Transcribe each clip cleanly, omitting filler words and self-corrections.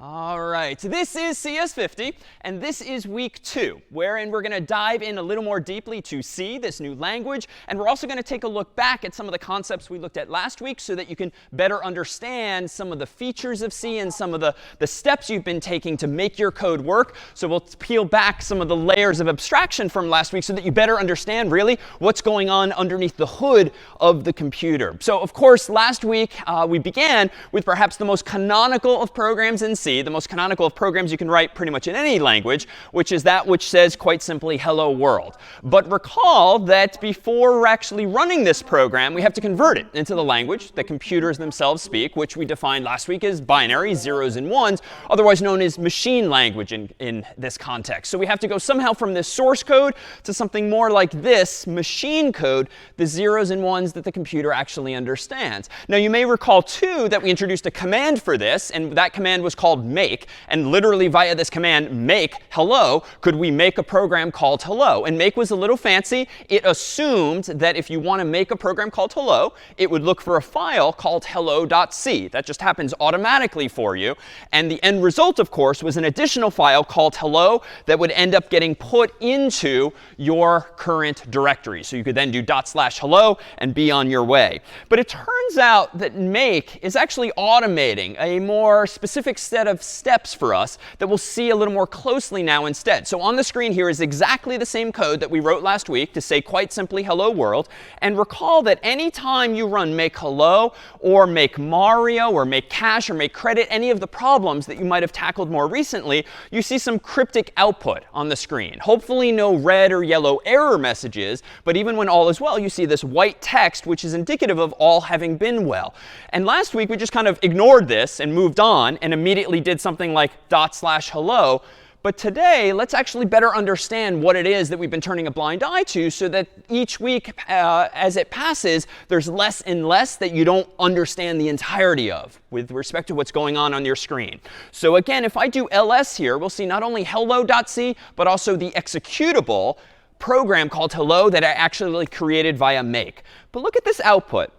All right, so this is CS50, and this is week 2, wherein we're going to dive in a little more deeply to C, this new language. And we're also going to take a look back at some of the concepts we looked at last week so that you can better understand some of the features of C and some of the steps you've been taking to make your code work. So we'll peel back some of the layers of abstraction from last week so that you better understand really what's going on underneath the hood of the computer. So of course, last week we began with perhaps the most canonical of programs in C, the most canonical of programs you can write pretty much in any language, which is that which says quite simply, hello world. But recall that before we're actually running this program, we have to convert it into the language that computers themselves speak, which we defined last week as binary, zeros and ones, otherwise known as machine language in this context. So we have to go somehow from this source code to something more like this machine code, the zeros and ones that the computer actually understands. Now you may recall too that we introduced a command for this, and that command was called make. And literally via this command, make hello, could we make a program called hello? And make was a little fancy. It assumed that if you want to make a program called hello, it would look for a file called hello.c. That just happens automatically for you. And the end result, of course, was an additional file called hello that would end up getting put into your current directory. So you could then do /hello and be on your way. But it turns out that make is actually automating a more specific set of steps for us that we'll see a little more closely now instead. So on the screen here is exactly the same code that we wrote last week to say quite simply hello world. And recall that anytime you run make hello or make Mario or make cache or make credit, any of the problems that you might have tackled more recently, you see some cryptic output on the screen. Hopefully no red or yellow error messages, but even when all is well, you see this white text, which is indicative of all having been well. And last week we just kind of ignored this and moved on and immediately did something like /hello. But today, let's actually better understand what it is that we've been turning a blind eye to so that each week as it passes, there's less and less that you don't understand the entirety of with respect to what's going on your screen. So again, if I do ls here, we'll see not only hello.c, but also the executable program called hello that I actually created via make. But look at this output.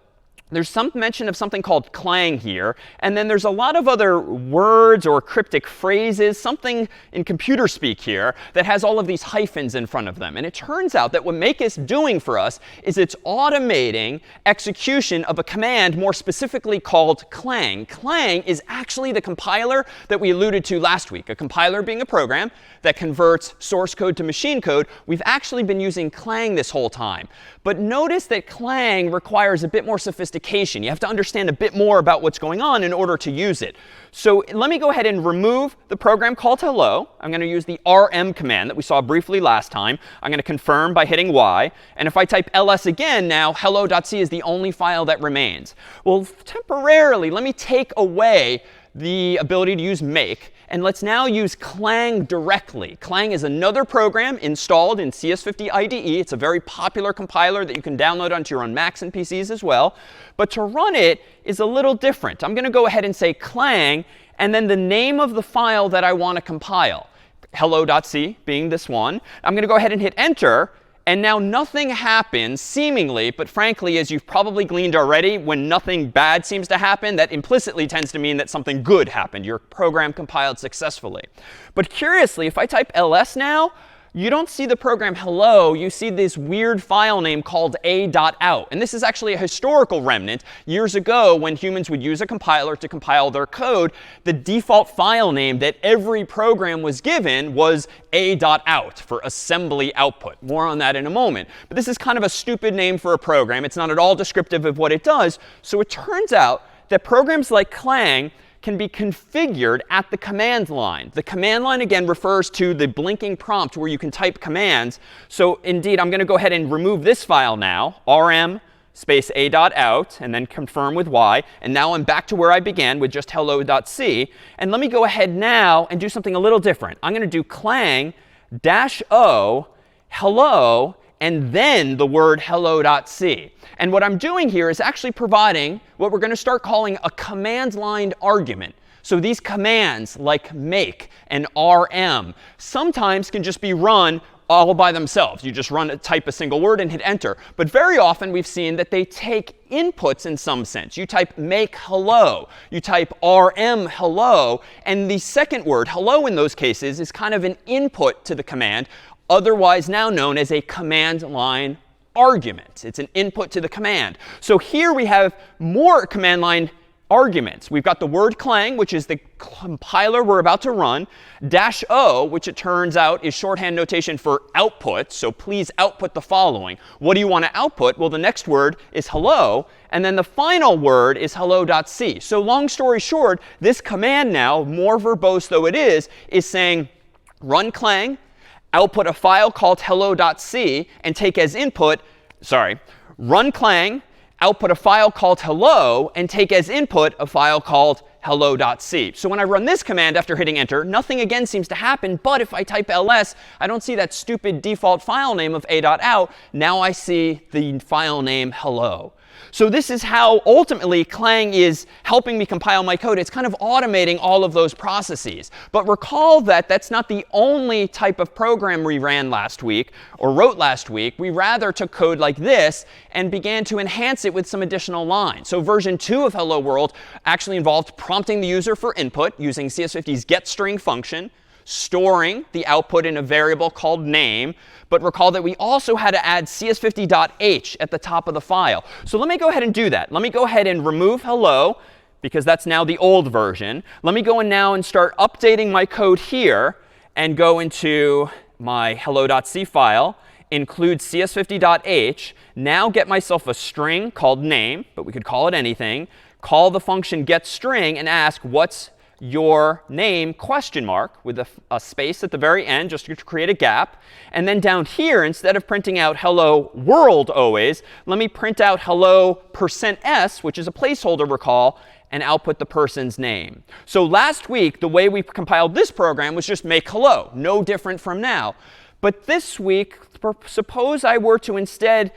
There's some mention of something called clang here. And then there's a lot of other words or cryptic phrases, something in computer speak here, that has all of these hyphens in front of them. And it turns out that what make is doing for us is it's automating execution of a command more specifically called clang. Clang is actually the compiler that we alluded to last week. A compiler being a program that converts source code to machine code. We've actually been using clang this whole time. But notice that clang requires a bit more sophistication. You have to understand a bit more about what's going on in order to use it. So let me go ahead and remove the program called hello. I'm going to use the rm command that we saw briefly last time. I'm going to confirm by hitting y. And if I type ls again now, hello.c is the only file that remains. Well, temporarily, let me take away the ability to use make. And let's now use clang directly. Clang is another program installed in CS50 IDE. It's a very popular compiler that you can download onto your own Macs and PCs as well. But to run it is a little different. I'm going to go ahead and say clang, and then the name of the file that I want to compile, hello.c being this one. I'm going to go ahead and hit enter. And now nothing happens, seemingly, but frankly, as you've probably gleaned already, when nothing bad seems to happen, that implicitly tends to mean that something good happened. Your program compiled successfully. But curiously, if I type ls now, you don't see the program hello. You see this weird file name called a.out. And this is actually a historical remnant. Years ago, when humans would use a compiler to compile their code, the default file name that every program was given was a.out for assembly output. More on that in a moment. But this is kind of a stupid name for a program. It's not at all descriptive of what it does. So it turns out that programs like clang can be configured at the command line. The command line, again, refers to the blinking prompt where you can type commands. So indeed, I'm going to go ahead and remove this file now, rm space a.out, and then confirm with y. And now I'm back to where I began with just hello.c. And let me go ahead now and do something a little different. I'm going to do clang -o hello, and then the word hello.c. And what I'm doing here is actually providing what we're going to start calling a command line argument. So these commands like make and rm sometimes can just be run all by themselves. You just type a single word and hit enter. But very often we've seen that they take inputs in some sense. You type make hello. You type rm hello. And the second word, hello, in those cases is kind of an input to the command, otherwise now known as a command line argument. It's an input to the command. So here we have more command line arguments. We've got the word clang, which is the compiler we're about to run, -o, which it turns out is shorthand notation for output. So please output the following. What do you want to output? Well, the next word is hello. And then the final word is hello.c. So long story short, this command now, more verbose though it is saying run clang, output a file called hello.c, and take as input, run clang, output a file called hello, and take as input a file called hello.c. So when I run this command after hitting enter, nothing again seems to happen. But if I type ls, I don't see that stupid default file name of a.out. Now I see the file name hello. So this is how ultimately clang is helping me compile my code. It's kind of automating all of those processes. But recall that that's not the only type of program we ran last week or wrote last week. We rather took code like this and began to enhance it with some additional lines. So version 2 of Hello World actually involved prompting the user for input using CS50's getString function, storing the output in a variable called name. But recall that we also had to add CS50.h at the top of the file. So let me go ahead and do that. Let me go ahead and remove hello, because that's now the old version. Let me go in now and start updating my code here and go into my hello.c file, include CS50.h, now get myself a string called name, but we could call it anything, call the function getString and ask what's your name question mark with a space at the very end just to create a gap. And then down here, instead of printing out hello world always, let me print out hello %s, which is a placeholder, recall, and output the person's name. So last week, the way we compiled this program was just make hello, no different from now. But this week, suppose I were to instead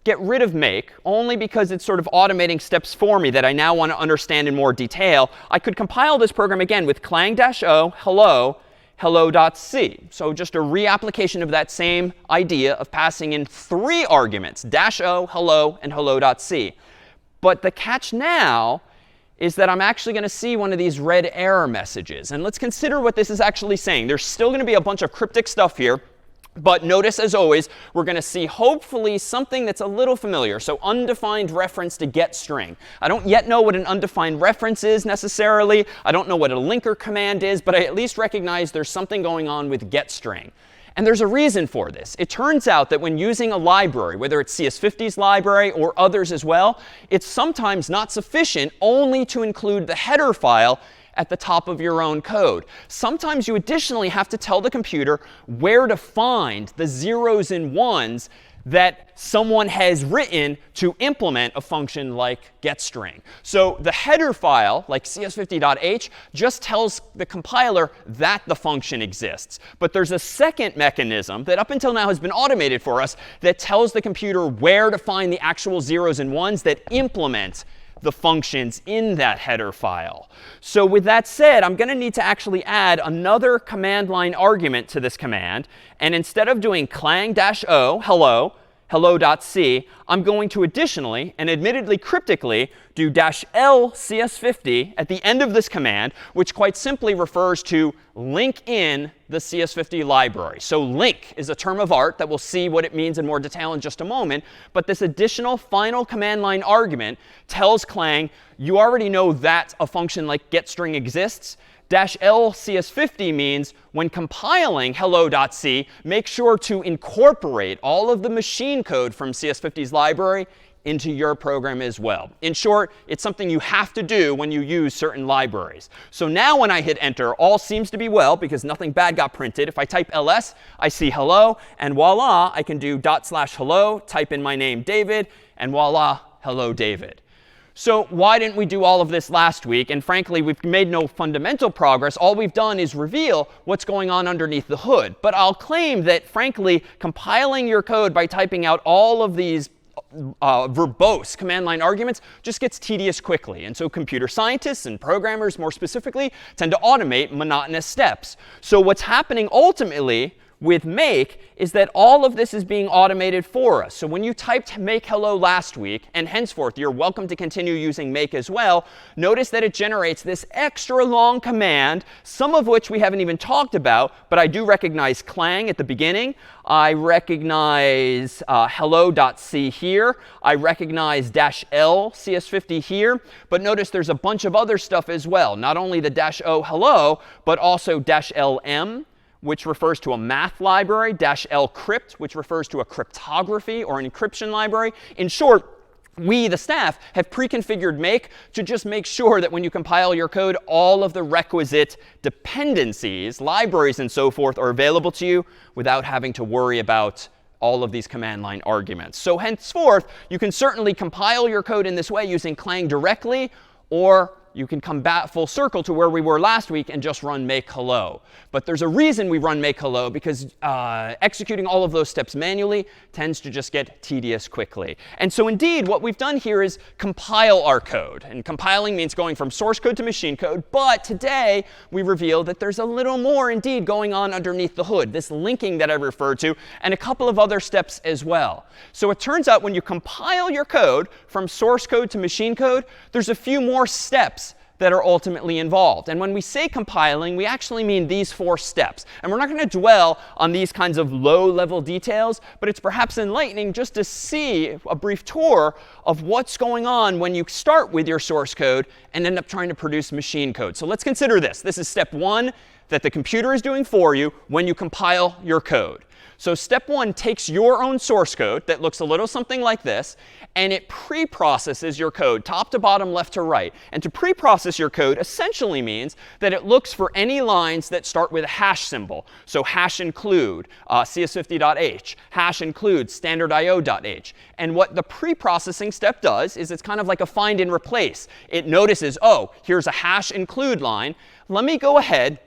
get rid of make, only because it's sort of automating steps for me that I now want to understand in more detail. I could compile this program again with clang-o, hello, hello.c. So just a reapplication of that same idea of passing in 3 arguments, -o, hello, and hello.c. But the catch now is that I'm actually going to see one of these red error messages. And let's consider what this is actually saying. There's still going to be a bunch of cryptic stuff here. But notice, as always, we're going to see hopefully something that's a little familiar. So undefined reference to getString. I don't yet know what an undefined reference is necessarily. I don't know what a linker command is. But I at least recognize there's something going on with getString. And there's a reason for this. It turns out that when using a library, whether it's CS50's library or others as well, it's sometimes not sufficient only to include the header file at the top of your own code. Sometimes you additionally have to tell the computer where to find the zeros and ones that someone has written to implement a function like getString. So the header file, like CS50.h, just tells the compiler that the function exists. But there's a second mechanism that up until now has been automated for us that tells the computer where to find the actual zeros and ones that implement the functions in that header file. So with that said, I'm going to need to actually add another command line argument to this command. And instead of doing clang-o, hello, hello.c, I'm going to additionally, and admittedly cryptically, do -l CS50 at the end of this command, which quite simply refers to link in the CS50 library. So link is a term of art that we'll see what it means in more detail in just a moment. But this additional final command line argument tells Clang, you already know that a function like getString exists. -l CS50 means when compiling hello.c, make sure to incorporate all of the machine code from CS50's library into your program as well. In short, it's something you have to do when you use certain libraries. So now when I hit enter, all seems to be well because nothing bad got printed. If I type ls, I see hello. And voila, I can do /hello, type in my name David, and voila, hello David. So why didn't we do all of this last week? And frankly, we've made no fundamental progress. All we've done is reveal what's going on underneath the hood. But I'll claim that, frankly, compiling your code by typing out all of these verbose command line arguments just gets tedious quickly. And so computer scientists and programmers, more specifically, tend to automate monotonous steps. So what's happening ultimately with make is that all of this is being automated for us. So when you typed make hello last week, and henceforth you're welcome to continue using make as well, notice that it generates this extra long command, some of which we haven't even talked about, but I do recognize clang at the beginning. I recognize hello.c here. I recognize -l CS50 here. But notice there's a bunch of other stuff as well. Not only the -o hello, but also -lm, which refers to a math library, -l crypt, which refers to a cryptography or an encryption library. In short, we, the staff, have pre-configured make to just make sure that when you compile your code, all of the requisite dependencies, libraries, and so forth are available to you without having to worry about all of these command line arguments. So henceforth, you can certainly compile your code in this way using clang directly, or you can come back full circle to where we were last week and just run make hello. But there's a reason we run make hello, because executing all of those steps manually tends to just get tedious quickly. And so indeed, what we've done here is compile our code. And compiling means going from source code to machine code. But today, we reveal that there's a little more indeed going on underneath the hood, this linking that I referred to, and a couple of other steps as well. So it turns out when you compile your code from source code to machine code, there's a few more steps that are ultimately involved. And when we say compiling, we actually mean these 4 steps. And we're not going to dwell on these kinds of low-level details, but it's perhaps enlightening just to see a brief tour of what's going on when you start with your source code and end up trying to produce machine code. So let's consider this. This is step 1 that the computer is doing for you when you compile your code. So step 1 takes your own source code that looks a little something like this, and it pre-processes your code top to bottom, left to right. And to pre-process your code essentially means that it looks for any lines that start with a hash symbol. So hash include CS50.h, hash include standard.io.h. And what the pre-processing step does is it's kind of like a find and replace. It notices, oh, here's a hash include line. Let me go ahead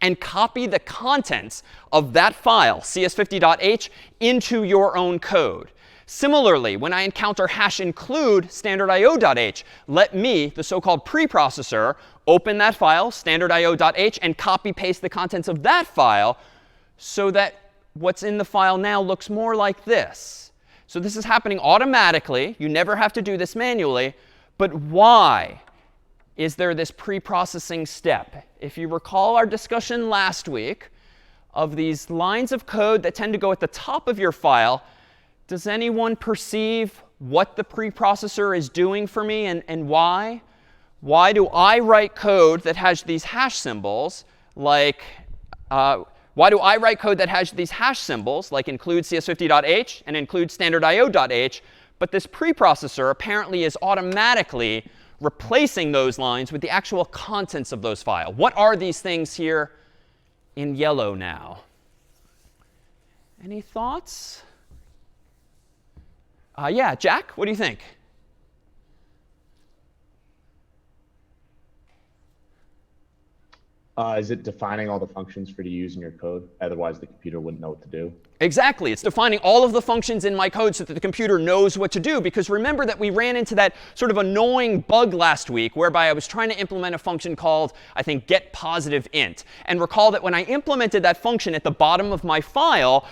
and copy the contents of that file, CS50.h, into your own code. Similarly, when I encounter hash include standard.io.h, let me, the so-called preprocessor, open that file, standard.io.h, and copy paste the contents of that file so that what's in the file now looks more like this. So this is happening automatically. You never have to do this manually. But why is there this pre-processing step? If you recall our discussion last week of these lines of code that tend to go at the top of your file, does anyone perceive what the preprocessor is doing for me and why? Why do I write code that has these hash symbols like include CS50.h and include standard.io.h, but this preprocessor apparently is automatically replacing those lines with the actual contents of those files? What are these things here in yellow now? Any thoughts? Yeah, Jack, what do you think? Is it defining all the functions for you to use in your code? Otherwise, the computer wouldn't know what to do. Exactly. It's defining all of the functions in my code so that the computer knows what to do. Because remember that we ran into that sort of annoying bug last week whereby I was trying to implement a function called, I think, getPositiveInt. And recall that when I implemented that function at the bottom of my file,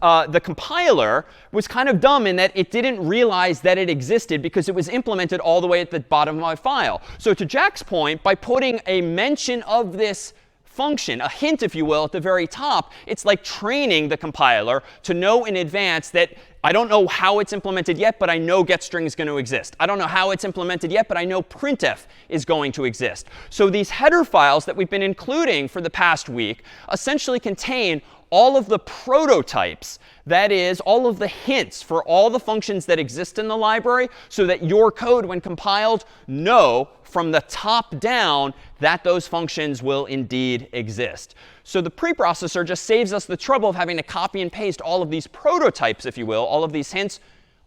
the compiler was kind of dumb in that it didn't realize that it existed because it was implemented all the way at the bottom of my file. So to Jack's point, by putting a mention of this function, a hint, if you will, at the very top, it's like training the compiler to know in advance that I don't know how it's implemented yet, but I know getString is going to exist. I don't know how it's implemented yet, but I know printf is going to exist. So these header files that we've been including for the past week essentially contain all of the prototypes, that is, all of the hints for all the functions that exist in the library so that your code, when compiled, know from the top down that those functions will indeed exist. So the preprocessor just saves us the trouble of having to copy and paste all of these prototypes, if you will, all of these hints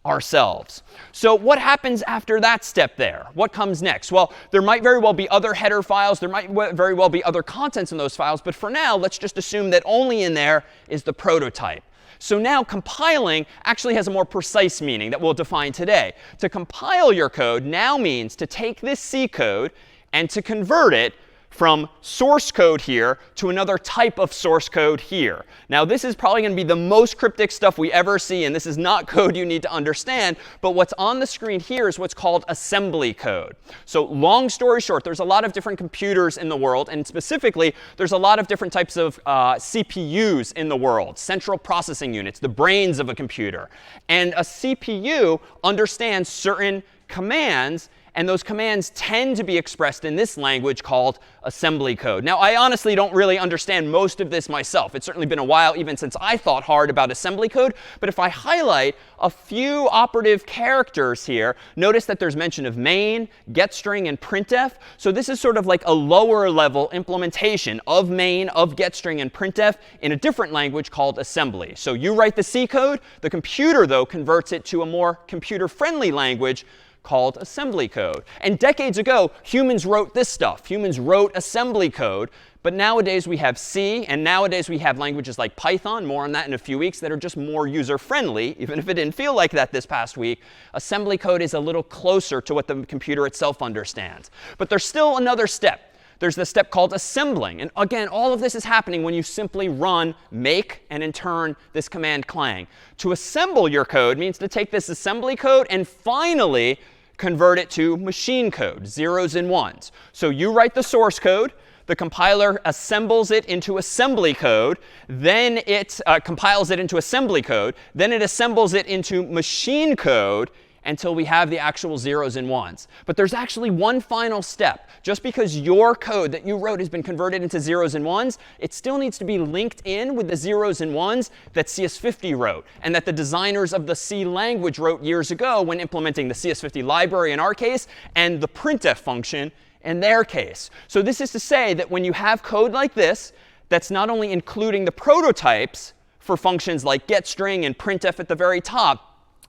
ourselves. So what happens after that step there? What comes next? Well, there might very well be other header files. There might very well be other contents in those files. But for now, let's just assume that only in there is the prototype. So now compiling actually has a more precise meaning that we'll define today. To compile your code now means to take this C code and to convert it from source code here to another type of source code here. Now, this is probably going to be the most cryptic stuff we ever see, and this is not code you need to understand. But what's on the screen here is what's called assembly code. So long story short, there's a lot of different computers in the world, and specifically, there's a lot of different types of CPUs in the world, central processing units, the brains of a computer. And a CPU understands certain commands, and those commands tend to be expressed in this language called assembly code. Now, I honestly don't really understand most of this myself. It's certainly been a while even since I thought hard about assembly code. But if I highlight a few operative characters here, notice that there's mention of main, getString, and printf. So this is sort of like a lower level implementation of main, of getString, and printf in a different language called assembly. So you write the C code. The computer, though, converts it to a more computer-friendly language called assembly code. And decades ago, humans wrote this stuff. Humans wrote assembly code. But nowadays we have C, and nowadays we have languages like Python, more on that in a few weeks, that are just more user-friendly, even if it didn't feel like that this past week. Assembly code is a little closer to what the computer itself understands. But there's still another step. There's the step called assembling. And again, all of this is happening when you simply run make and in turn this command clang. To assemble your code means to take this assembly code and finally convert it to machine code, zeros and ones. So you write the source code. The compiler assembles it into assembly code. Then it compiles it into assembly code. Then it assembles it into machine code until we have the actual zeros and ones. But there's actually one final step. Just because your code that you wrote has been converted into zeros and ones, it still needs to be linked in with the zeros and ones that CS50 wrote, and that the designers of the C language wrote years ago when implementing the CS50 library in our case, and the printf function in their case. So this is to say that when you have code like this, that's not only including the prototypes for functions like getString and printf at the very top,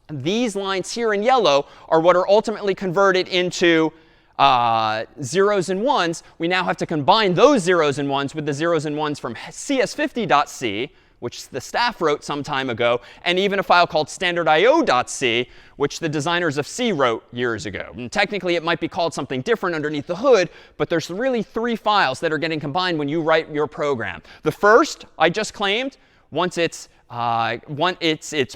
these lines here in yellow are what are ultimately converted into zeros and ones. We now have to combine those zeros and ones with the zeros and ones from CS50.c, which the staff wrote some time ago, and even a file called standardIO.c, which the designers of C wrote years ago. And technically, it might be called something different underneath the hood, but there's really three files that are getting combined when you write your program. The first, I just claimed, once it's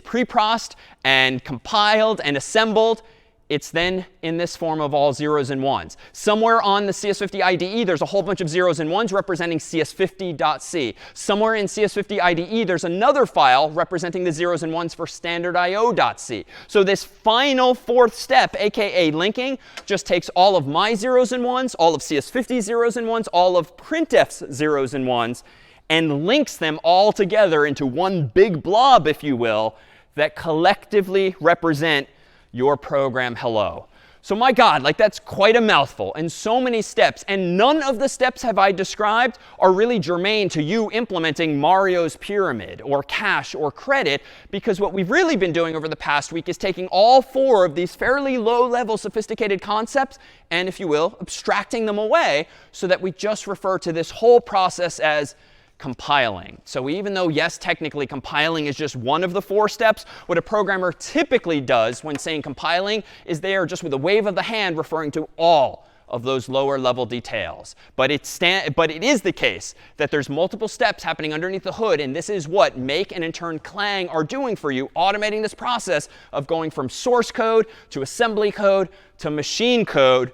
pre-processed and compiled and assembled, it's then in this form of all zeros and ones. Somewhere on the CS50 IDE, there's a whole bunch of zeros and ones representing CS50.c. Somewhere in CS50 IDE, there's another file representing the zeros and ones for standardIO.c. So this final fourth step, aka linking, just takes all of my zeros and ones, all of CS50's zeros and ones, all of printf's zeros and ones, and links them all together into one big blob, if you will, that collectively represent your program hello. So my God, like that's quite a mouthful and so many steps. And none of the steps have I described are really germane to you implementing Mario's pyramid or cache or credit, because what we've really been doing over the past week is taking all four of these fairly low-level sophisticated concepts and, if you will, abstracting them away so that we just refer to this whole process as compiling. So even though, yes, technically compiling is just one of the four steps, what a programmer typically does when saying compiling is they are just with a wave of the hand referring to all of those lower level details. But it is the case that there's multiple steps happening underneath the hood, and this is what make and in turn clang are doing for you, automating this process of going from source code to assembly code to machine code,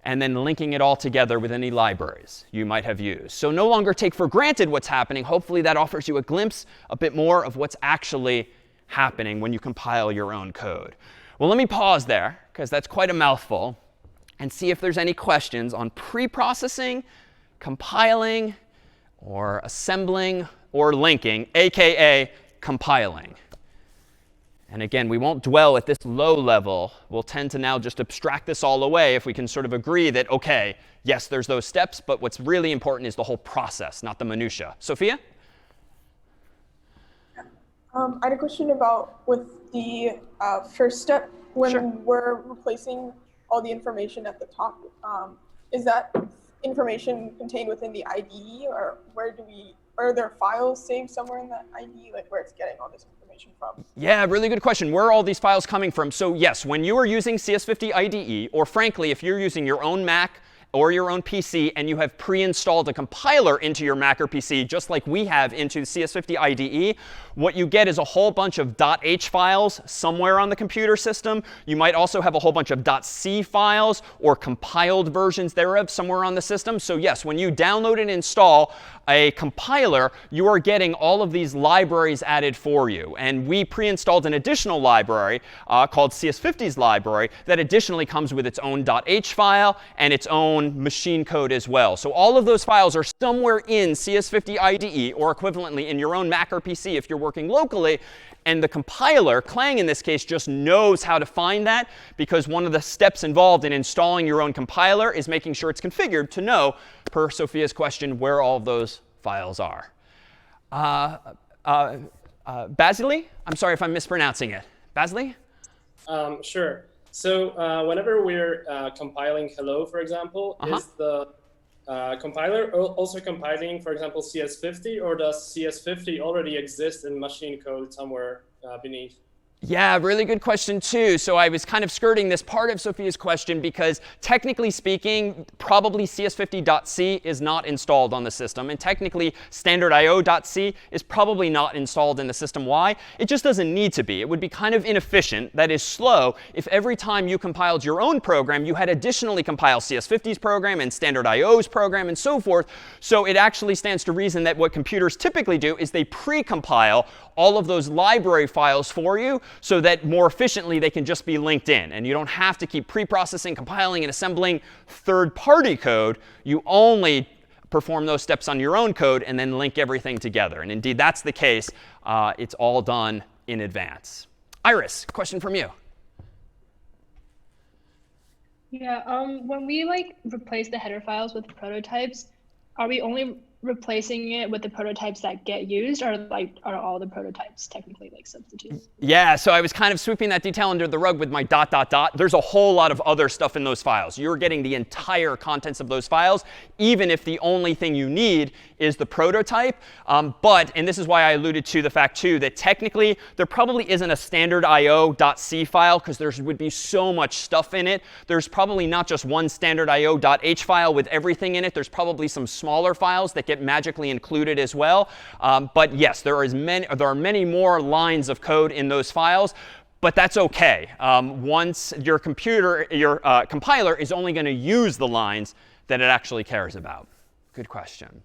and then linking it all together with any libraries you might have used. So no longer take for granted what's happening. Hopefully that offers you a glimpse, a bit more of what's actually happening when you compile your own code. Well, let me pause there, because that's quite a mouthful, and see if there's any questions on pre-processing, compiling, or assembling, or linking, aka compiling. And again, we won't dwell at this low level. We'll tend to now just abstract this all away if we can sort of agree that, OK, yes, there's those steps, but what's really important is the whole process, not the minutia. Sophia? I had a question about with the first step, when Sure. we're replacing all the information at the top, is that information contained within the IDE, or are there files saved somewhere in that IDE, like where it's getting all this information from? Yeah, really good question. Where are all these files coming from? So yes, when you are using CS50 IDE, or frankly, if you're using your own Mac or your own PC, and you have pre-installed a compiler into your Mac or PC, just like we have into the CS50 IDE, what you get is a whole bunch of .h files somewhere on the computer system. You might also have a whole bunch of .c files or compiled versions thereof somewhere on the system. So yes, when you download and install a compiler, you are getting all of these libraries added for you. And we pre-installed an additional library called CS50's library that additionally comes with its own .h file and its own machine code as well. So all of those files are somewhere in CS50 IDE or equivalently in your own Mac or PC if you're working locally. And the compiler, Clang in this case, just knows how to find that, because one of the steps involved in installing your own compiler is making sure it's configured to know, per Sophia's question, where all of those files are. Basili? I'm sorry if I'm mispronouncing it. Basili? Sure. So whenever we're compiling hello, for example, is the compiler also compiling, for example, CS50, or does CS50 already exist in machine code somewhere beneath? Yeah, really good question too. So I was kind of skirting this part of Sophia's question because technically speaking, probably CS50.c is not installed on the system. And technically, standard.io.c is probably not installed in the system. Why? It just doesn't need to be. It would be kind of inefficient, that is slow, if every time you compiled your own program, you had additionally compiled CS50's program and standard.io's program and so forth. So it actually stands to reason that what computers typically do is they pre-compile all of those library files for you so that more efficiently they can just be linked in. And you don't have to keep pre-processing, compiling, and assembling third-party code. You only perform those steps on your own code and then link everything together. And indeed, that's the case. It's all done in advance. Iris, question from you. Yeah, when we replace the header files with prototypes, are we only replacing it with the prototypes that get used, or are all the prototypes technically substitutes? Yeah, so I was kind of sweeping that detail under the rug with my ... There's a whole lot of other stuff in those files. You're getting the entire contents of those files, even if the only thing you need is the prototype. But, and this is why I alluded to the fact too, that technically there probably isn't a standard io.c file, because there would be so much stuff in it. There's probably not just one standard io.h file with everything in it. There's probably some smaller files that get magically included as well. But yes, there are many more lines of code in those files. But that's OK. Once your compiler is only going to use the lines that it actually cares about. Good question.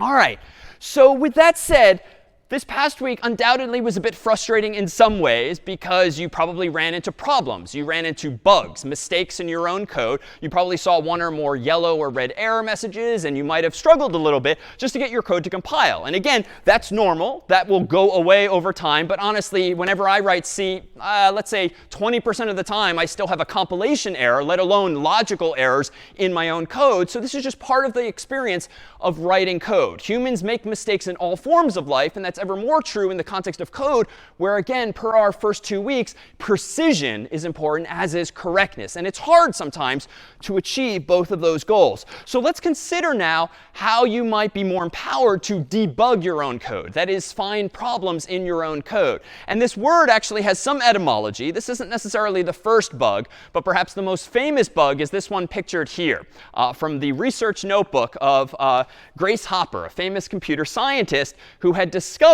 All right. So with that said, this past week undoubtedly was a bit frustrating in some ways because you probably ran into problems. You ran into bugs, mistakes in your own code. You probably saw one or more yellow or red error messages, and you might have struggled a little bit just to get your code to compile. And again, that's normal. That will go away over time. But honestly, whenever I write C, let's say 20% of the time, I still have a compilation error, let alone logical errors in my own code. So this is just part of the experience of writing code. Humans make mistakes in all forms of life, and that's ever more true in the context of code, where again, per our first 2 weeks, precision is important, as is correctness. And it's hard sometimes to achieve both of those goals. So let's consider now how you might be more empowered to debug your own code. That is, find problems in your own code. And this word actually has some etymology. This isn't necessarily the first bug, but perhaps the most famous bug is this one pictured here from the research notebook of Grace Hopper, a famous computer scientist who had discovered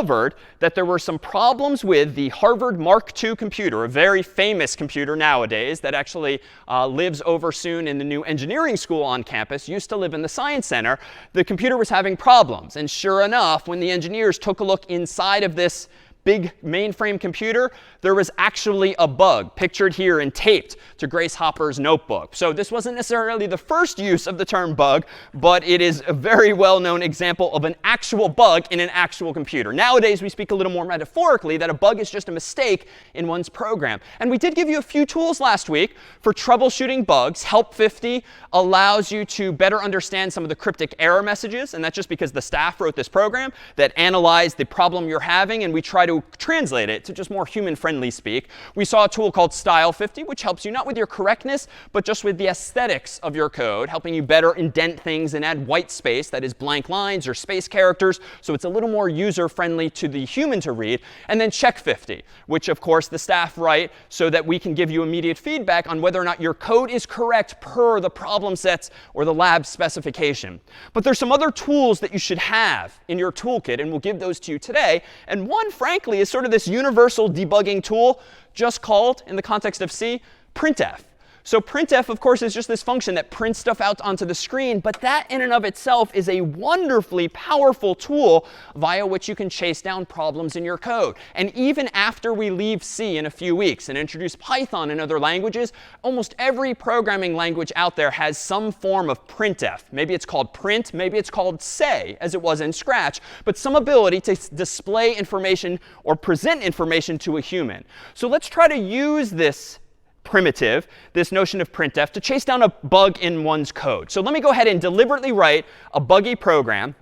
that there were some problems with the Harvard Mark II computer, a very famous computer nowadays that actually lives over soon in the new engineering school on campus, used to live in the Science Center. The computer was having problems. And sure enough, when the engineers took a look inside of this big mainframe computer, there was actually a bug pictured here and taped to Grace Hopper's notebook. So this wasn't necessarily the first use of the term bug, but it is a very well-known example of an actual bug in an actual computer. Nowadays, we speak a little more metaphorically that a bug is just a mistake in one's program. And we did give you a few tools last week for troubleshooting bugs. Help 50 allows you to better understand some of the cryptic error messages. And that's just because the staff wrote this program that analyzed the problem you're having, and we try to to translate it to just more human-friendly speak, we saw a tool called style50, which helps you not with your correctness, but just with the aesthetics of your code, helping you better indent things and add white space, that is blank lines or space characters, so it's a little more user-friendly to the human to read. And then check50, which of course the staff write so that we can give you immediate feedback on whether or not your code is correct per the problem sets or the lab specification. But there's some other tools that you should have in your toolkit, and we'll give those to you today. And one, frankly, is sort of this universal debugging tool, just called, in the context of C, printf. So printf, of course, is just this function that prints stuff out onto the screen. But that in and of itself is a wonderfully powerful tool via which you can chase down problems in your code. And even after we leave C in a few weeks and introduce Python and other languages, almost every programming language out there has some form of printf. Maybe it's called print. Maybe it's called say, as it was in Scratch. But some ability to display information or present information to a human. So let's try to use this primitive, this notion of printf, to chase down a bug in one's code. So let me go ahead and deliberately write a buggy program.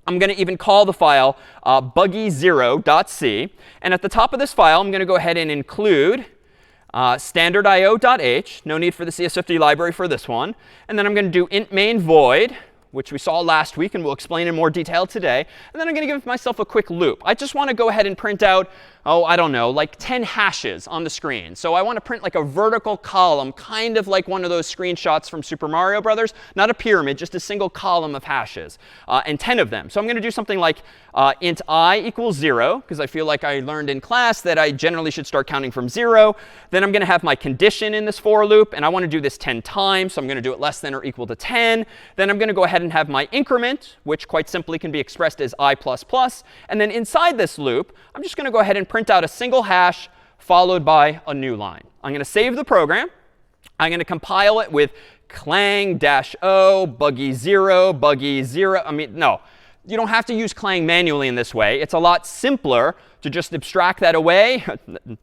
I'm going to even call the file buggy0.c. And at the top of this file, I'm going to go ahead and include standardio.h. No need for the CS50 library for this one. And then I'm going to do int main void, which we saw last week and we'll explain in more detail today. And then I'm going to give myself a quick loop. I just want to go ahead and print out, I don't know, like 10 hashes on the screen. So I want to print like a vertical column, kind of like one of those screenshots from Super Mario Brothers. Not a pyramid, just a single column of hashes, and 10 of them. So I'm going to do something like int I equals 0, because I feel like I learned in class that I generally should start counting from 0. Then I'm going to have my condition in this for loop, and I want to do this 10 times. So I'm going to do it less than or equal to 10. Then I'm going to go ahead and have my increment, which quite simply can be expressed as I++. And then inside this loop, I'm just going to go ahead and print out a single hash followed by a new line. I'm going to save the program. I'm going to compile it with clang-o, buggy0, buggy0. I mean, no, you don't have to use clang manually in this way. It's a lot simpler to just abstract that away.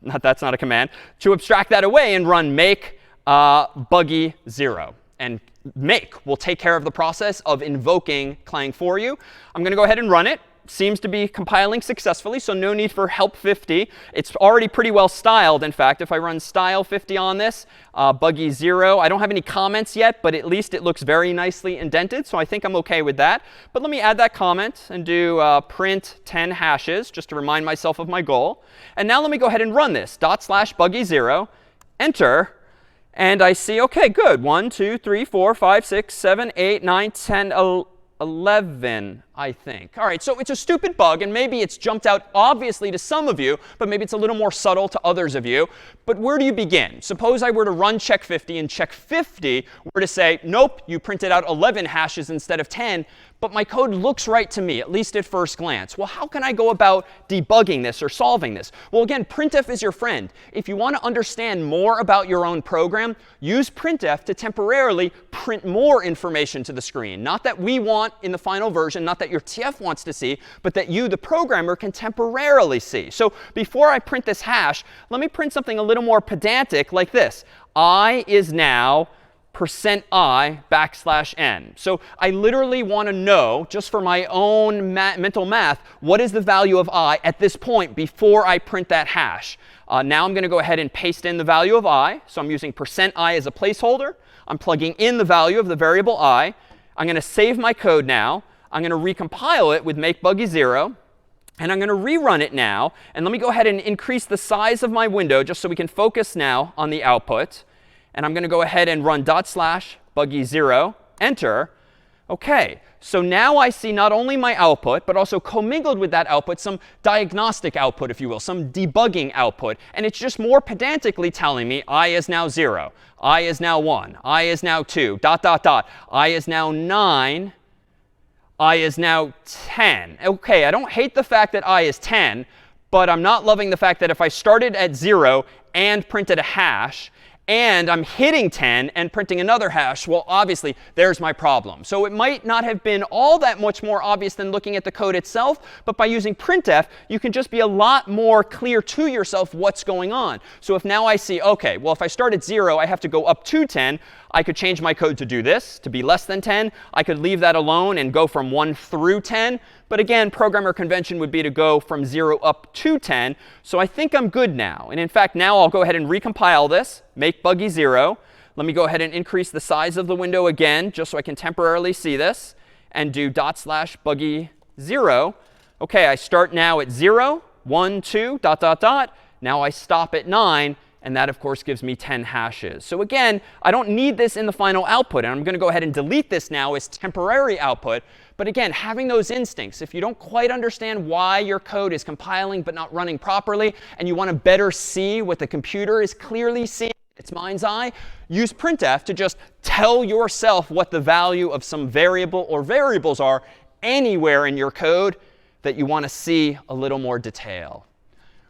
That's not a command. To abstract that away and run make buggy0. And make will take care of the process of invoking clang for you. I'm going to go ahead and run it. Seems to be compiling successfully, so no need for help 50. It's already pretty well styled. In fact, if I run style50 on this, buggy0, I don't have any comments yet, but at least it looks very nicely indented. So I think I'm OK with that. But let me add that comment and do print 10 hashes, just to remind myself of my goal. And now let me go ahead and run this, /buggy0, enter. And I see, OK, good. 1, 2, 3, 4, 5, 6, 7, 8, 9, 10, 11, I think. All right, so it's a stupid bug, and maybe it's jumped out obviously to some of you, but maybe it's a little more subtle to others of you. But where do you begin? Suppose I were to run check50, and check50 were to say, nope, you printed out 11 hashes instead of 10. But my code looks right to me, at least at first glance. Well, how can I go about debugging this or solving this? Well, again, printf is your friend. If you want to understand more about your own program, use printf to temporarily print more information to the screen. Not that we want in the final version, not that your TF wants to see, but that you, the programmer, can temporarily see. So before I print this hash, let me print something a little more pedantic like this. I is now %i\n. So I literally want to know, just for my own mental math, what is the value of I at this point before I print that hash. Now I'm going to go ahead and paste in the value of I. So I'm using %i as a placeholder. I'm plugging in the value of the variable I. I'm going to save my code now. I'm going to recompile it with make buggy0. And I'm going to rerun it now. And let me go ahead and increase the size of my window just so we can focus now on the output. And I'm going to go ahead and run /buggy0, enter. OK, so now I see not only my output, but also commingled with that output some diagnostic output, if you will, some debugging output. And it's just more pedantically telling me I is now 0, I is now 1, I is now 2, ... I is now 9, I is now 10. OK, I don't hate the fact that I is 10, but I'm not loving the fact that if I started at 0 and printed a hash, and I'm hitting 10 and printing another hash, well, obviously, there's my problem. So it might not have been all that much more obvious than looking at the code itself. But by using printf, you can just be a lot more clear to yourself what's going on. So if now I see, OK, well, if I start at 0, I have to go up to 10. I could change my code to do this, to be less than 10. I could leave that alone and go from 1 through 10. But again, programmer convention would be to go from 0 up to 10. So I think I'm good now. And in fact, now I'll go ahead and recompile this, make buggy 0. Let me go ahead and increase the size of the window again, just so I can temporarily see this, and do /buggy 0. OK, I start now at 0, 1, 2, ... Now I stop at 9. And that, of course, gives me 10 hashes. So again, I don't need this in the final output. And I'm going to go ahead and delete this now as temporary output. But again, having those instincts, if you don't quite understand why your code is compiling but not running properly, and you want to better see what the computer is clearly seeing in its mind's eye, use printf to just tell yourself what the value of some variable or variables are anywhere in your code that you want to see a little more detail.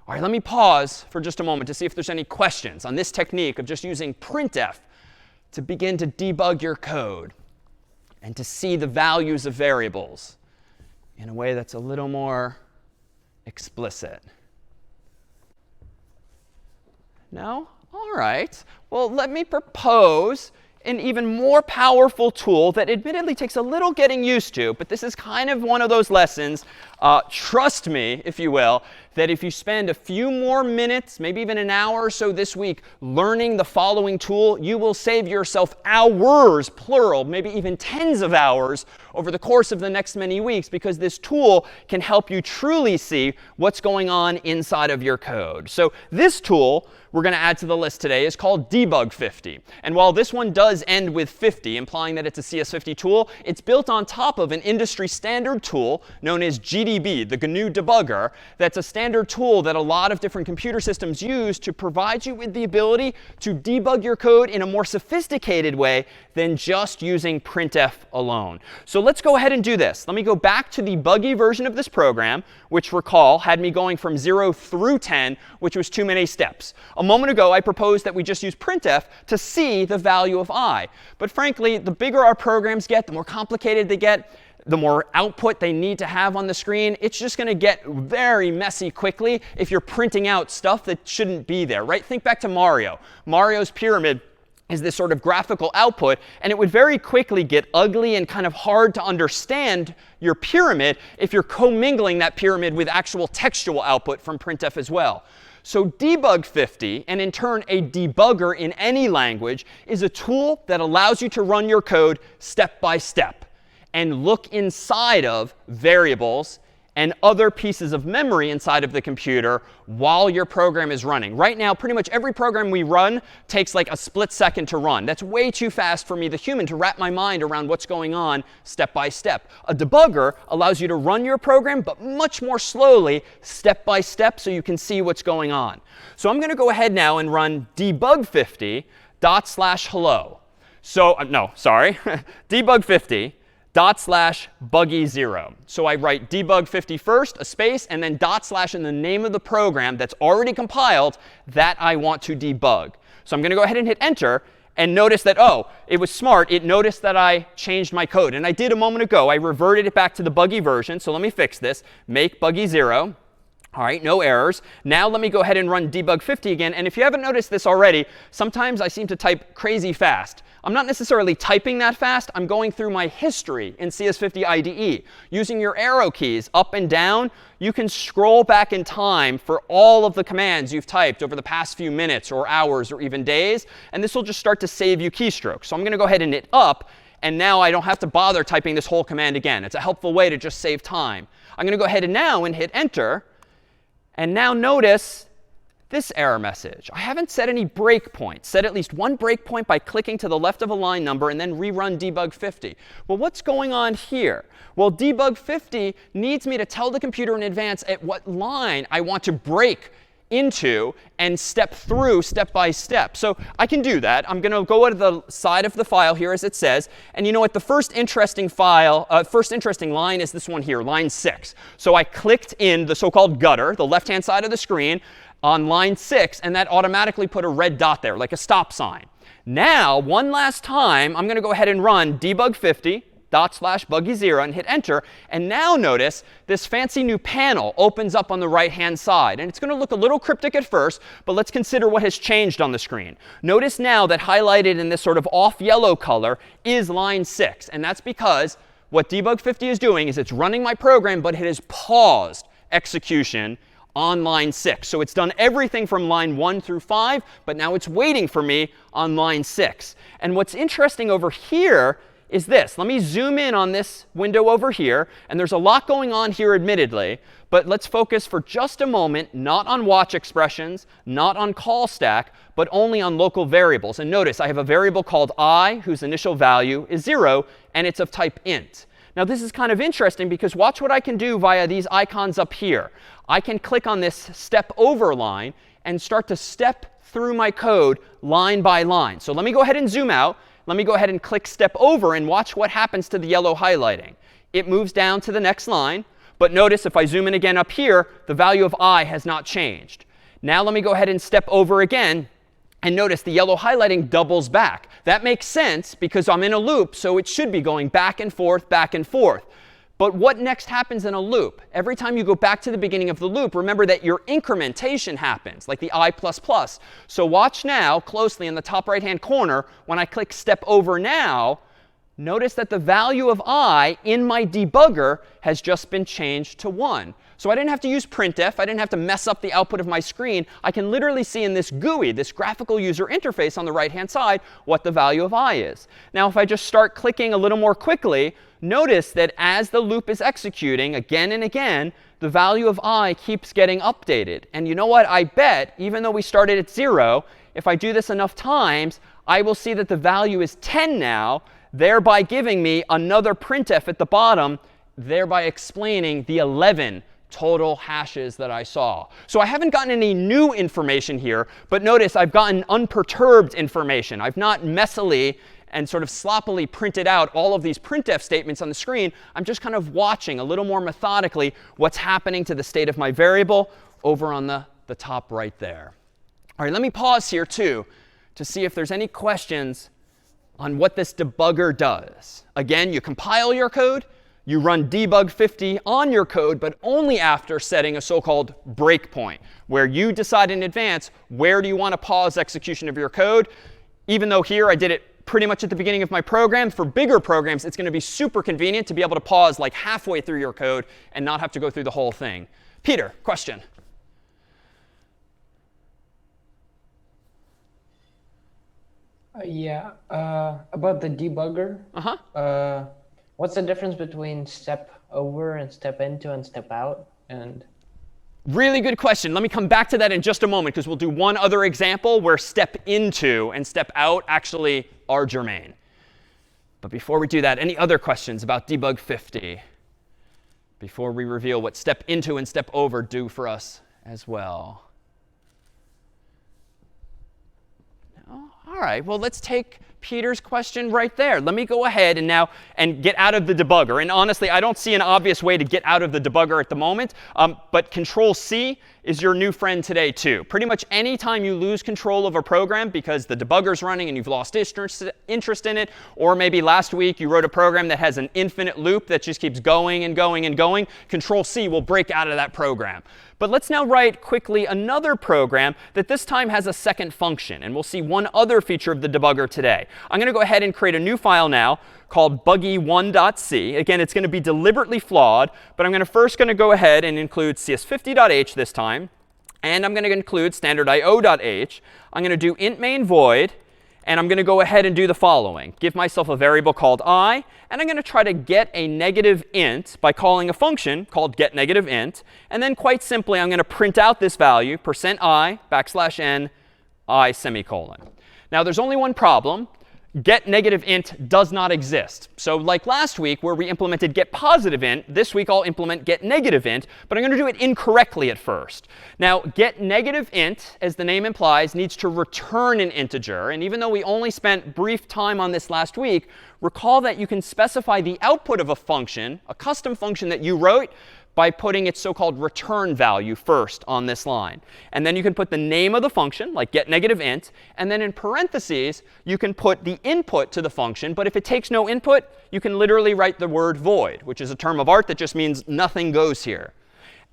All right, let me pause for just a moment to see if there's any questions on this technique of just using printf to begin to debug your code and to see the values of variables in a way that's a little more explicit. No? All right. Well, let me propose an even more powerful tool that admittedly takes a little getting used to, but this is kind of one of those lessons, trust me, if you will, that if you spend a few more minutes, maybe even an hour or so this week, learning the following tool, you will save yourself hours, plural, maybe even tens of hours over the course of the next many weeks, because this tool can help you truly see what's going on inside of your code. So this tool we're going to add to the list today is called Debug50. And while this one does end with 50, implying that it's a CS50 tool, it's built on top of an industry standard tool known as GDB, the GNU debugger. That's a standard tool that a lot of different computer systems use to provide you with the ability to debug your code in a more sophisticated way than just using printf alone. So let's go ahead and do this. Let me go back to the buggy version of this program, which, recall, had me going from 0 through 10, which was too many steps. A moment ago, I proposed that we just use printf to see the value of I. But frankly, the bigger our programs get, the more complicated they get, the more output they need to have on the screen, it's just going to get very messy quickly if you're printing out stuff that shouldn't be there, right? Think back to Mario. Mario's pyramid is this sort of graphical output, and it would very quickly get ugly and kind of hard to understand your pyramid if you're commingling that pyramid with actual textual output from printf as well. So Debug50, and in turn a debugger in any language, is a tool that allows you to run your code step by step and look inside of variables and other pieces of memory inside of the computer while your program is running. Right now, pretty much every program we run takes like a split second to run. That's way too fast for me, the human, to wrap my mind around what's going on step by step. A debugger allows you to run your program, but much more slowly, step by step, so you can see what's going on. So I'm going to go ahead now and run debug50 /hello. So, no, sorry, debug50 /buggy 0. So I write debug50 first, a space, and then / in the name of the program that's already compiled that I want to debug. So I'm going to go ahead and hit enter. And notice that, oh, it was smart. It noticed that I changed my code. And I did a moment ago. I reverted it back to the buggy version. So let me fix this. Make buggy 0. All right, no errors. Now let me go ahead and run debug50 again. And if you haven't noticed this already, sometimes I seem to type crazy fast. I'm not necessarily typing that fast. I'm going through my history in CS50 IDE. Using your arrow keys up and down, you can scroll back in time for all of the commands you've typed over the past few minutes or hours or even days. And this will just start to save you keystrokes. So I'm going to go ahead and hit up. And now I don't have to bother typing this whole command again. It's a helpful way to just save time. I'm going to go ahead and now hit enter. And now notice this error message. I haven't set any breakpoints. Set at least one breakpoint by clicking to the left of a line number and then rerun debug50. Well, what's going on here? Well, debug50 needs me to tell the computer in advance at what line I want to break into and step through step by step. So I can do that. I'm going to go to the side of the file here as it says. And you know what? The first interesting line is this one here, line 6. So I clicked in the so-called gutter, the left-hand side of the screen, on line 6, and that automatically put a red dot there, like a stop sign. Now, one last time, I'm going to go ahead and run debug50 /buggy 0 and hit enter. And now notice this fancy new panel opens up on the right-hand side. And it's going to look a little cryptic at first, but let's consider what has changed on the screen. Notice now that highlighted in this sort of off yellow color is line 6. And that's because what debug 50 is doing is it's running my program, but it has paused execution on line 6. So it's done everything from line 1 through 5, but now it's waiting for me on line 6. And what's interesting over here is this. Let me zoom in on this window over here. And there's a lot going on here, admittedly. But let's focus for just a moment, not on watch expressions, not on call stack, but only on local variables. And notice I have a variable called I, whose initial value is 0, and it's of type int. Now, this is kind of interesting because watch what I can do via these icons up here. I can click on this step over line and start to step through my code line by line. So let me go ahead and zoom out. Let me go ahead and click step over and watch what happens to the yellow highlighting. It moves down to the next line. But notice if I zoom in again up here, the value of I has not changed. Now let me go ahead and step over again. And notice the yellow highlighting doubles back. That makes sense because I'm in a loop, so it should be going back and forth, back and forth. But what next happens in a loop? Every time you go back to the beginning of the loop, remember that your incrementation happens, like the I++. So watch now closely in the top right-hand corner. When I click step over now, notice that the value of I in my debugger has just been changed to 1. So I didn't have to use printf. I didn't have to mess up the output of my screen. I can literally see in this GUI, this graphical user interface on the right-hand side, what the value of I is. Now, if I just start clicking a little more quickly, notice that as the loop is executing again and again, the value of I keeps getting updated. And you know what? I bet, even though we started at 0, if I do this enough times, I will see that the value is 10 now, thereby giving me another printf at the bottom, thereby explaining the 11 total hashes that I saw. So I haven't gotten any new information here, but notice I've gotten unperturbed information. I've not messily and sort of sloppily printed out all of these printf statements on the screen. I'm just kind of watching a little more methodically what's happening to the state of my variable over on the top right there. All right, let me pause here, too, to see if there's any questions on what this debugger does. Again, you compile your code. You run debug 50 on your code, but only after setting a so-called breakpoint, where you decide in advance where do you want to pause execution of your code. Even though here I did it pretty much at the beginning of my program, for bigger programs, it's going to be super convenient to be able to pause like halfway through your code and not have to go through the whole thing. Peter, question? About the debugger. What's the difference between step over and step into and step out? And really good question. Let me come back to that in just a moment because we'll do one other example where step into and step out actually are germane. But before we do that, any other questions about debug 50 before we reveal what step into and step over do for us as well? No? All right, well, let's take Peter's question right there. Let me go ahead and get out of the debugger. And honestly, I don't see an obvious way to get out of the debugger at the moment. But Control-C is your new friend today, too. Pretty much any time you lose control of a program because the debugger's running and you've lost interest in it, or maybe last week you wrote a program that has an infinite loop that just keeps going and going and going, Control-C will break out of that program. But let's now write quickly another program that this time has a second function. And we'll see one other feature of the debugger today. I'm going to go ahead and create a new file now called buggy1.c. Again, it's going to be deliberately flawed, but I'm first going to go ahead and include cs50.h this time. And I'm going to include standard io.h. I'm going to do int main void. And I'm going to go ahead and do the following. Give myself a variable called I. And I'm going to try to get a negative int by calling a function called getNegativeInt. And then quite simply, I'm going to print out this value, %i, \n, I, semicolon. Now, there's only one problem. GetNegativeInt does not exist. So like last week where we implemented getPositiveInt, this week I'll implement getNegativeInt, but I'm going to do it incorrectly at first. Now, getNegativeInt, as the name implies, needs to return an integer. And even though we only spent brief time on this last week, recall that you can specify the output of a function, a custom function that you wrote, by putting its so-called return value first on this line. And then you can put the name of the function, like getNegativeInt. And then in parentheses, you can put the input to the function. But if it takes no input, you can literally write the word void, which is a term of art that just means nothing goes here.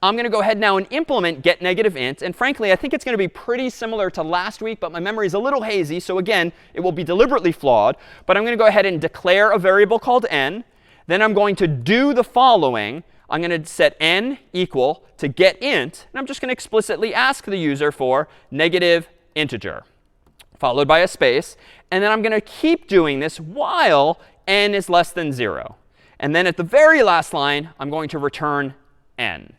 I'm going to go ahead now and implement getNegativeInt. And frankly, I think it's going to be pretty similar to last week, but my memory is a little hazy. So again, it will be deliberately flawed. But I'm going to go ahead and declare a variable called n. Then I'm going to do the following. I'm going to set n equal to getInt, and I'm just going to explicitly ask the user for negative integer, followed by a space. And then I'm going to keep doing this while n is less than 0. And then at the very last line, I'm going to return n.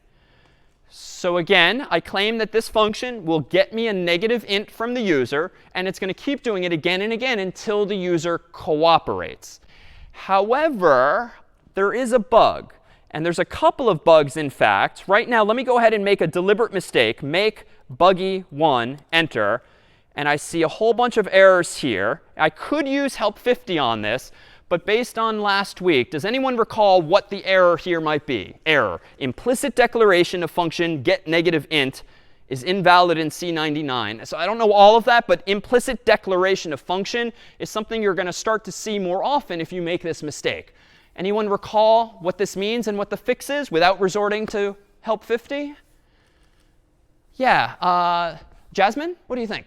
So again, I claim that this function will get me a negative int from the user, and it's going to keep doing it again and again until the user cooperates. However, there is a bug. And there's a couple of bugs, in fact. Right now, let me go ahead and make a deliberate mistake. Make buggy1, enter. And I see a whole bunch of errors here. I could use help 50 on this. But based on last week, does anyone recall what the error here might be? Error. Implicit declaration of function get negative int is invalid in C99. So I don't know all of that, but implicit declaration of function is something you're going to start to see more often if you make this mistake. Anyone recall what this means and what the fix is without resorting to help 50? Yeah. Jasmine, what do you think?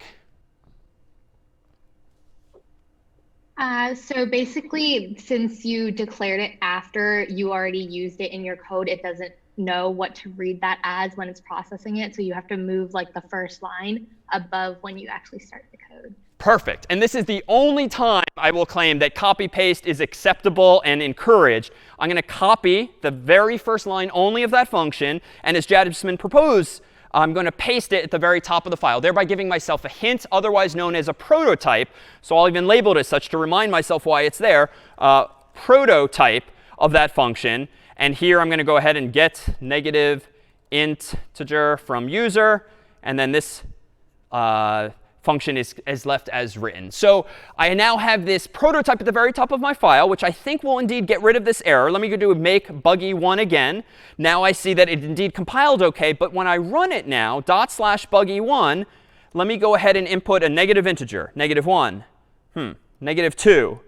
So basically, since you declared it after you already used it in your code, it doesn't know what to read that as when it's processing it. So you have to move like the first line above when you actually start the code. Perfect. And this is the only time I will claim that copy paste is acceptable and encouraged. I'm going to copy the very first line only of that function. And as Jasmine proposed, I'm going to paste it at the very top of the file, thereby giving myself a hint, otherwise known as a prototype. So I'll even label it as such to remind myself why it's there, prototype of that function. And here I'm going to go ahead and get negative integer from user. And then this function is left as written. So I now have this prototype at the very top of my file, which I think will indeed get rid of this error. Let me go do make buggy1 again. Now I see that it indeed compiled OK. But when I run it now, /buggy1, let me go ahead and input a negative integer, -1, -2,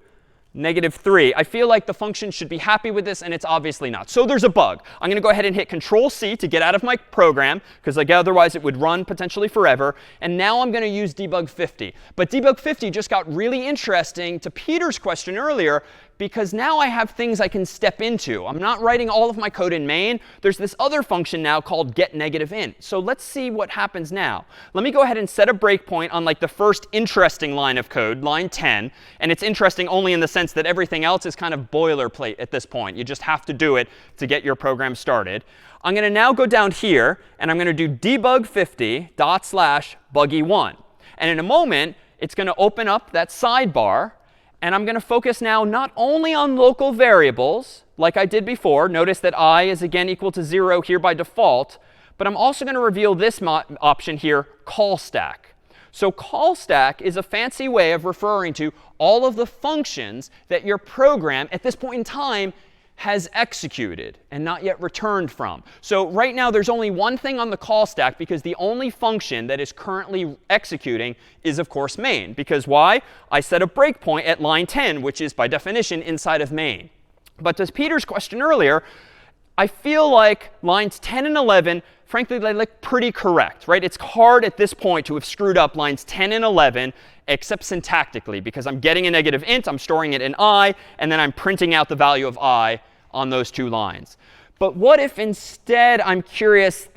-3. I feel like the function should be happy with this, and it's obviously not. So there's a bug. I'm going to go ahead and hit Control-C to get out of my program, because like, otherwise it would run potentially forever. And now I'm going to use debug 50. But debug 50 just got really interesting to Peter's question earlier, because now I have things I can step into. I'm not writing all of my code in main. There's this other function now called getNegativeInt. So let's see what happens now. Let me go ahead and set a breakpoint on like the first interesting line of code, line 10. And it's interesting only in the sense that everything else is kind of boilerplate at this point. You just have to do it to get your program started. I'm going to now go down here, and I'm going to do debug 50 /buggy1. And in a moment, it's going to open up that sidebar. And I'm going to focus now not only on local variables, like I did before. Notice that I is again equal to 0 here by default. But I'm also going to reveal this option here, call stack. So call stack is a fancy way of referring to all of the functions that your program at this point in time has executed and not yet returned from. So right now, there's only one thing on the call stack, because the only function that is currently executing is, of course, main. Because why? I set a breakpoint at line 10, which is, by definition, inside of main. But to Peter's question earlier, I feel like lines 10 and 11, frankly, they look pretty correct, right? It's hard at this point to have screwed up lines 10 and 11, except syntactically, because I'm getting a negative int, I'm storing it in I, and then I'm printing out the value of I on those two lines. But what if instead I'm curious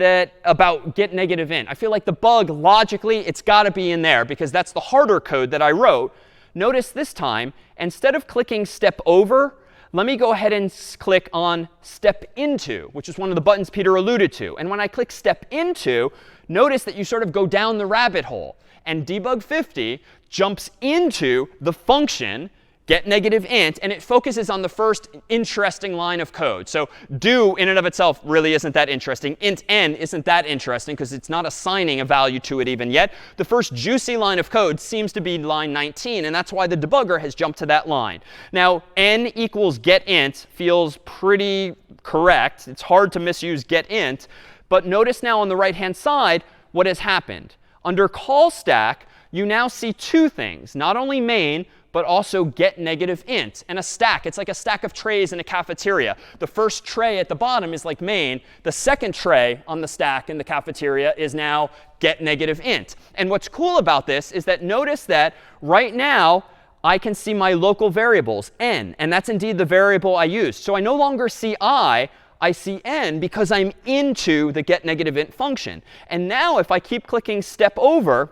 about getNegativeInt? I feel like the bug, logically, it's got to be in there, because that's the harder code that I wrote. Notice this time, instead of clicking step over, let me go ahead and click on step into, which is one of the buttons Peter alluded to. And when I click step into, notice that you sort of go down the rabbit hole. And debug 50 jumps into the function getNegativeInt, and it focuses on the first interesting line of code. So do in and of itself really isn't that interesting. Int n isn't that interesting, because it's not assigning a value to it even yet. The first juicy line of code seems to be line 19, and that's why the debugger has jumped to that line. Now, n equals getInt feels pretty correct. It's hard to misuse getInt. But notice now on the right-hand side what has happened. Under call stack, you now see two things, not only main, but also getNegativeInt. And a stack, it's like a stack of trays in a cafeteria. The first tray at the bottom is like main. The second tray on the stack in the cafeteria is now getNegativeInt. And what's cool about this is that notice that right now, I can see my local variables, n, and that's indeed the variable I used. So I no longer see I see n because I'm into the getNegativeInt function. And now if I keep clicking step over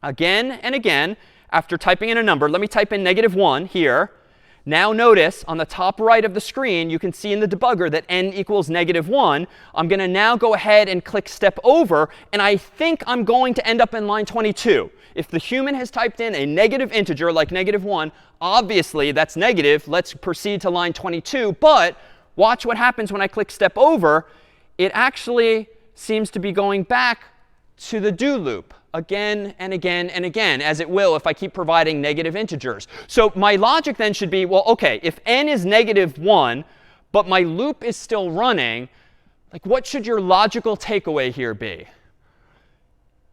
again and again after typing in a number, let me type in -1 here. Now notice on the top right of the screen, you can see in the debugger that n equals -1. I'm going to now go ahead and click step over, and I think I'm going to end up in line 22. If the human has typed in a negative integer like -1, obviously that's negative. Let's proceed to line 22. But watch what happens when I click step over. It actually seems to be going back to the do loop again and again and again, as it will if I keep providing negative integers. So my logic then should be, well, OK, if n is -1, but my loop is still running, like what should your logical takeaway here be?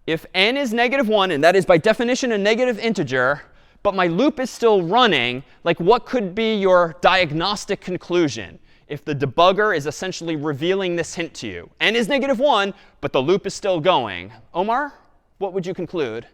If n is -1, and that is by definition a negative integer, but my loop is still running, like what could be your diagnostic conclusion if the debugger is essentially revealing this hint to you? N is -1, but the loop is still going. Omar, what would you conclude?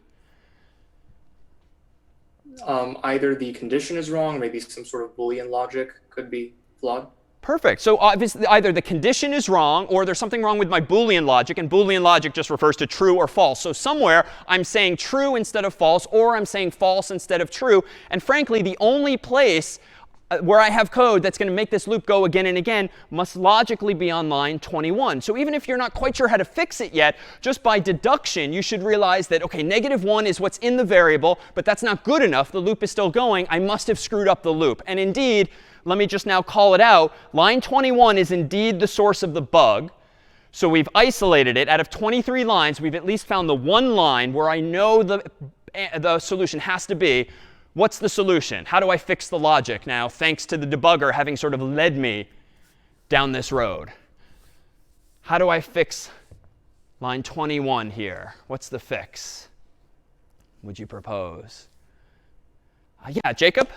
Either the condition is wrong, maybe some sort of Boolean logic could be flawed. Perfect. So obviously either the condition is wrong or there's something wrong with my Boolean logic. And Boolean logic just refers to true or false. So somewhere I'm saying true instead of false, or I'm saying false instead of true. And frankly, the only place where I have code that's going to make this loop go again and again must logically be on line 21. So even if you're not quite sure how to fix it yet, just by deduction, you should realize that, OK, -1 is what's in the variable, but that's not good enough. The loop is still going. I must have screwed up the loop. And indeed, let me just now call it out. Line 21 is indeed the source of the bug. So we've isolated it. Out of 23 lines, we've at least found the one line where I know the solution has to be. What's the solution? How do I fix the logic now, thanks to the debugger having sort of led me down this road? How do I fix line 21 here? What's the fix? Would you propose? Yeah, Jacob?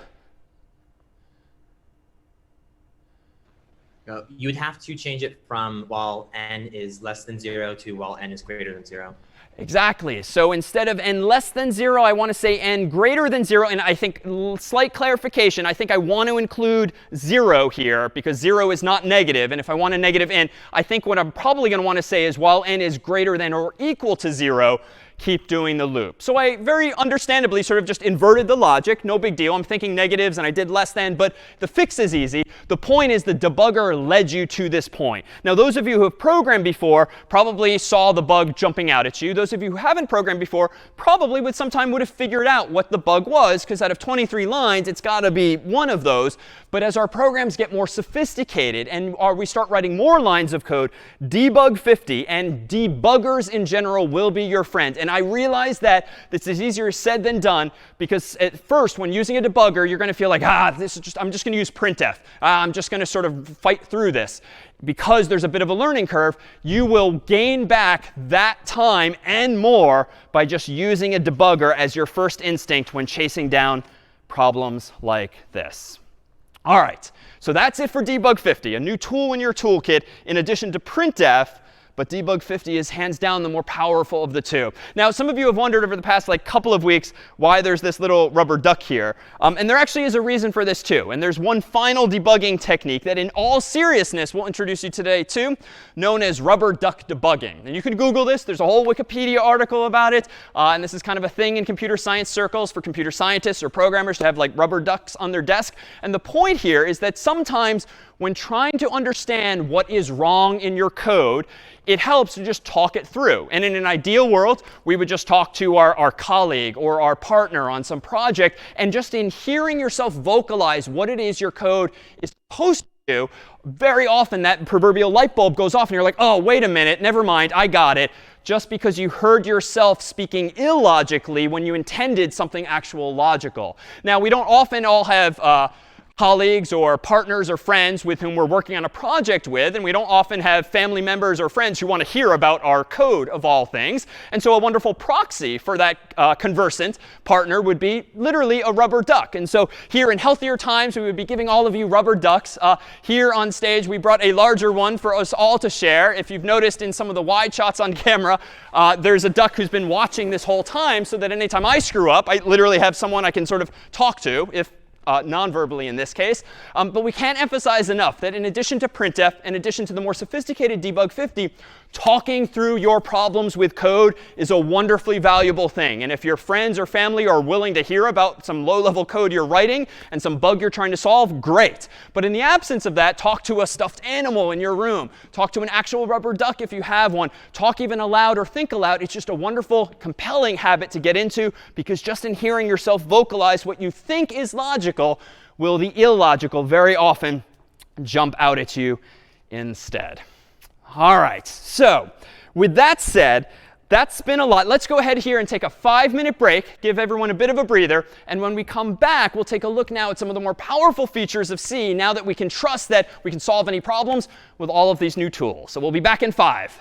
You'd have to change it from while n is less than 0 to while n is greater than 0. Exactly. So instead of n less than 0, I want to say n greater than 0. And I think, slight clarification, I think I want to include 0 here because 0 is not negative. And if I want a negative n, I think what I'm probably going to want to say is while n is greater than or equal to 0, keep doing the loop. So I very understandably sort of just inverted the logic. No big deal. I'm thinking negatives, and I did less than. But the fix is easy. The point is the debugger led you to this point. Now, those of you who have programmed before probably saw the bug jumping out at you. Those of you who haven't programmed before probably would have figured out what the bug was, because out of 23 lines, it's got to be one of those. But as our programs get more sophisticated and we start writing more lines of code, debug 50 and debuggers in general will be your friend. And I realize that this is easier said than done, because at first, when using a debugger, you're going to feel like, I'm just going to use printf. I'm just going to sort of fight through this. Because there's a bit of a learning curve, you will gain back that time and more by just using a debugger as your first instinct when chasing down problems like this. All right, so that's it for debug 50, a new tool in your toolkit in addition to printf. But debug 50 is hands down the more powerful of the two. Now, some of you have wondered over the past couple of weeks why there's this little rubber duck here. And there actually is a reason for this too. And there's one final debugging technique that in all seriousness we'll introduce you today to, known as rubber duck debugging. And you can Google this. There's a whole Wikipedia article about it. And this is kind of a thing in computer science circles for computer scientists or programmers to have rubber ducks on their desk. And the point here is that sometimes when trying to understand what is wrong in your code, it helps to just talk it through. And in an ideal world, we would just talk to our colleague or our partner on some project. And just in hearing yourself vocalize what it is your code is supposed to do, very often that proverbial light bulb goes off and you're like, oh, wait a minute, never mind, I got it. Just because you heard yourself speaking illogically when you intended something actual logical. Now, we don't often all have colleagues or partners or friends with whom we're working on a project with, and we don't often have family members or friends who want to hear about our code of all things. And so a wonderful proxy for that conversant partner would be literally a rubber duck. And so here in healthier times, we would be giving all of you rubber ducks. Here on stage, we brought a larger one for us all to share. If you've noticed in some of the wide shots on camera, there's a duck who's been watching this whole time, so that anytime I screw up, I literally have someone I can sort of talk to, if non-verbally in this case. But we can't emphasize enough that in addition to printf, in addition to the more sophisticated debug 50, talking through your problems with code is a wonderfully valuable thing. And if your friends or family are willing to hear about some low-level code you're writing and some bug you're trying to solve, great. But in the absence of that, talk to a stuffed animal in your room. Talk to an actual rubber duck if you have one. Talk even aloud or think aloud. It's just a wonderful, compelling habit to get into, because just in hearing yourself vocalize what you think is logical will the illogical very often jump out at you instead. All right, so with that said, that's been a lot. Let's go ahead here and take a 5-minute break, give everyone a bit of a breather. And when we come back, we'll take a look now at some of the more powerful features of C, now that we can trust that we can solve any problems with all of these new tools. So we'll be back in 5.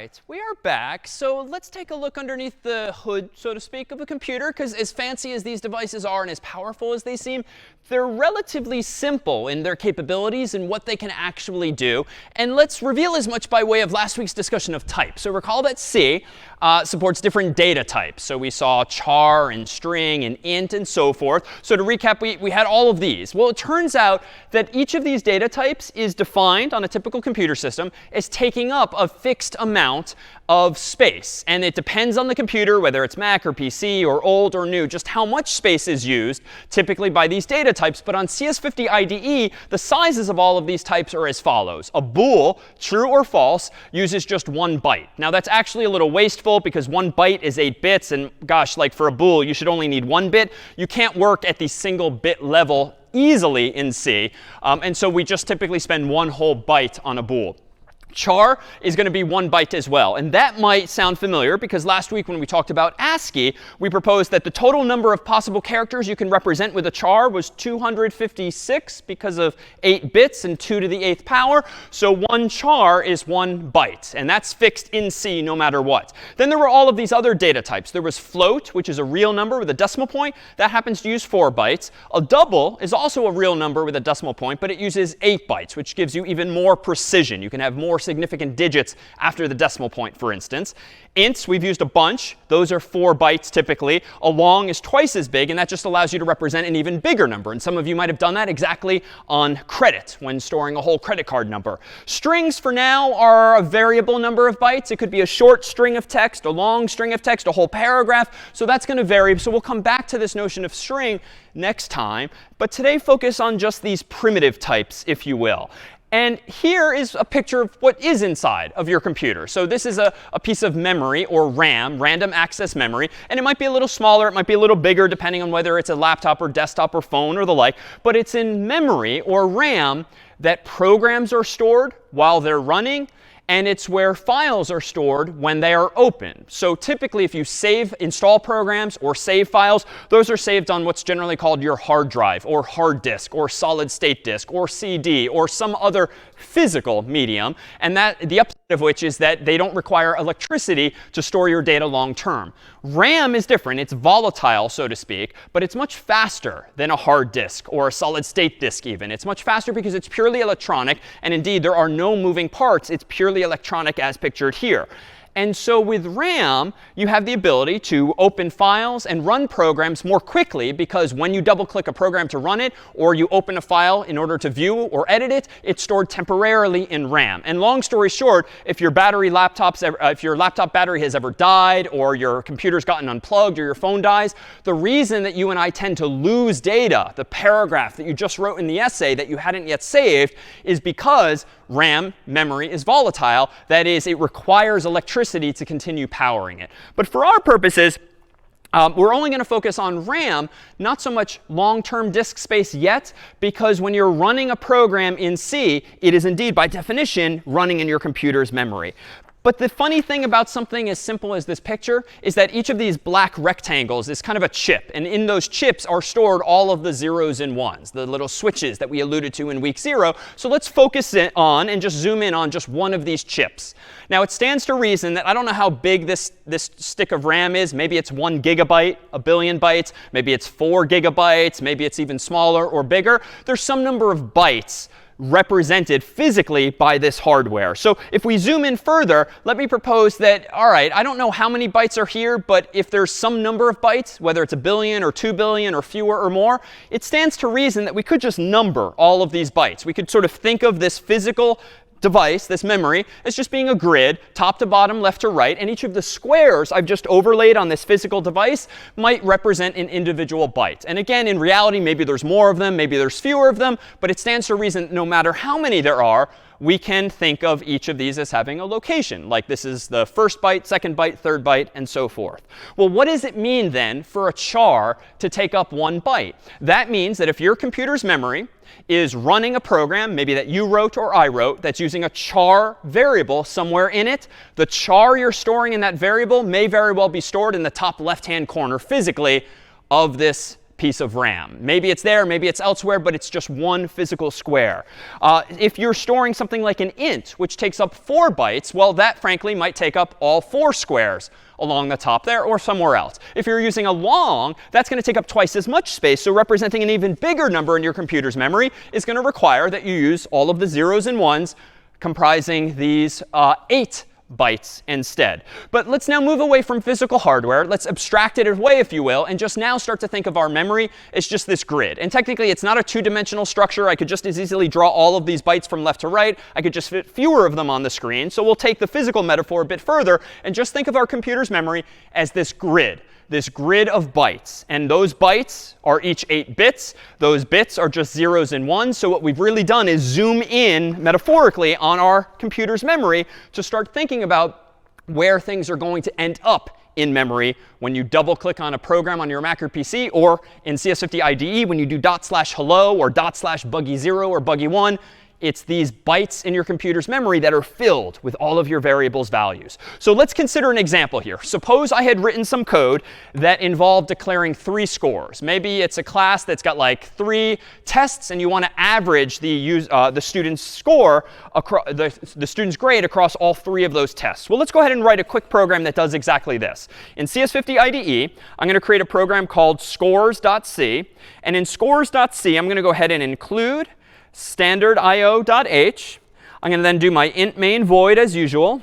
right, we are back. So let's take a look underneath the hood, so to speak, of a computer, because as fancy as these devices are and as powerful as they seem, they're relatively simple in their capabilities and what they can actually do. And let's reveal as much by way of last week's discussion of type. So recall that C supports different data types. So we saw char and string and int and so forth. So to recap, we had all of these. Well, it turns out that each of these data types is defined on a typical computer system as taking up a fixed amount of space. And it depends on the computer, whether it's Mac or PC or old or new, just how much space is used typically by these data types. But on CS50 IDE, the sizes of all of these types are as follows. A bool, true or false, uses just 1 byte. Now that's actually a little wasteful because 1 byte is 8 bits. And gosh, like for a bool, you should only need 1 bit. You can't work at the single bit level easily in C. And so we just typically spend 1 whole byte on a bool. Char is going to be 1 byte as well. And that might sound familiar because last week when we talked about ASCII, we proposed that the total number of possible characters you can represent with a char was 256 because of 8 bits and 2 to the 8th power. So 1 char is 1 byte. And that's fixed in C no matter what. Then there were all of these other data types. There was float, which is a real number with a decimal point. That happens to use 4 bytes. A double is also a real number with a decimal point, but it uses 8 bytes, which gives you even more precision. You can have more significant digits after the decimal point, for instance. Ints, we've used a bunch. Those are 4 bytes typically. A long is twice as big, and that just allows you to represent an even bigger number. And some of you might have done that exactly on credit when storing a whole credit card number. Strings, for now, are a variable number of bytes. It could be a short string of text, a long string of text, a whole paragraph. So that's going to vary. So we'll come back to this notion of string next time. But today, focus on just these primitive types, if you will. And here is a picture of what is inside of your computer. So this is a piece of memory, or RAM, random access memory. And it might be a little smaller. It might be a little bigger, depending on whether it's a laptop or desktop or phone or the like. But it's in memory, or RAM, that programs are stored while they're running. And it's where files are stored when they are open. So typically, if you install programs or save files, those are saved on what's generally called your hard drive, or hard disk, or solid state disk, or CD, or some other physical medium. And the upside of which is that they don't require electricity to store your data long term. RAM is different. It's volatile, so to speak, but it's much faster than a hard disk or a solid state disk even. It's much faster because it's purely electronic. And indeed, there are no moving parts. It's purely electronic as pictured here. And so with RAM, you have the ability to open files and run programs more quickly because when you double click a program to run it, or you open a file in order to view or edit it, it's stored temporarily in RAM. And long story short, if your laptop battery has ever died, or your computer's gotten unplugged, or your phone dies, the reason that you and I tend to lose data, the paragraph that you just wrote in the essay that you hadn't yet saved, is because RAM memory is volatile. That is, it requires electricity to continue powering it. But for our purposes, we're only going to focus on RAM, not so much long-term disk space yet, because when you're running a program in C, it is indeed, by definition, running in your computer's memory. But the funny thing about something as simple as this picture is that each of these black rectangles is kind of a chip. And in those chips are stored all of the zeros and ones, the little switches that we alluded to in week 0. So let's focus on and just zoom in on just one of these chips. Now, it stands to reason that I don't know how big this stick of RAM is. Maybe it's 1 gigabyte, a billion bytes. Maybe it's 4 gigabytes. Maybe it's even smaller or bigger. There's some number of bytes represented physically by this hardware. So if we zoom in further, let me propose that, all right, I don't know how many bytes are here, but if there's some number of bytes, whether it's 1 billion or 2 billion or fewer or more, it stands to reason that we could just number all of these bytes. We could sort of think of this physical device, this memory, as just being a grid, top to bottom, left to right. And each of the squares I've just overlaid on this physical device might represent an individual byte. And again, in reality, maybe there's more of them, maybe there's fewer of them. But it stands to reason that no matter how many there are, we can think of each of these as having a location. Like this is the first byte, second byte, third byte, and so forth. Well, what does it mean then for a char to take up 1 byte? That means that if your computer's memory is running a program, maybe that you wrote or I wrote, that's using a char variable somewhere in it, the char you're storing in that variable may very well be stored in the top left-hand corner physically of this piece piece of RAM. Maybe it's there, maybe it's elsewhere, but it's just one physical square. If you're storing something like an int, which takes up 4 bytes, well, that frankly might take up all 4 squares along the top there or somewhere else. If you're using a long, that's going to take up twice as much space. So representing an even bigger number in your computer's memory is going to require that you use all of the zeros and ones comprising these 8 bytes instead. But let's now move away from physical hardware. Let's abstract it away, if you will, and just now start to think of our memory as just this grid. And technically, it's not a 2-dimensional structure. I could just as easily draw all of these bytes from left to right. I could just fit fewer of them on the screen. So we'll take the physical metaphor a bit further and just think of our computer's memory as this grid of bytes. And those bytes are each 8 bits. Those bits are just zeros and ones. So what we've really done is zoom in metaphorically on our computer's memory to start thinking about where things are going to end up in memory when you double click on a program on your Mac or PC, or in CS50 IDE when you do /hello or /buggy0 or buggy1. It's these bytes in your computer's memory that are filled with all of your variables' values. So let's consider an example here. Suppose I had written some code that involved declaring 3 scores. Maybe it's a class that's got like 3 tests, and you want to average the student's score, the student's grade across all 3 of those tests. Well, let's go ahead and write a quick program that does exactly this. In CS50 IDE, I'm going to create a program called scores.c. And in scores.c, I'm going to go ahead and include standard io.h. I'm going to then do my int main void as usual.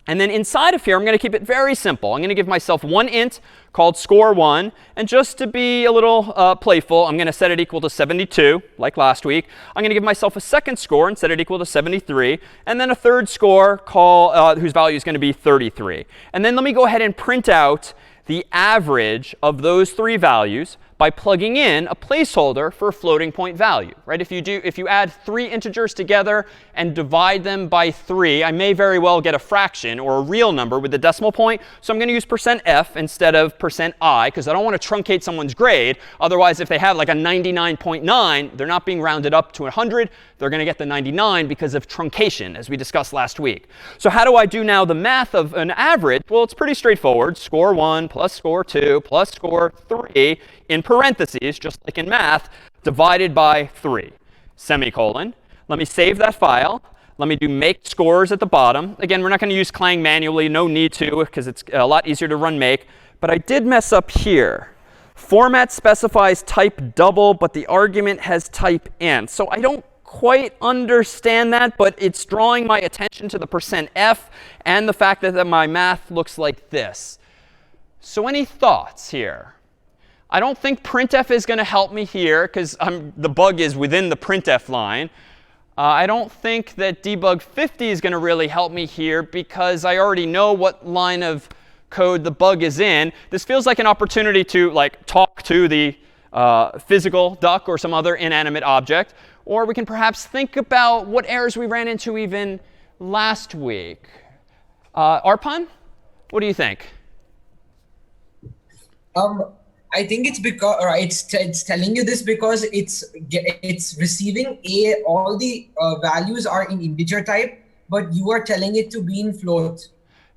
And then inside of here, I'm going to keep it very simple. I'm going to give myself one int called score1. And just to be a little playful, I'm going to set it equal to 72, like last week. I'm going to give myself a second score and set it equal to 73. And then a third score whose value is going to be 33. And then let me go ahead and print out the average of those 3 values by plugging in a placeholder for a floating point value, right? If you add 3 integers together and divide them by 3, I may very well get a fraction or a real number with the decimal point. So I'm going to use %f instead of %i, because I don't want to truncate someone's grade. Otherwise, if they have like a 99.9, they're not being rounded up to 100. They're going to get the 99 because of truncation, as we discussed last week. So how do I do now the math of an average? Well, it's pretty straightforward. Score 1 plus score 2 plus score 3 in parentheses, just like in math, divided by 3, semicolon. Let me save that file. Let me do make scores at the bottom. Again, we're not going to use clang manually. No need to, because it's a lot easier to run make. But I did mess up here. Format specifies type double, but the argument has type int. So I don't quite understand that, but it's drawing my attention to the %f and the fact that my math looks like this. So any thoughts here? I don't think printf is going to help me here, because the bug is within the printf line. I don't think that debug 50 is going to really help me here, because I already know what line of code the bug is in. This feels like an opportunity to talk to the physical duck or some other inanimate object. Or we can perhaps think about what errors we ran into even last week. Arpan, what do you think? I think it's because it's telling you this because it's receiving all the values are in integer type, but you are telling it to be in float.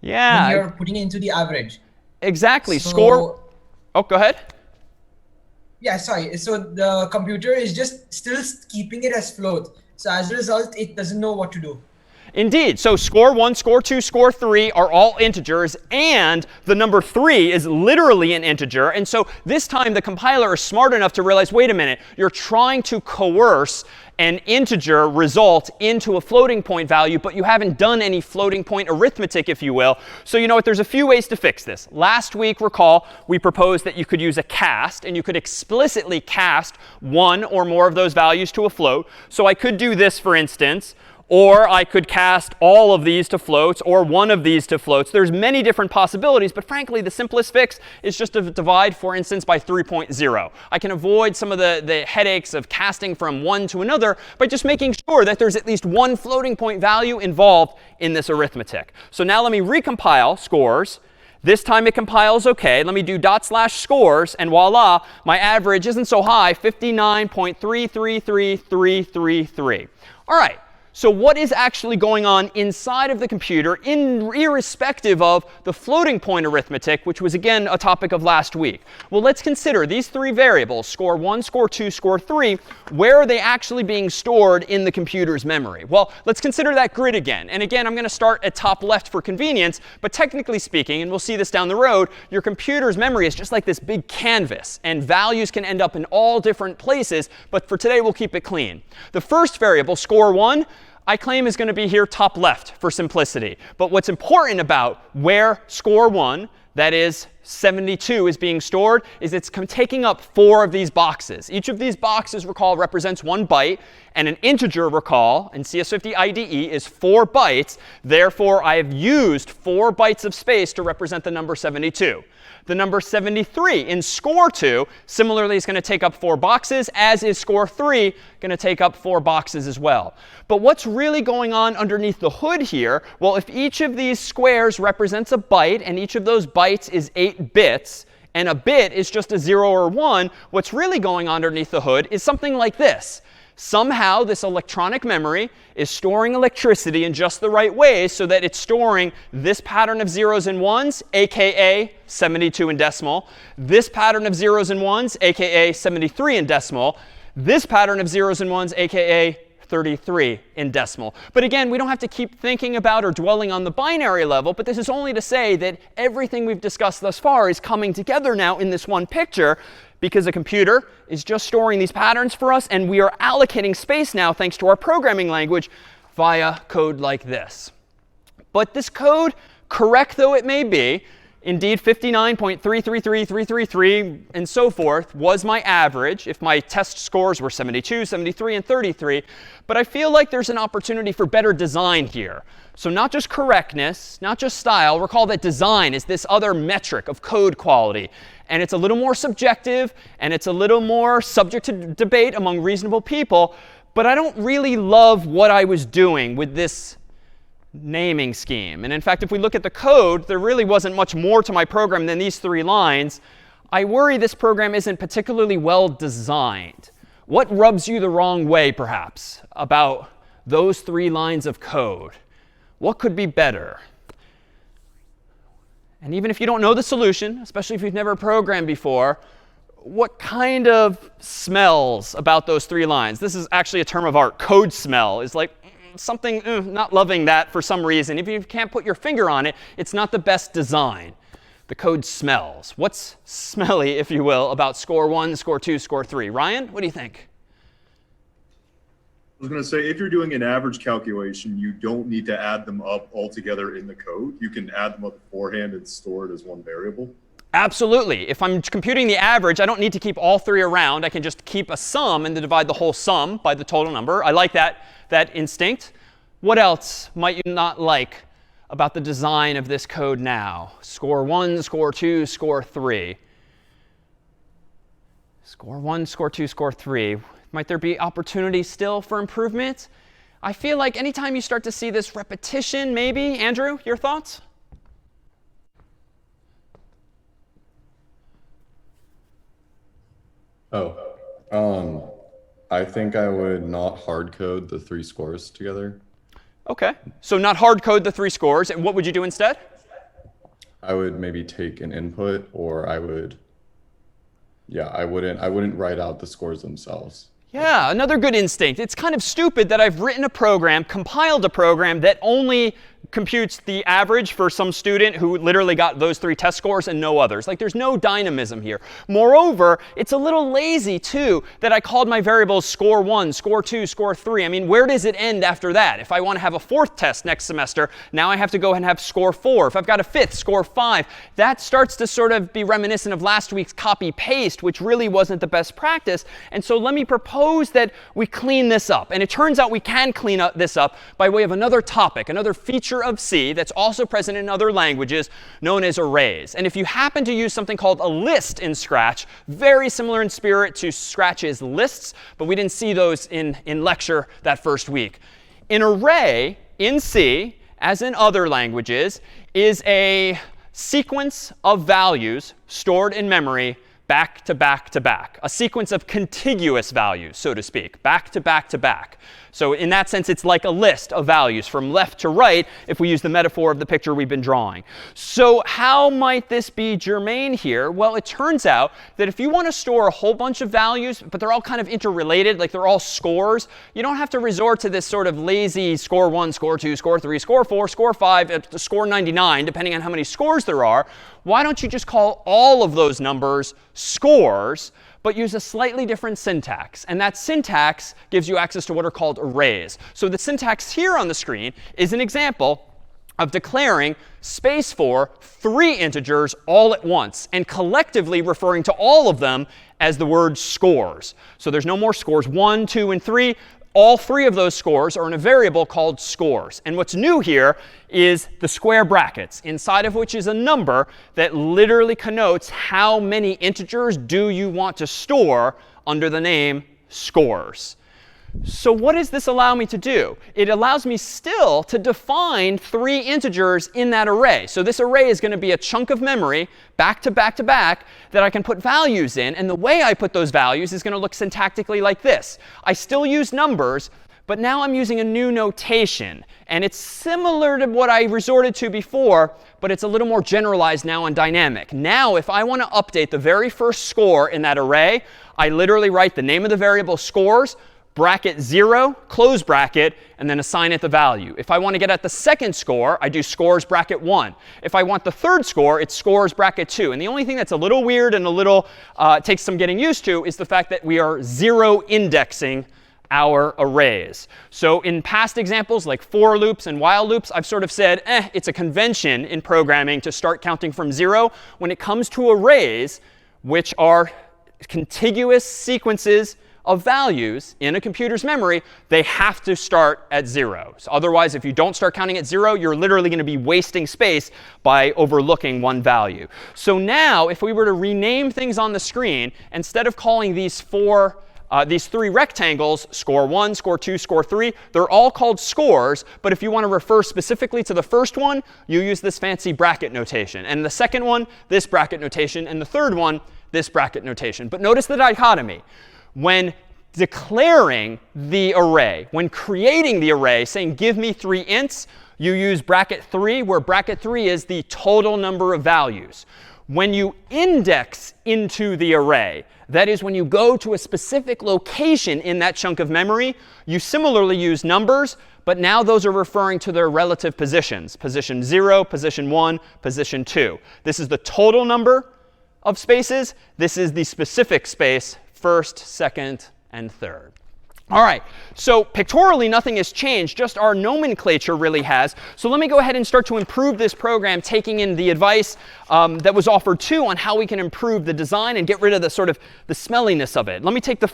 Yeah. When you're putting it into the average. Exactly. So, score. Oh, go ahead. Yeah, sorry. So the computer is just still keeping it as float. So as a result, it doesn't know what to do. Indeed. So score 1, score 2, score 3 are all integers, and the number 3 is literally an integer. And so this time the compiler is smart enough to realize, wait a minute, you're trying to coerce an integer result into a floating point value, but you haven't done any floating point arithmetic, if you will. So you know what? There's a few ways to fix this. Last week, recall, we proposed that you could use a cast, and you could explicitly cast one or more of those values to a float. So I could do this, for instance. Or I could cast all of these to floats, or one of these to floats. There's many different possibilities, but frankly, the simplest fix is just to divide, for instance, by 3.0. I can avoid some of the headaches of casting from one to another by just making sure that there's at least one floating point value involved in this arithmetic. So now let me recompile scores. This time it compiles OK. Let me do /scores, and voila, my average isn't so high, 59.333333. All right. So what is actually going on inside of the computer, irrespective of the floating point arithmetic, which was, again, a topic of last week? Well, let's consider these three variables, score 1, score 2, score 3. Where are they actually being stored in the computer's memory? Well, let's consider that grid again. And again, I'm going to start at top left for convenience. But technically speaking, and we'll see this down the road, your computer's memory is just like this big canvas. And values can end up in all different places. But for today, we'll keep it clean. The first variable, score 1, I claim is going to be here top left for simplicity. But what's important about where score 1, that is 72, is being stored is it's taking up 4 of these boxes. Each of these boxes, recall, represents 1 byte. And an integer, recall, in CS50 IDE is 4 bytes. Therefore, I have used 4 bytes of space to represent the number 72. The number 73 in score 2, similarly, is going to take up 4 boxes, as is score 3 going to take up 4 boxes as well. But what's really going on underneath the hood here? Well, if each of these squares represents a byte, and each of those bytes is 8 bits, and a bit is just a 0 or 1, what's really going on underneath the hood is something like this. Somehow, this electronic memory is storing electricity in just the right way so that it's storing this pattern of zeros and ones, aka 72 in decimal, this pattern of zeros and ones, aka 73 in decimal, this pattern of zeros and ones, aka 33 in decimal. But again, we don't have to keep thinking about or dwelling on the binary level, but this is only to say that everything we've discussed thus far is coming together now in this one picture, because a computer is just storing these patterns for us, and we are allocating space now, thanks to our programming language, via code like this. But this code, correct though it may be, indeed 59.333333 and so forth was my average if my test scores were 72, 73, and 33. But I feel like there's an opportunity for better design here. So not just correctness, not just style. Recall that design is this other metric of code quality. And it's a little more subjective, and it's a little more subject to debate among reasonable people. But I don't really love what I was doing with this naming scheme. And in fact, if we look at the code, there really wasn't much more to my program than these 3 lines. I worry this program isn't particularly well designed. What rubs you the wrong way, perhaps, about those 3 lines of code? What could be better? And even if you don't know the solution, especially if you've never programmed before, what kind of smells about those 3 lines? This is actually a term of art. Code smell is like something, not loving that for some reason. If you can't put your finger on it, it's not the best design. The code smells. What's smelly, if you will, about score 1, score 2, score 3? Ryan, what do you think? I was going to say, if you're doing an average calculation, you don't need to add them up all together in the code. You can add them up beforehand and store it as one variable. Absolutely. If I'm computing the average, I don't need to keep all 3 around. I can just keep a sum and then divide the whole sum by the total number. I like that instinct. What else might you not like about the design of this code now? Score 1, score 2, score 3. Score 1, score 2, score 3. Might there be opportunity still for improvement? I feel like anytime you start to see this repetition, maybe. Andrew, your thoughts? I think I would not hard code the 3 scores together. OK. So not hard code the 3 scores. And what would you do instead? I would maybe take an input, or I would, I wouldn't write out the scores themselves. Yeah, another good instinct. It's kind of stupid that I've written a program, compiled a program that only computes the average for some student who literally got those 3 test scores and no others. Like, there's no dynamism here. Moreover, it's a little lazy, too, that I called my variables score 1, score 2, score 3. I mean, where does it end after that? If I want to have a 4th test next semester, now I have to go and have score 4. If I've got a 5th, score 5. That starts to sort of be reminiscent of last week's copy-paste, which really wasn't the best practice. And so let me propose that we clean this up. And it turns out we can clean this up by way of another topic, another feature of C that's also present in other languages, known as arrays. And if you happen to use something called a list in Scratch, very similar in spirit to Scratch's lists, but we didn't see those in lecture that first week. An array in C, as in other languages, is a sequence of values stored in memory back to back to back. A sequence of contiguous values, so to speak, back to back to back. So in that sense, it's like a list of values from left to right if we use the metaphor of the picture we've been drawing. So how might this be germane here? Well, it turns out that if you want to store a whole bunch of values, but they're all kind of interrelated, like they're all scores, you don't have to resort to this sort of lazy score 1, score 2, score 3, score 4, score 5, score 99, depending on how many scores there are. Why don't you just call all of those numbers scores, but use a slightly different syntax? And that syntax gives you access to what are called arrays. So the syntax here on the screen is an example of declaring space for 3 integers all at once and collectively referring to all of them as the word scores. So there's no more scores 1, 2, and 3. All 3 of those scores are in a variable called scores. And what's new here is the square brackets, inside of which is a number that literally connotes how many integers do you want to store under the name scores. So what does this allow me to do? It allows me still to define 3 integers in that array. So this array is going to be a chunk of memory, back to back to back, that I can put values in. And the way I put those values is going to look syntactically like this. I still use numbers, but now I'm using a new notation. And it's similar to what I resorted to before, but it's a little more generalized now and dynamic. Now, if I want to update the very first score in that array, I literally write the name of the variable scores, bracket 0, close bracket, and then assign it the value. If I want to get at the second score, I do scores bracket 1. If I want the third score, it's scores bracket 2. And the only thing that's a little weird and a little takes some getting used to is the fact that we are 0 indexing our arrays. So in past examples like for loops and while loops, I've sort of said, it's a convention in programming to start counting from 0. When it comes to arrays, which are contiguous sequences of values in a computer's memory, they have to start at 0. So otherwise, if you don't start counting at 0, you're literally going to be wasting space by overlooking one value. So now, if we were to rename things on the screen, instead of calling these 3 rectangles, score 1, score 2, score 3, they're all called scores. But if you want to refer specifically to the first one, you use this fancy bracket notation. And the second one, this bracket notation. And the third one, this bracket notation. But notice the dichotomy. When declaring the array, when creating the array, saying give me 3 ints, you use bracket 3, where bracket 3 is the total number of values. When you index into the array, that is when you go to a specific location in that chunk of memory, you similarly use numbers, but now those are referring to their relative positions. Position 0, position 1, position 2. This is the total number of spaces. This is the specific space, first, second, and third. All right, so pictorially, nothing has changed. Just our nomenclature really has. So let me go ahead and start to improve this program, taking in the advice that was offered too on how we can improve the design and get rid of the sort of the smelliness of it. Let me take the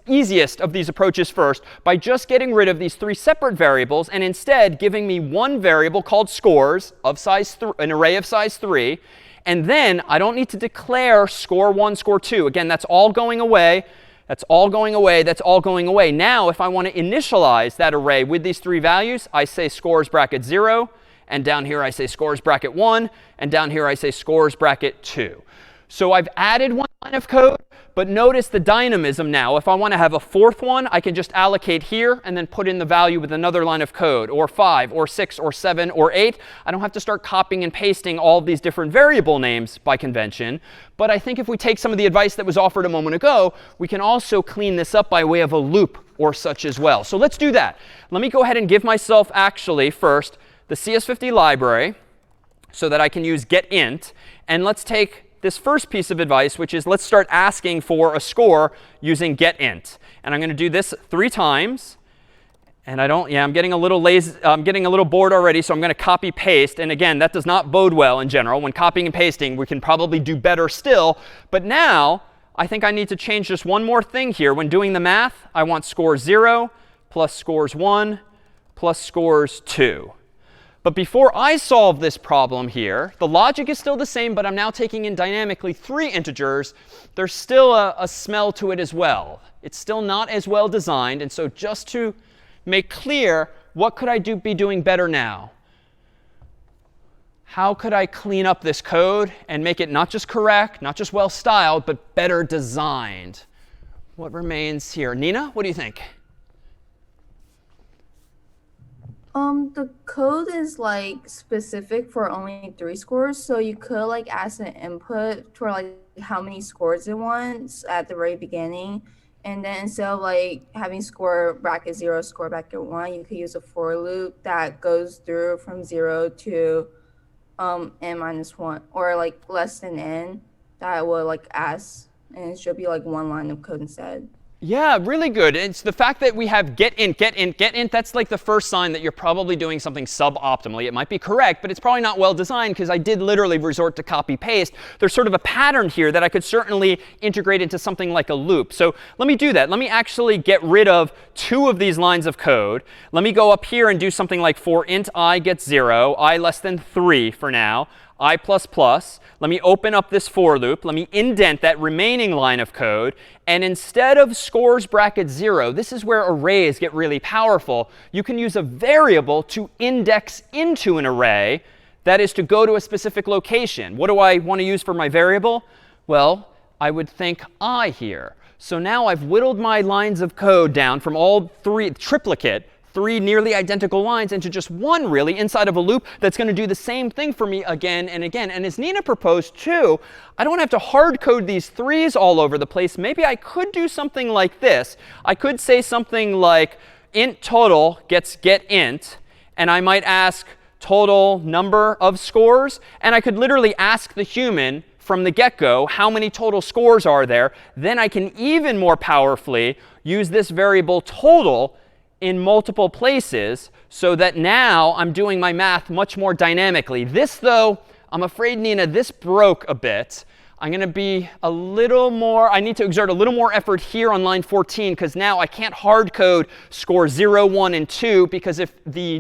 easiest of these approaches first by just getting rid of these 3 separate variables and instead giving me one variable called scores of size an array of size 3. And then I don't need to declare score 1, score 2. Again, that's all going away. That's all going away. That's all going away. Now, if I want to initialize that array with these 3 values, I say scores bracket 0. And down here, I say scores bracket 1. And down here, I say scores bracket 2. So I've added one line of code. But notice the dynamism now. If I want to have a 4th one, I can just allocate here and then put in the value with another line of code, or 5, or 6, or 7, or 8. I don't have to start copying and pasting all of these different variable names by convention. But I think if we take some of the advice that was offered a moment ago, we can also clean this up by way of a loop or such as well. So let's do that. Let me go ahead and give myself actually first the CS50 library so that I can use getInt. And let's take this first piece of advice, which is let's start asking for a score using getInt. And I'm going to do this 3 times. And I'm getting a little lazy. I'm getting a little bored already, so I'm going to copy paste. And again, that does not bode well in general. When copying and pasting, we can probably do better still. But now, I think I need to change just one more thing here. When doing the math, I want scores 0 plus scores 1 plus scores 2. But before I solve this problem here, the logic is still the same, but I'm now taking in dynamically 3 integers. There's still a smell to it as well. It's still not as well designed. And so just to make clear, what could I be doing better now? how could I clean up this code and make it not just correct, not just well styled, but better designed? What remains here? Nina, what do you think? The code is like specific for only 3 scores, so you could like ask an input for like how many scores it wants at the very beginning, and then instead of like having score bracket 0, score bracket 1, you could use a for loop that goes through from 0 to n minus 1, or like less than n, that will like ask, and it should be like 1 line of code instead. Yeah, really good. It's the fact that we have get int, get int, get int. That's like the first sign that you're probably doing something suboptimally. It might be correct, but it's probably not well designed because I did literally resort to copy paste. There's sort of a pattern here that I could certainly integrate into something like a loop. So let me do that. Let me actually get rid of 2 of these lines of code. Let me go up here and do something like for int I gets 0, I less than 3 for now, I++. Let me open up this for loop. Let me indent that remaining line of code. And instead of scores bracket 0, this is where arrays get really powerful. You can use a variable to index into an array. That is to go to a specific location. What do I want to use for my variable? Well, I would think I here. So now I've whittled my lines of code down from all 3, triplicate, 3 nearly identical lines into just 1 really inside of a loop that's going to do the same thing for me again and again. And as Nina proposed too, I don't have to hard code these 3s all over the place. Maybe I could do something like this. I could say something like int total gets get int, and I might ask total number of scores. And I could literally ask the human from the get-go how many total scores are there. Then I can even more powerfully use this variable total in multiple places so that now I'm doing my math much more dynamically. This, though, I'm afraid, Nina, this broke a bit. I'm going to be a little more, I need to exert a little more effort here on line 14 because now I can't hard code score 0, 1, and 2 because if the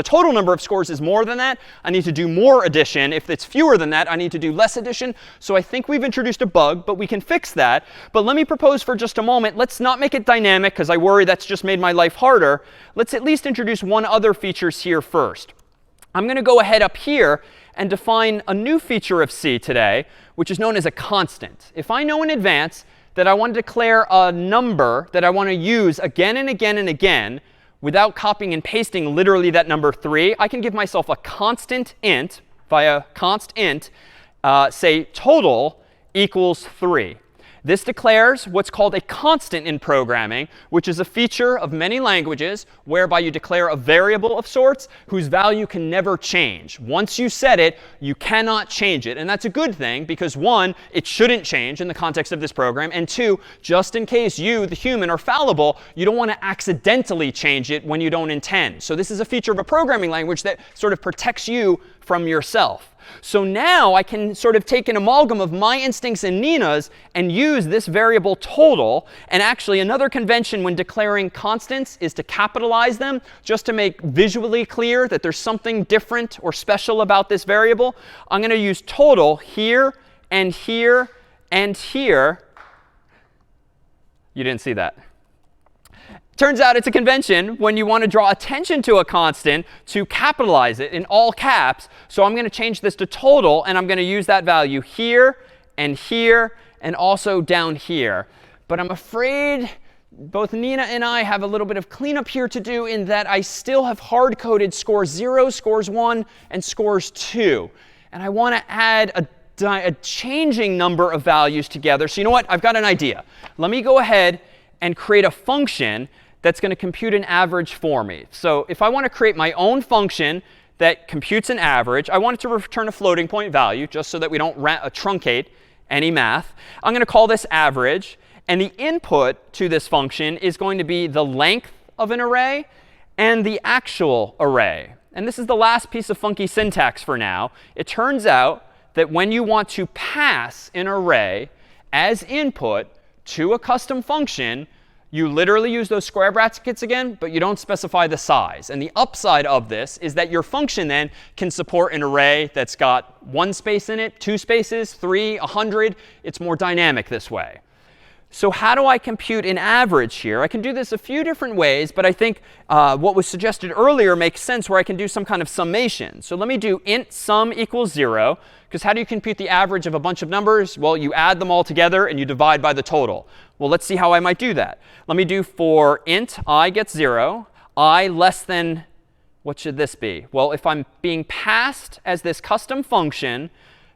total number of scores is more than that, I need to do more addition. If it's fewer than that, I need to do less addition. So I think we've introduced a bug, but we can fix that. But let me propose for just a moment, let's not make it dynamic because I worry that's just made my life harder. Let's at least introduce one other features here first. I'm going to go ahead up here and define a new feature of C today, which is known as a constant. If I know in advance that I want to declare a number that I want to use again and again and again without copying and pasting literally that number 3, I can give myself a constant int via const int, say total equals 3. This declares what's called a constant in programming, which is a feature of many languages whereby you declare a variable of sorts whose value can never change. Once you set it, you cannot change it. And that's a good thing because 1, it shouldn't change in the context of this program. And 2, just in case you, the human, are fallible, you don't want to accidentally change it when you don't intend. So this is a feature of a programming language that sort of protects you from yourself. So now I can sort of take an amalgam of my instincts and Nina's and use this variable total. And actually, another convention when declaring constants is to capitalize them just to make visually clear that there's something different or special about this variable. I'm going to use total here and here and here. You didn't see that. Turns out it's a convention when you want to draw attention to a constant to capitalize it in all caps. So I'm going to change this to total, and I'm going to use that value here and also down here. But I'm afraid both Nina and I have a little bit of cleanup here to do in that I still have hard-coded scores 0, scores 1, and scores 2. And I want to add a changing number of values together. So you know what? I've got an idea. Let me go ahead and create a function that's going to compute an average for me. So if I want to create my own function that computes an average, I want it to return a floating point value just so that we don't truncate any math. I'm going to call this average. And the input to this function is going to be the length of an array and the actual array. And this is the last piece of funky syntax for now. It turns out that when you want to pass an array as input to a custom function, you literally use those square brackets again, but you don't specify the size. And the upside of this is that your function then can support an array that's got 1 space in it, 2 spaces, 3, 100. It's more dynamic this way. So how do I compute an average here? I can do this a few different ways, but I think what was suggested earlier makes sense where I can do some kind of summation. So let me do int sum equals 0, because how do you compute the average of a bunch of numbers? Well, you add them all together and you divide by the total. Well, let's see how I might do that. Let me do for int I gets 0, I less than, what should this be? Well, if I'm being passed as this custom function,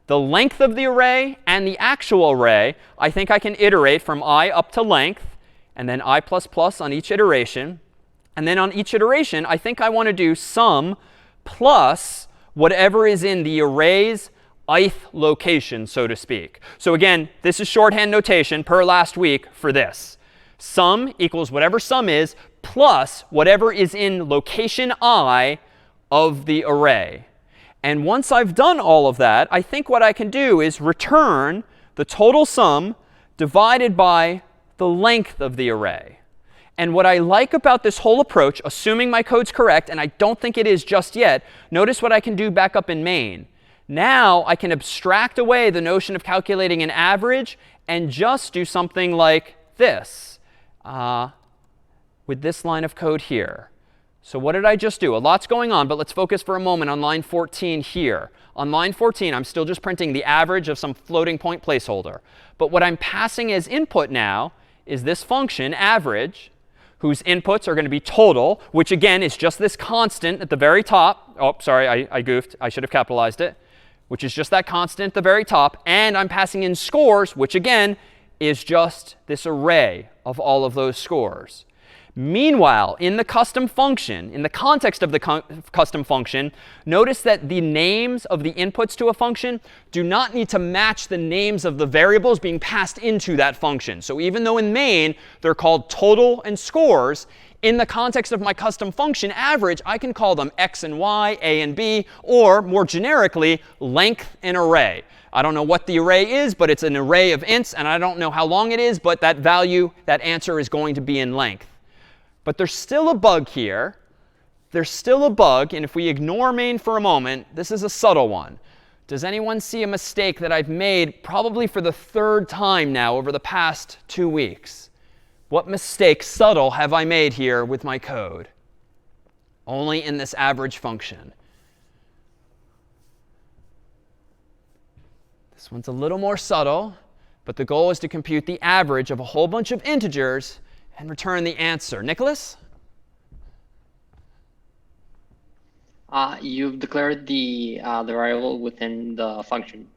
the length of the array and the actual array, I think I can iterate from I up to length, and then I++ on each iteration. And then on each iteration, I think I want to do sum plus whatever is in the array's ith location, so to speak. So again, this is shorthand notation per last week for this. Sum equals whatever sum is plus whatever is in location I of the array. And once I've done all of that, I think what I can do is return the total sum divided by the length of the array. And what I like about this whole approach, assuming my code's correct, and I don't think it is just yet, notice what I can do back up in main. Now I can abstract away the notion of calculating an average and just do something like this with this line of code here. So what did I just do? A lot's going on, but let's focus for a moment on line 14 here. On line 14, I'm still just printing the average of some floating point placeholder. But what I'm passing as input now is this function, average, whose inputs are going to be total, which again is just this constant at the very top. Oh, sorry, I goofed. I should have capitalized it. Which is just that constant at the very top. And I'm passing in scores, which again is just this array of all of those scores. Meanwhile, in the custom function, in the context of the custom function, notice that the names of the inputs to a function do not need to match the names of the variables being passed into that function. So even though in main they're called total and scores, in the context of my custom function average, I can call them x and y, a and b, or more generically, length and array. I don't know what the array is, but it's an array of ints, and I don't know how long it is, but that value, that answer is going to be in length. But there's still a bug here. There's still a bug. And if we ignore main for a moment, this is a subtle one. Does anyone see a mistake that I've made probably for the third time now over the past 2 weeks? What mistake, subtle, have I made here with my code? Only in this average function. This one's a little more subtle, but the goal is to compute the average of a whole bunch of integers and return the answer. Nicholas? You've declared the variable within the function.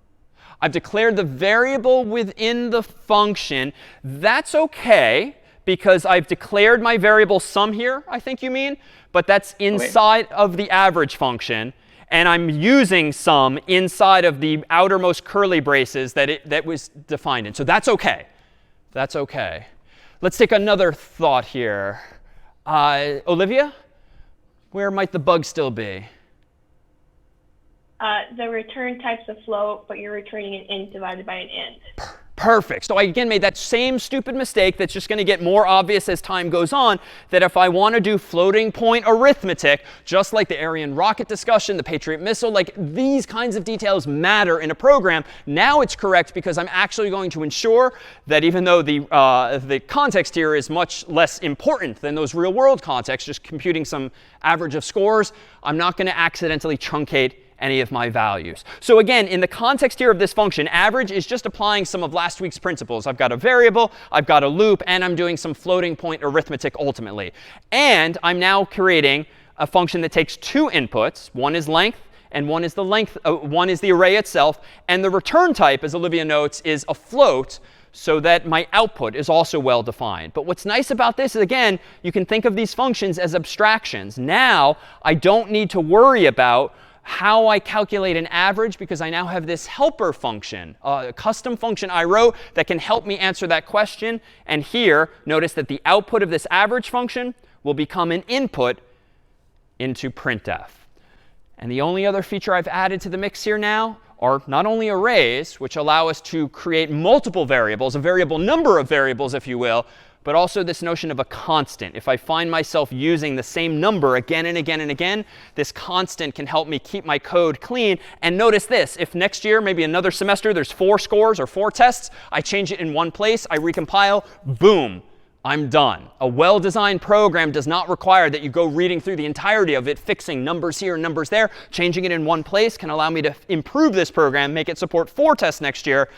I've declared the variable within the function. That's OK, because I've declared my variable sum here, I think you mean. But that's inside of the average function. And I'm using sum inside of the outermost curly braces that was defined in. So that's OK. That's OK. Let's take another thought here. Olivia, where might the bug still be? The return type's a float, but you're returning an int divided by an int. Perfect. So I again made that same stupid mistake that's just going to get more obvious as time goes on, that if I want to do floating point arithmetic, just like the Ariane rocket discussion, the Patriot missile, like these kinds of details matter in a program. Now it's correct because I'm actually going to ensure that even though the context here is much less important than those real world contexts, just computing some average of scores, I'm not going to accidentally truncate any of my values. So again, in the context here of this function, average is just applying some of last week's principles. I've got a variable, I've got a loop, and I'm doing some floating point arithmetic ultimately. And I'm now creating a function that takes 2 inputs. One is length, and one is the array itself. And the return type, as Olivia notes, is a float, so that my output is also well defined. But what's nice about this is, again, you can think of these functions as abstractions. Now, I don't need to worry about how I calculate an average, because I now have this helper function, a custom function I wrote that can help me answer that question. And here, notice that the output of this average function will become an input into printf. And the only other feature I've added to the mix here now are not only arrays, which allow us to create multiple variables, a variable number of variables, if you will, but also this notion of a constant. If I find myself using the same number again and again and again, this constant can help me keep my code clean. And notice this, if next year, maybe another semester, there's 4 scores or 4 tests, I change it in one place, I recompile, boom, I'm done. A well-designed program does not require that you go reading through the entirety of it, fixing numbers here and numbers there. Changing it in one place can allow me to improve this program, make it support 4 tests next year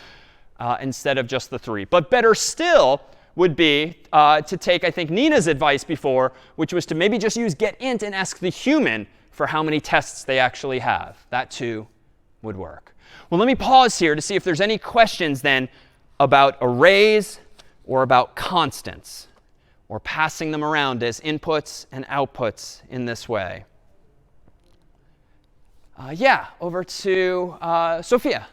instead of just the 3. But better still would be to take, I think, Nina's advice before, which was to maybe just use getInt and ask the human for how many tests they actually have. That, too, would work. Well, let me pause here to see if there's any questions then about arrays or about constants, or passing them around as inputs and outputs in this way. Yeah, over to Sophia.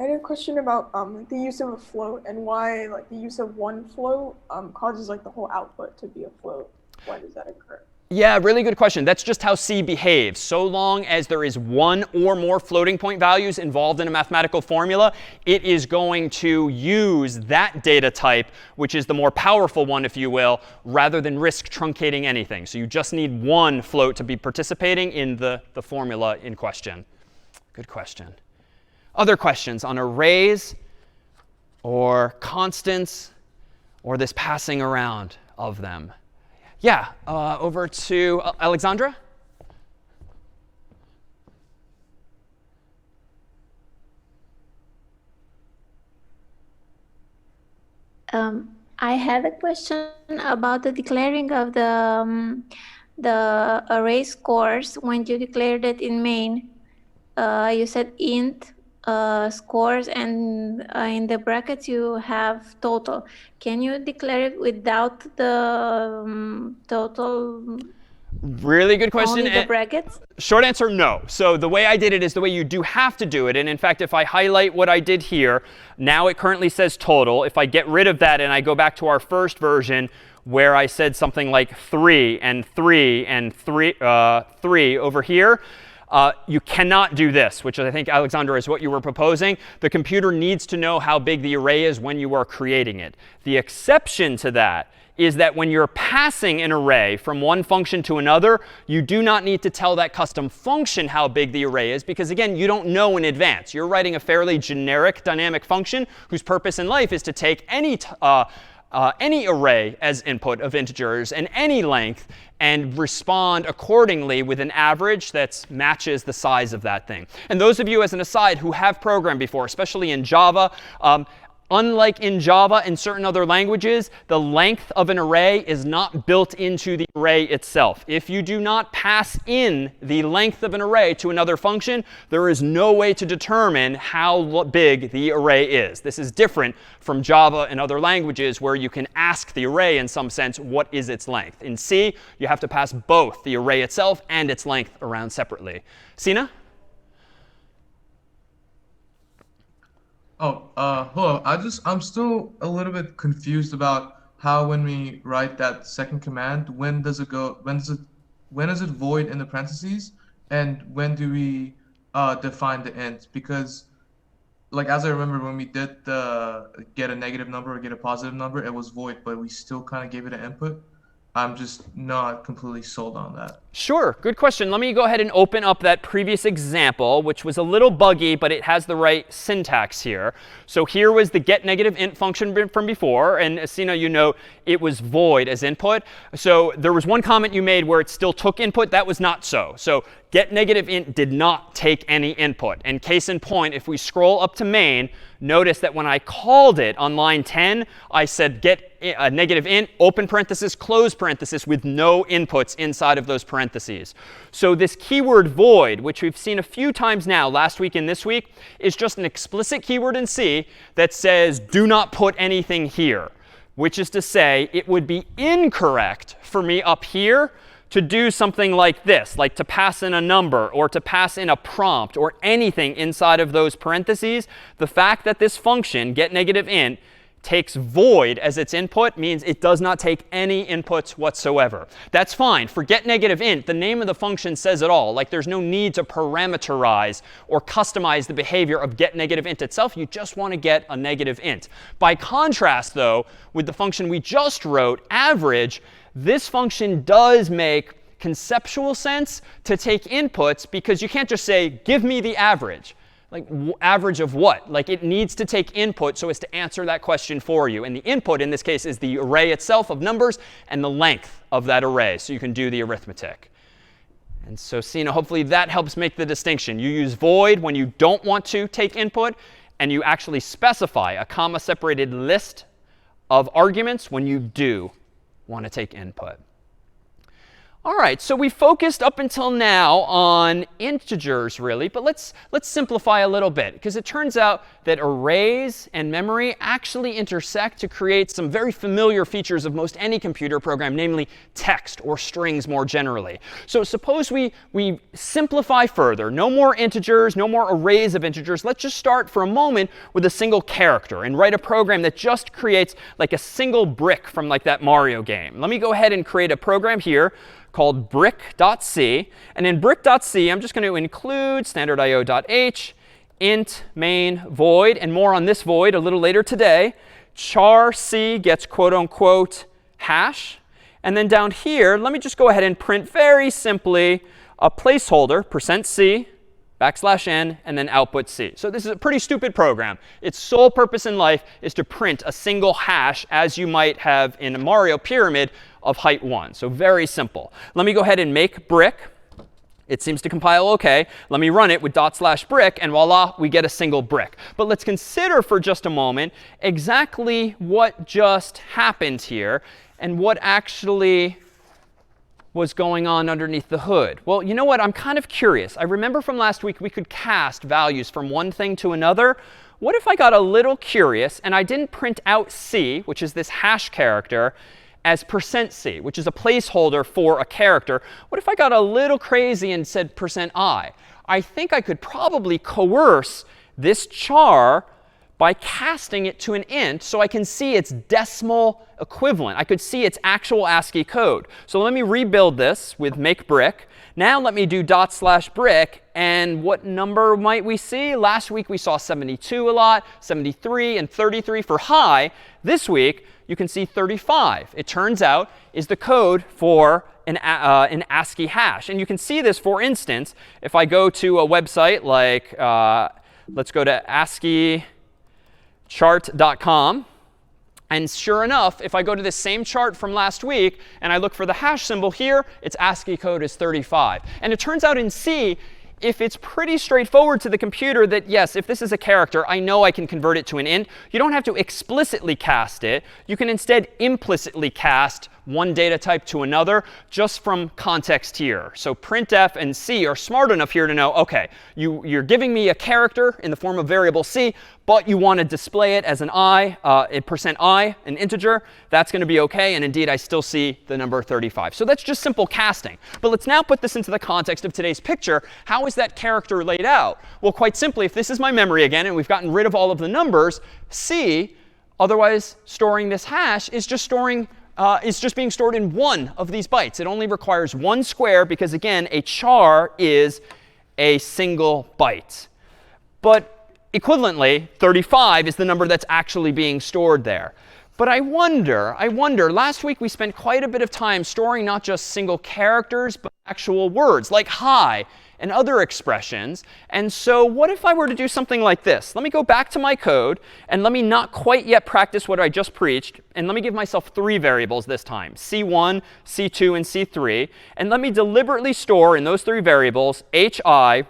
I had a question about the use of a float and why the use of one float causes the whole output to be a float. Why does that occur? Yeah, really good question. That's just how C behaves. So long as there is one or more floating point values involved in a mathematical formula, it is going to use that data type, which is the more powerful one, if you will, rather than risk truncating anything. So you just need one float to be participating in the formula in question. Good question. Other questions on arrays or constants or this passing around of them? Yeah, over to Alexandra. I had a question about the declaring of the array scores when you declared it in main. You said int scores, and in the brackets you have total. Can you declare it without the total? Really good question. Only the brackets? Short answer, no. So the way I did it is the way you do have to do it. And in fact, if I highlight what I did here, now it currently says total. If I get rid of that and I go back to our first version where I said something like 3 and 3 and 3 over here, you cannot do this, which I think, Alexandra, is what you were proposing. The computer needs to know how big the array is when you are creating it. The exception to that is that when you're passing an array from one function to another, you do not need to tell that custom function how big the array is, because, again, you don't know in advance. You're writing a fairly generic dynamic function whose purpose in life is to take any array as input of integers and any length and respond accordingly with an average that matches the size of that thing. And those of you, as an aside, who have programmed before, especially in Java, unlike in Java and certain other languages, the length of an array is not built into the array itself. If you do not pass in the length of an array to another function, there is no way to determine how big the array is. This is different from Java and other languages where you can ask the array in some sense, what is its length? In C, you have to pass both the array itself and its length around separately. Sina? Oh, hello. I'm still a little bit confused about how when we write that second command, when is it void in the parentheses, and when do we define the int? Because, as I remember, when we did the get a negative number or get a positive number, it was void, but we still kind of gave it an input. I'm just not completely sold on that. Sure, good question. Let me go ahead and open up that previous example, which was a little buggy, but it has the right syntax here. So here was the get negative int function from before, and Asina, you note it was void as input. So there was one comment you made where it still took input. That was not so. So get negative int did not take any input. And case in point, if we scroll up to main, notice that when I called it on line 10, I said get a negative int, open parenthesis, close parenthesis, with no inputs inside of those parentheses. So this keyword void, which we've seen a few times now, last week and this week, is just an explicit keyword in C that says do not put anything here, which is to say it would be incorrect for me up here to do something like this, like to pass in a number or to pass in a prompt or anything inside of those parentheses. The fact that this function, get negative int, takes void as its input means it does not take any inputs whatsoever. That's fine. For getNegativeInt, the name of the function says it all. Like there's no need to parameterize or customize the behavior of getNegativeInt itself. You just want to get a negative int. By contrast, though, with the function we just wrote, average, this function does make conceptual sense to take inputs because you can't just say, give me the average. Like average of what? Like it needs to take input so as to answer that question for you. And the input in this case is the array itself of numbers and the length of that array. So you can do the arithmetic. And so Sina, hopefully that helps make the distinction. You use void when you don't want to take input, and you actually specify a comma-separated list of arguments when you do want to take input. All right, so we focused up until now on integers, really. But let's simplify a little bit, because it turns out that arrays and memory actually intersect to create some very familiar features of most any computer program, namely text or strings more generally. So suppose we simplify further. No more integers, no more arrays of integers. Let's just start for a moment with a single character and write a program that just creates like a single brick from like that Mario game. Let me go ahead and create a program here called brick.c. And in brick.c, I'm just going to include standard.io.h, int main void, and more on this void a little later today. Char c gets quote unquote hash. And then down here, let me just go ahead and print very simply a placeholder, %c, \n, and then output c. So this is a pretty stupid program. Its sole purpose in life is to print a single hash, as you might have in a Mario pyramid of height 1. So very simple. Let me go ahead and make brick. It seems to compile OK. Let me run it with /brick, and voila, we get a single brick. But let's consider for just a moment exactly what just happened here and what actually was going on underneath the hood. Well, you know what? I'm kind of curious. I remember from last week we could cast values from one thing to another. What if I got a little curious and I didn't print out c, which is this hash character, as %c, which is a placeholder for a character? What if I got a little crazy and said %i? I think I could probably coerce this char by casting it to an int so I can see its decimal equivalent. I could see its actual ASCII code. So let me rebuild this with make brick. Now let me do /brick. And what number might we see? Last week we saw 72 a lot, 73, and 33 for high. This week you can see 35. It turns out is the code for an ASCII hash. And you can see this, for instance, if I go to a website like, let's go to ASCII-chart.com. And sure enough, if I go to this same chart from last week and I look for the hash symbol here, its ASCII code is 35. And it turns out in C, if it's pretty straightforward to the computer that, yes, if this is a character, I know I can convert it to an int. You don't have to explicitly cast it. You can instead implicitly cast one data type to another just from context here. So printf and C are smart enough here to know, OK, you're giving me a character in the form of variable c, but you want to display it as an I, %i, an integer. That's going to be OK. And indeed, I still see the number 35. So that's just simple casting. But let's now put this into the context of today's picture. How is that character laid out? Well, quite simply, if this is my memory again, and we've gotten rid of all of the numbers, C, otherwise storing this hash, is just being stored in one of these bytes. It only requires one square because, again, a char is a single byte. But equivalently, 35 is the number that's actually being stored there. But I wonder, last week we spent quite a bit of time storing not just single characters, but actual words like hi and other expressions. And so what if I were to do something like this? Let me go back to my code, and let me not quite yet practice what I just preached. And let me give myself 3 variables this time, c1, c2, and c3. And let me deliberately store in those 3 variables hi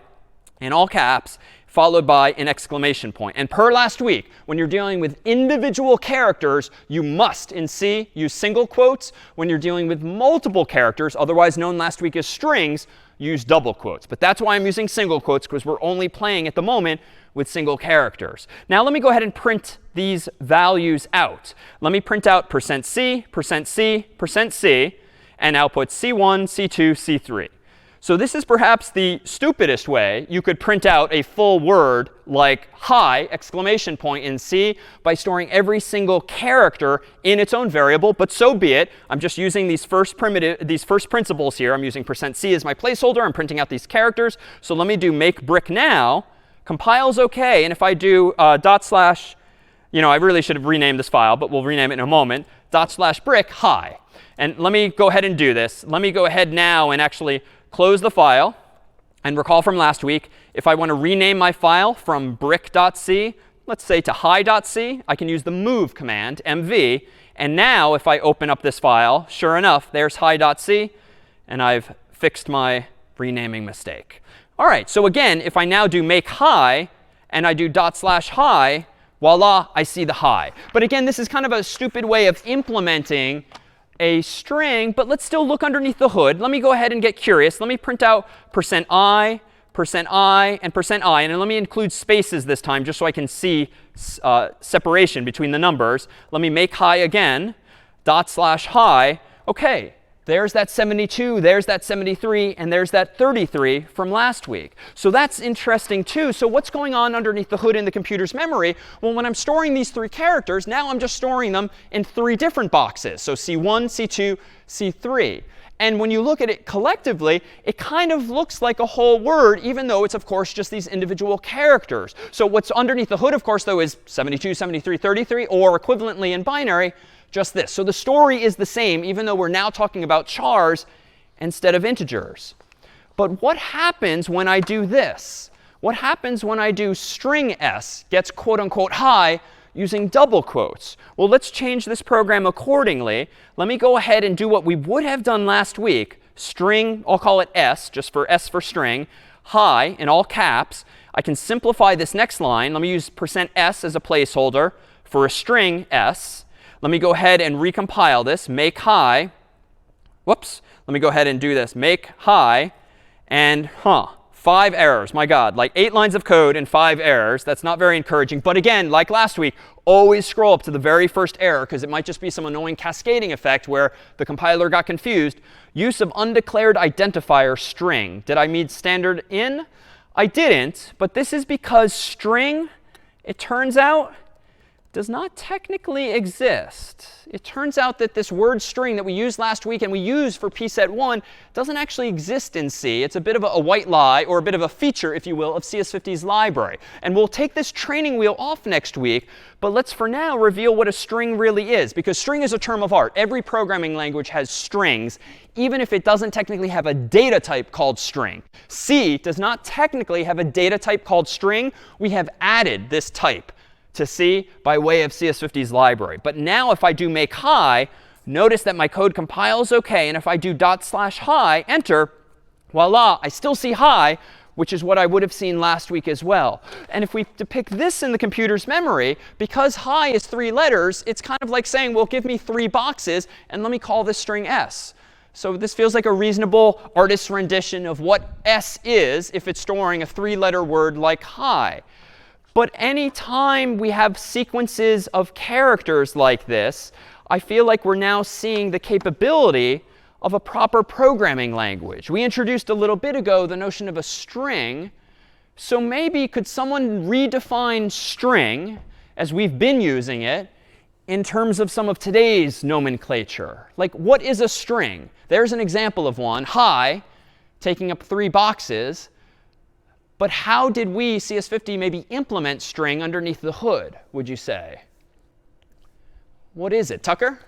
in all caps, followed by an exclamation point. And per last week, when you're dealing with individual characters, you must, in C, use single quotes. When you're dealing with multiple characters, otherwise known last week as strings, use double quotes. But that's why I'm using single quotes, because we're only playing at the moment with single characters. Now let me go ahead and print these values out. Let me print out %c, %c, %c, and output c1, c2, c3. So this is perhaps the stupidest way you could print out a full word like hi exclamation point in C by storing every single character in its own variable. But so be it. I'm just using these first principles here. I'm using %c as my placeholder. I'm printing out these characters. So let me do make brick now. Compiles OK. And if I do /, I really should have renamed this file, but we'll rename it in a moment, /brick hi. And let me go ahead and do this. Let me go ahead now and actually close the file. And recall from last week, if I want to rename my file from brick.c, let's say to hi.c, I can use the move command, mv. And now if I open up this file, sure enough, there's hi.c. And I've fixed my renaming mistake. All right, so again, if I now do make hi, and I do /hi, voila, I see the hi. But again, this is kind of a stupid way of implementing a string, but let's still look underneath the hood. Let me go ahead and get curious. Let me print out %i, %i, and %i. And let me include spaces this time just so I can see separation between the numbers. Let me make hi again, /hi. OK, there's that 72, there's that 73, and there's that 33 from last week. So that's interesting too. So what's going on underneath the hood in the computer's memory? Well, when I'm storing these 3 characters, now I'm just storing them in 3 different boxes. So C1, C2, C3. And when you look at it collectively, it kind of looks like a whole word, even though it's, of course, just these individual characters. So what's underneath the hood, of course, though, is 72, 73, 33, or equivalently in binary, just this. So the story is the same, even though we're now talking about chars instead of integers. But what happens when I do this? What happens when I do string s gets quote unquote hi using double quotes? Well, let's change this program accordingly. Let me go ahead and do what we would have done last week. String, I'll call it s, just for s for string, hi in all caps. I can simplify this next line. Let me use %s as a placeholder for a string s. Let me go ahead and recompile this, make hi. Whoops. Let me go ahead and do this, make hi. And 5 errors. My God, like 8 lines of code and 5 errors. That's not very encouraging. But again, like last week, always scroll up to the very first error, because it might just be some annoying cascading effect where the compiler got confused. Use of undeclared identifier string. Did I mean standard in? I didn't. But this is because string, it turns out, does not technically exist. It turns out that this word string that we used last week and we used for pset 1 doesn't actually exist in C. It's a bit of a white lie, or a bit of a feature, if you will, of CS50's library. And we'll take this training wheel off next week. But let's for now reveal what a string really is, because string is a term of art. Every programming language has strings, even if it doesn't technically have a data type called string. C does not technically have a data type called string. We have added this type to C by way of CS50's library. But now if I do make hi, notice that my code compiles OK. And if I do /hi, enter, voila, I still see hi, which is what I would have seen last week as well. And if we depict this in the computer's memory, because hi is 3 letters, it's kind of like saying, well, give me 3 boxes, and let me call this string s. So this feels like a reasonable artist's rendition of what s is if it's storing a 3-letter word like hi. But any time we have sequences of characters like this, I feel like we're now seeing the capability of a proper programming language. We introduced a little bit ago the notion of a string. So maybe could someone redefine string, as we've been using it, in terms of some of today's nomenclature? Like, what is a string? There's an example of one, hi, taking up 3 boxes. But how did we, CS50, maybe implement string underneath the hood, would you say? What is it? Tucker?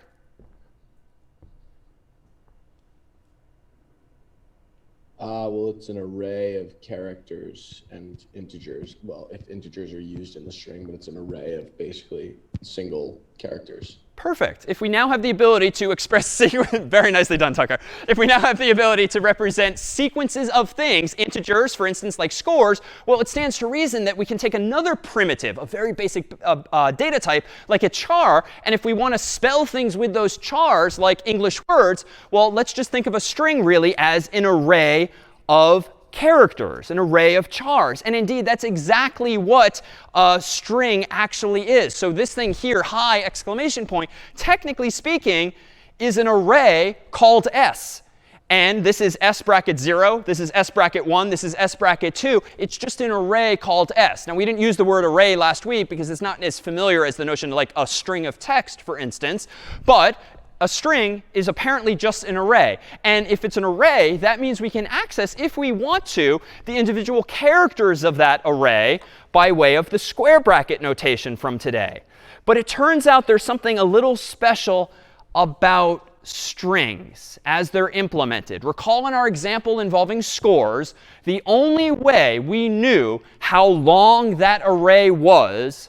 Well, it's an array of characters and integers. Well, if integers are used in the string, but it's an array of basically single characters. Perfect. If we now have the ability to express very nicely done, Tucker. If we now have the ability to represent sequences of things, integers, for instance, like scores, well, it stands to reason that we can take another primitive, a very basic data type, like a char, and if we want to spell things with those chars, like English words, well, let's just think of a string really as an array of characters, an array of chars. And indeed, that's exactly what a string actually is. So this thing here, hi, exclamation point, technically speaking, is an array called s. And this is s bracket 0. This is s bracket 1. This is s bracket 2. It's just an array called s. Now, we didn't use the word array last week because it's not as familiar as the notion of like a string of text, for instance. But a string is apparently just an array. And if it's an array, that means we can access, if we want to, the individual characters of that array by way of the square bracket notation from today. But it turns out there's something a little special about strings as they're implemented. Recall in our example involving scores, the only way we knew how long that array was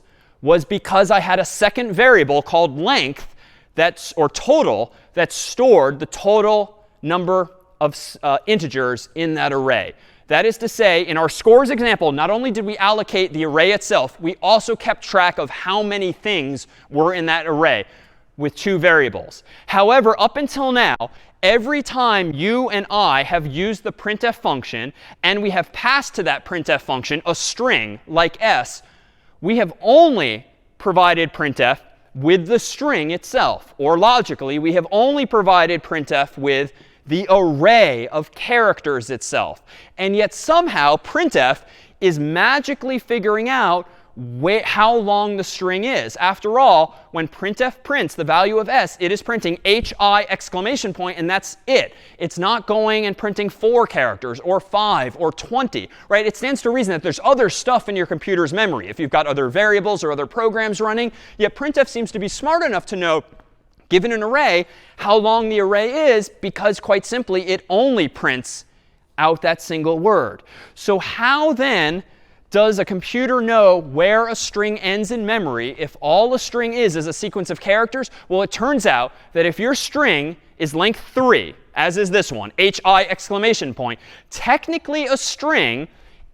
because I had a second variable called length or total that stored the total number of integers in that array. That is to say, in our scores example, not only did we allocate the array itself, we also kept track of how many things were in that array with 2 variables. However, up until now, every time you and I have used the printf function and we have passed to that printf function a string like s, we have only provided printf with the string itself. Or logically, we have only provided printf with the array of characters itself. And yet somehow printf is magically figuring out how long the string is. After all, when printf prints the value of s, it is printing hi exclamation point, and that's it. It's not going and printing 4 characters or 5 or 20, right? It stands to reason that there's other stuff in your computer's memory if you've got other variables or other programs running. Yet printf seems to be smart enough to know, given an array, how long the array is, because quite simply, it only prints out that single word. So how then does a computer know where a string ends in memory if all a string is a sequence of characters? Well, it turns out that if your string is length 3, as is this one, hi exclamation point, technically a string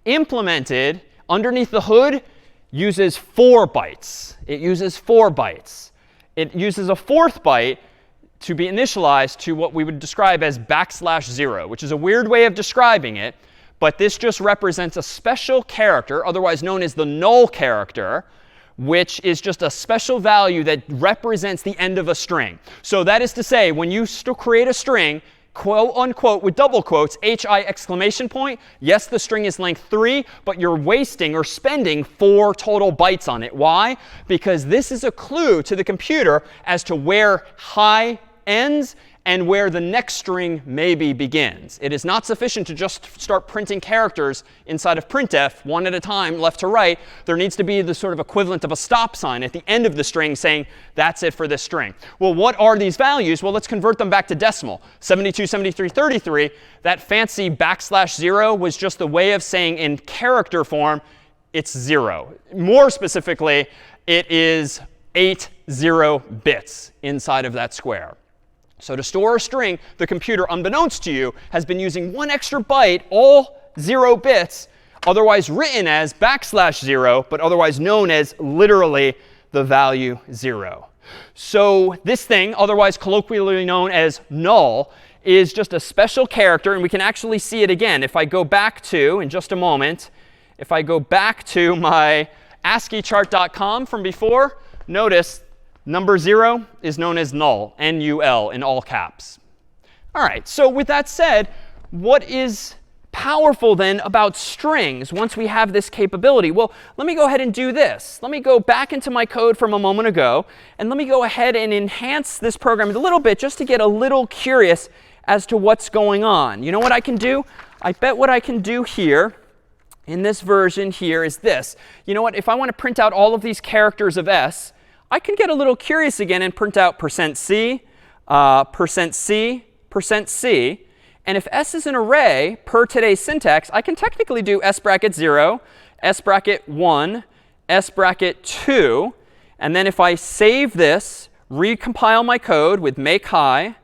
implemented underneath the hood uses 4 bytes. It uses 4 bytes. It uses a 4th byte to be initialized to what we would describe as \0, which is a weird way of describing it. But this just represents a special character, otherwise known as the null character, which is just a special value that represents the end of a string. So that is to say, when you create a string, quote unquote, with double quotes, hi exclamation point, yes, the string is length 3, but you're wasting or spending 4 total bytes on it. Why? Because this is a clue to the computer as to where hi ends and where the next string maybe begins. It is not sufficient to just start printing characters inside of printf one at a time, left to right. There needs to be the sort of equivalent of a stop sign at the end of the string saying, that's it for this string. Well, what are these values? Well, let's convert them back to decimal. 72, 73, 33, that fancy \0 was just the way of saying in character form, it's 0. More specifically, it is 8 0 bits inside of that square. So to store a string, the computer, unbeknownst to you, has been using 1 extra byte, all 0 bits, otherwise written as \0, but otherwise known as literally the value 0. So this thing, otherwise colloquially known as null, is just a special character, and we can actually see it again. If I go back to, in just a moment, if I go back to my ASCIIchart.com from before, notice number 0 is known as null, N-U-L, in all caps. All right, so with that said, what is powerful then about strings once we have this capability? Well, let me go ahead and do this. Let me go back into my code from a moment ago, and let me go ahead and enhance this program a little bit just to get a little curious as to what's going on. You know what I can do? I bet what I can do here in this version here is this. You know what? If I want to print out all of these characters of s, I can get a little curious again and print out %c, %c, %c. And if s is an array, per today's syntax, I can technically do s bracket 0, s bracket 1, s bracket 2. And then if I save this, recompile my code with make hi,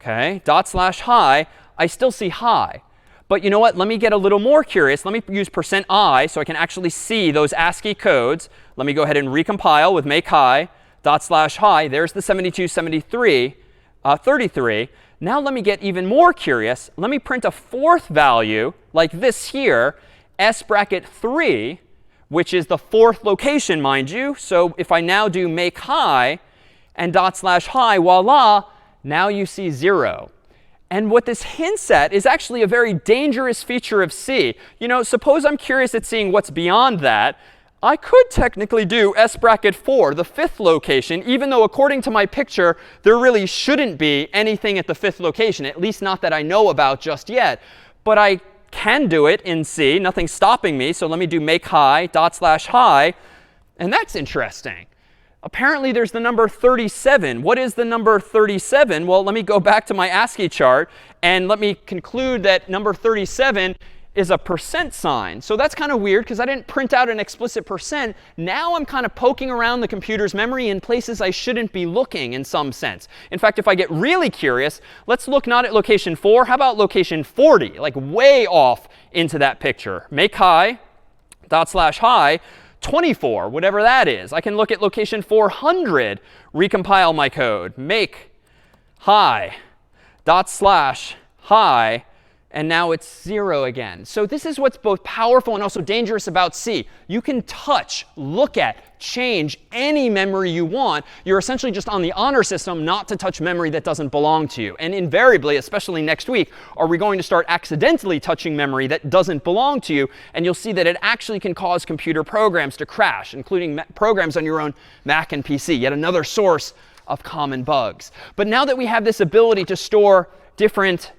okay, /hi, I still see hi. But you know what? Let me get a little more curious. Let me use %i so I can actually see those ASCII codes. Let me go ahead and recompile with make hi, /hi. There's the 72, 73, 33. Now let me get even more curious. Let me print a 4th value like this here, s bracket 3, which is the 4th location, mind you. So if I now do make hi and /hi, voila, now you see 0. And what this hints at is actually a very dangerous feature of C. You know, suppose I'm curious at seeing what's beyond that. I could technically do s bracket 4, the 5th location, even though according to my picture, there really shouldn't be anything at the 5th location, at least not that I know about just yet. But I can do it in C. Nothing's stopping me. So let me do make high /high. And that's interesting. Apparently, there's the number 37. What is the number 37? Well, let me go back to my ASCII chart, and let me conclude that number 37 is a percent sign. So that's kind of weird, because I didn't print out an explicit percent. Now I'm kind of poking around the computer's memory in places I shouldn't be looking in some sense. In fact, if I get really curious, let's look not at location 4. How about location 40, like way off into that picture? Make high /high. 24, whatever that is. I can look at location 400, recompile my code, make high /high, and now it's 0 again. So this is what's both powerful and also dangerous about C. You can touch, look at, change any memory you want. You're essentially just on the honor system not to touch memory that doesn't belong to you. And invariably, especially next week, are we going to start accidentally touching memory that doesn't belong to you. And you'll see that it actually can cause computer programs to crash, including programs on your own Mac and PC. Yet another source of common bugs. But now that we have this ability to store different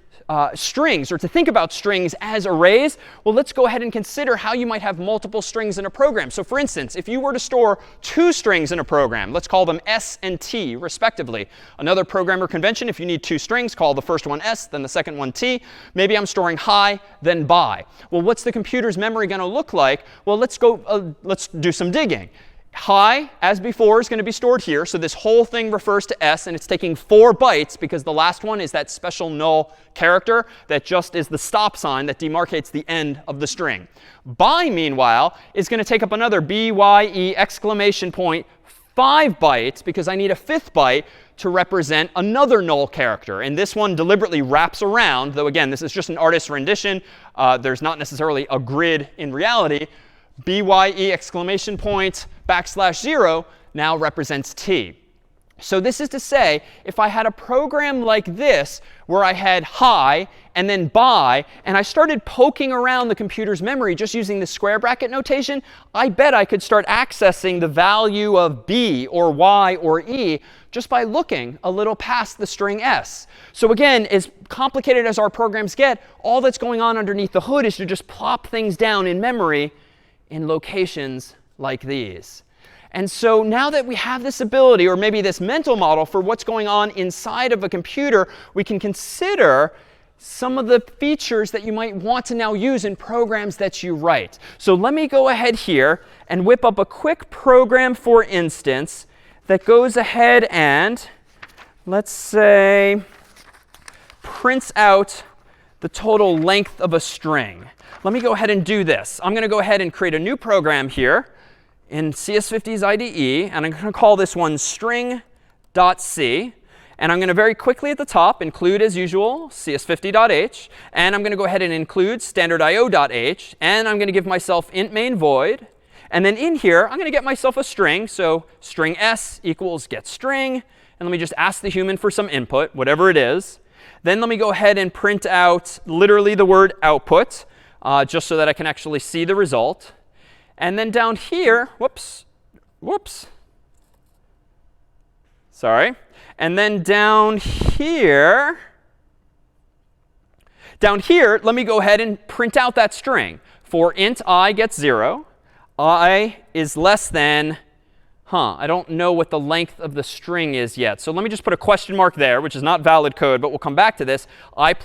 strings, or to think about strings as arrays, well, let's go ahead and consider how you might have multiple strings in a program. So for instance, if you were to store 2 strings in a program, let's call them s and t, respectively. Another programmer convention, if you need 2 strings, call the first one s, then the second one t. Maybe I'm storing high, then by. Well, what's the computer's memory going to look like? Well, let's do some digging. High, as before, is going to be stored here. So this whole thing refers to s, and it's taking 4 bytes because the last one is that special null character that just is the stop sign that demarcates the end of the string. By, meanwhile, is going to take up another BYE exclamation point 5 bytes because I need a 5th byte to represent another null character. And this one deliberately wraps around, though again, this is just an artist's rendition. There's not necessarily a grid in reality. BYE exclamation point \0 now represents t. So this is to say, if I had a program like this where I had high and then by, and I started poking around the computer's memory just using the square bracket notation, I bet I could start accessing the value of b or y or e just by looking a little past the string s. So again, as complicated as our programs get, all that's going on underneath the hood is to just plop things down in memory in locations like these. And so now that we have this ability, or maybe this mental model for what's going on inside of a computer, we can consider some of the features that you might want to now use in programs that you write. So let me go ahead here and whip up a quick program, for instance, that goes ahead and, let's say, prints out the total length of a string. Let me go ahead and do this. I'm going to go ahead and create a new program here in CS50's IDE, and I'm going to call this one string.c. And I'm going to very quickly at the top include, as usual, CS50.h. And I'm going to go ahead and include standardio.h. And I'm going to give myself int main void. And then in here, I'm going to get myself a string. So string s equals get string. And let me just ask the human for some input, whatever it is. Then let me go ahead and print out literally the word output, just so that I can actually see the result. And then down here, whoops. Sorry. And then down here, let me go ahead and print out that string. For int I gets 0, I is less than, I don't know what the length of the string is yet. So let me just put a question mark there, which is not valid code, but we'll come back to this, I++.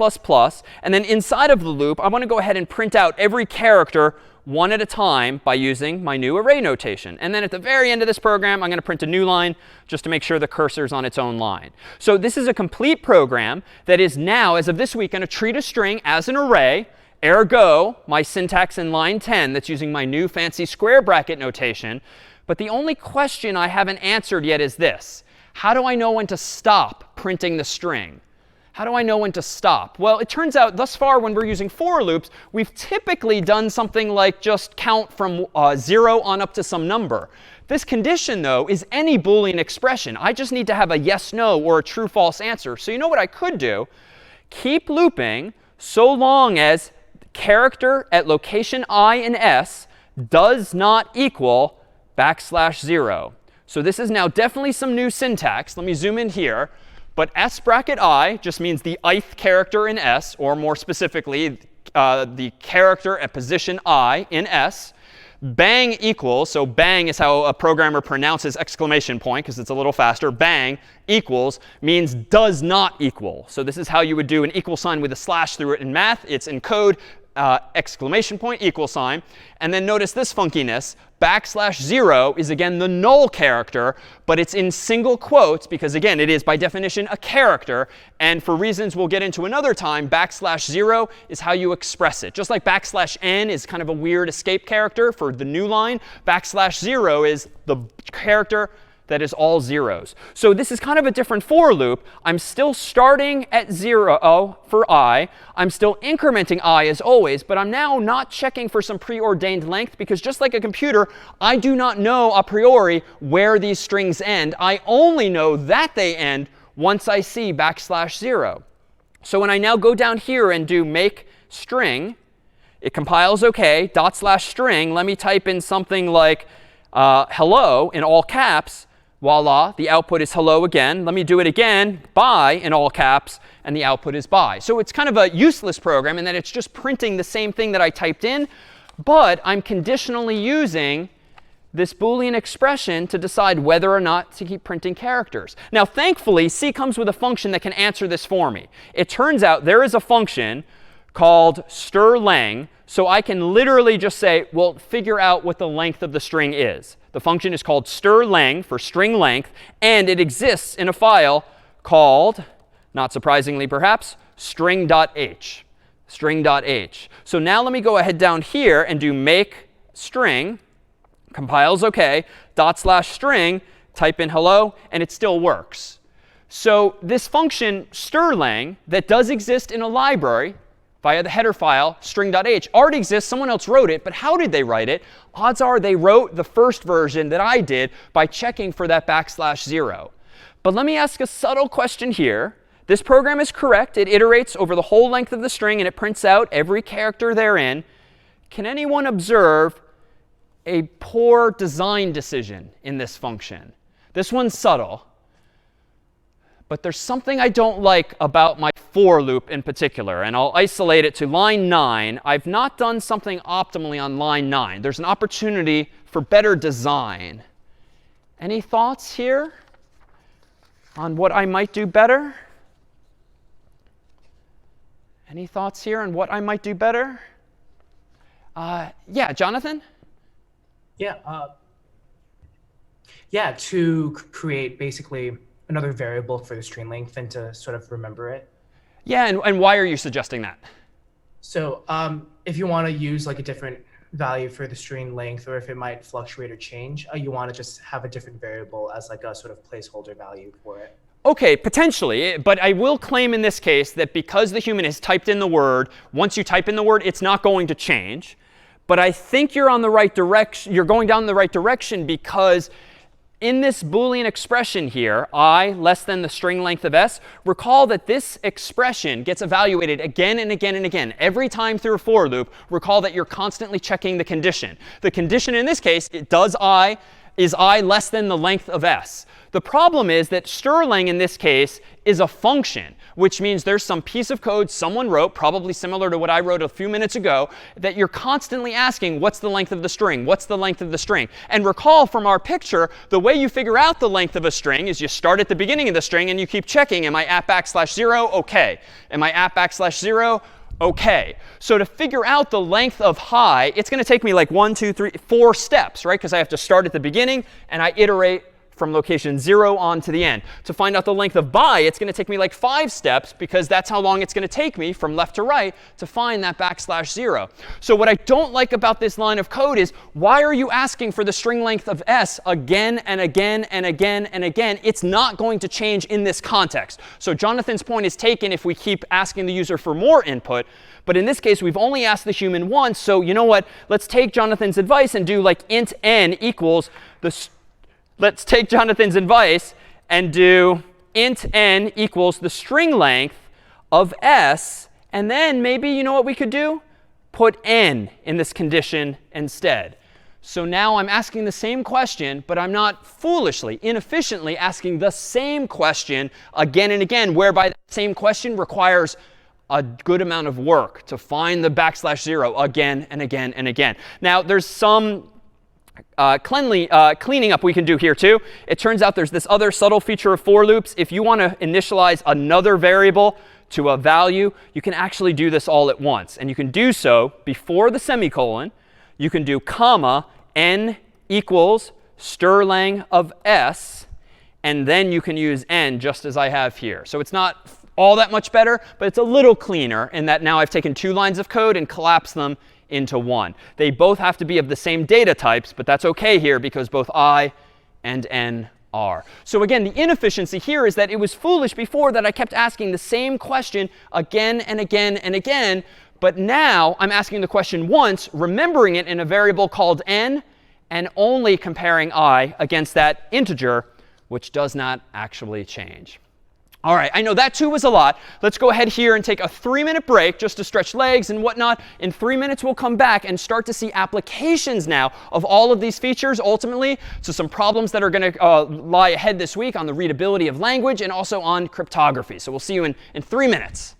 And then inside of the loop, I want to go ahead and print out every character one at a time by using my new array notation. And then at the very end of this program, I'm going to print a new line just to make sure the cursor is on its own line. So this is a complete program that is now, as of this week, going to treat a string as an array. Ergo, my syntax in line 10 that's using my new fancy square bracket notation. But the only question I haven't answered yet is this. How do I know when to stop printing the string? How do I know when to stop? Well, it turns out thus far when we're using for loops, we've typically done something like just count from 0 on up to some number. This condition, though, is any Boolean expression. I just need to have a yes, no, or a true, false answer. So you know what I could do? keep looping so long as character at location I in S does not equal \0. So this is now definitely some new syntax. Let me zoom in here. But S bracket I just means the ith character in S, or more specifically, the character at position I in S. Bang equals, so bang is how a programmer pronounces exclamation point because it's a little faster. Bang equals means does not equal. So this is how you would do an equal sign with a slash through it in math. It's in code, exclamation point, equal sign. And then notice this funkiness. \0 is again the null character, but it's in single quotes because, again, it is by definition a character. And for reasons we'll get into another time, \0 is how you express it. Just like \n is kind of a weird escape character for the new line, \0 is the character that is all zeros. So this is kind of a different for loop. I'm still starting at 0 for I. I'm still incrementing I as always, but I'm now not checking for some preordained length because just like a computer, I do not know a priori where these strings end. I only know that they end once I see \0. So when I now go down here and do make string, it compiles OK, /string. Let me type in something like hello in all caps. Voila, the output is hello again. Let me do it again, bye in all caps, and the output is bye. So it's kind of a useless program in that it's just printing the same thing that I typed in, but I'm conditionally using this Boolean expression to decide whether or not to keep printing characters. Now, thankfully, C comes with a function that can answer this for me. It turns out there is a function called strlen, so I can literally just say, well, figure out what the length of the string is. The function is called strlen for string length, and it exists in a file called, not surprisingly perhaps, string.h. String.h. So now let me go ahead down here and do make string. Compiles OK. /string. Type in hello, and it still works. So this function strlen that does exist in a library via the header file string.h already exists. Someone else wrote it. But how did they write it? Odds are they wrote the first version that I did by checking for that \0. But let me ask a subtle question here. This program is correct. It iterates over the whole length of the string, and it prints out every character therein. Can anyone observe a poor design decision in this function? This one's subtle. But there's something I don't like about my for loop in particular, and I'll isolate it to line 9. I've not done something optimally on line 9. There's an opportunity for better design. Any thoughts here on what I might do better? Any thoughts here on what I might do better? Yeah, Jonathan? Yeah, to create basically another variable for the string length and to sort of remember it. Yeah, and why are you suggesting that? So if you want to use like a different value for the string length, or if it might fluctuate or change, you want to just have a different variable as like a sort of placeholder value for it. OK, potentially. But I will claim in this case that because the human has typed in the word, once you type in the word, it's not going to change. But I think you're on the right direction. You're going down the right direction because in this Boolean expression here, I less than the string length of s, recall that this expression gets evaluated again and again and again. Every time through a for loop, recall that you're constantly checking the condition. The condition in this case, is I less than the length of s. The problem is that strlen in this case is a function, which means there's some piece of code someone wrote, probably similar to what I wrote a few minutes ago, that you're constantly asking, what's the length of the string? What's the length of the string? And recall from our picture, the way you figure out the length of a string is you start at the beginning of the string and you keep checking, am I at \0? OK. Am I at \0? OK. So to figure out the length of hi, it's going to take me like 1, 2, 3, 4 steps, right? Because I have to start at the beginning and I iterate from location 0 on to the end. To find out the length of bye, it's going to take me like 5 steps because that's how long it's going to take me from left to right to find that \0. So what I don't like about this line of code is why are you asking for the string length of s again and again and again and again? It's not going to change in this context. So Jonathan's point is taken if we keep asking the user for more input. But in this case, we've only asked the human once. So you know what? Let's take Jonathan's advice and do like int n equals the Let's take Jonathan's advice and do int n equals the string length of s, and then maybe, you know what we could do? Put n in this condition instead. So now I'm asking the same question, but I'm not foolishly, inefficiently asking the same question again and again, whereby the same question requires a good amount of work to find the \0 again and again and again. Now, there's some cleaning up we can do here too. It turns out there's this other subtle feature of for loops. If you want to initialize another variable to a value, you can actually do this all at once. And you can do so before the semicolon. You can do comma n equals strlen of s, and then you can use n just as I have here. So it's not all that much better, but it's a little cleaner in that now I've taken 2 lines of code and collapsed them into one. They both have to be of the same data types, but that's OK here because both I and n are. So again, the inefficiency here is that it was foolish before that I kept asking the same question again and again and again. But now I'm asking the question once, remembering it in a variable called n, and only comparing I against that integer, which does not actually change. All right, I know that too was a lot. Let's go ahead here and take a 3-minute break just to stretch legs and whatnot. In 3 minutes, we'll come back and start to see applications now of all of these features ultimately to some problems that are going to lie ahead this week on the readability of language and also on cryptography. So we'll see you in 3 minutes.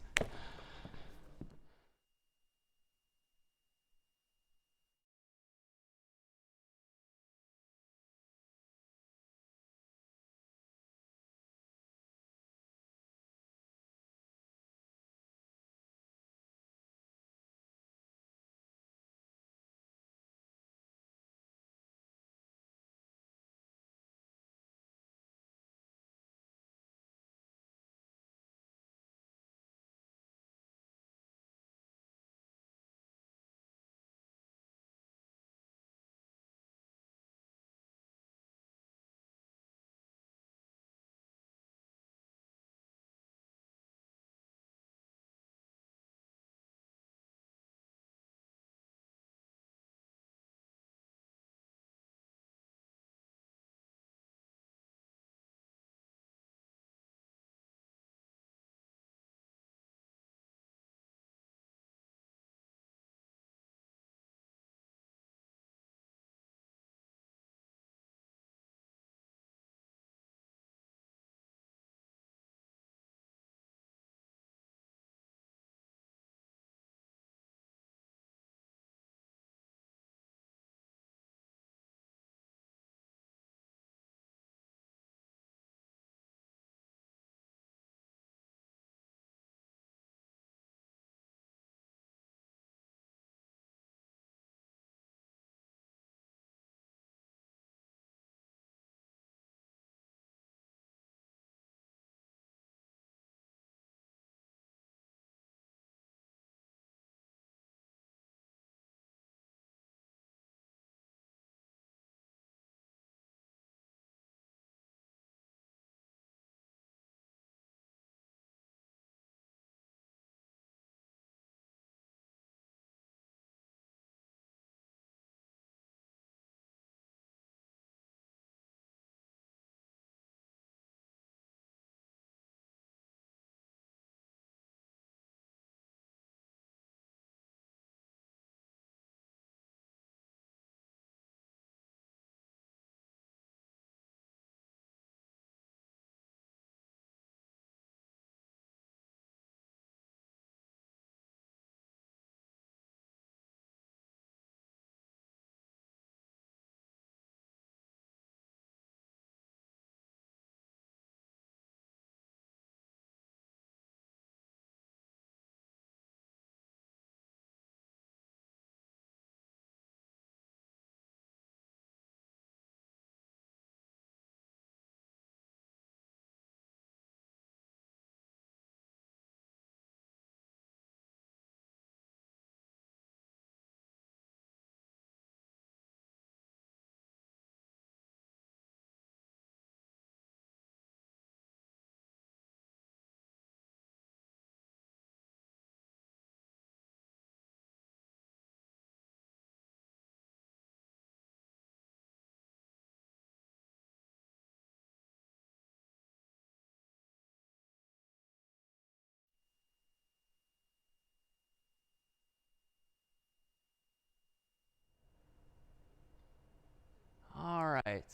right.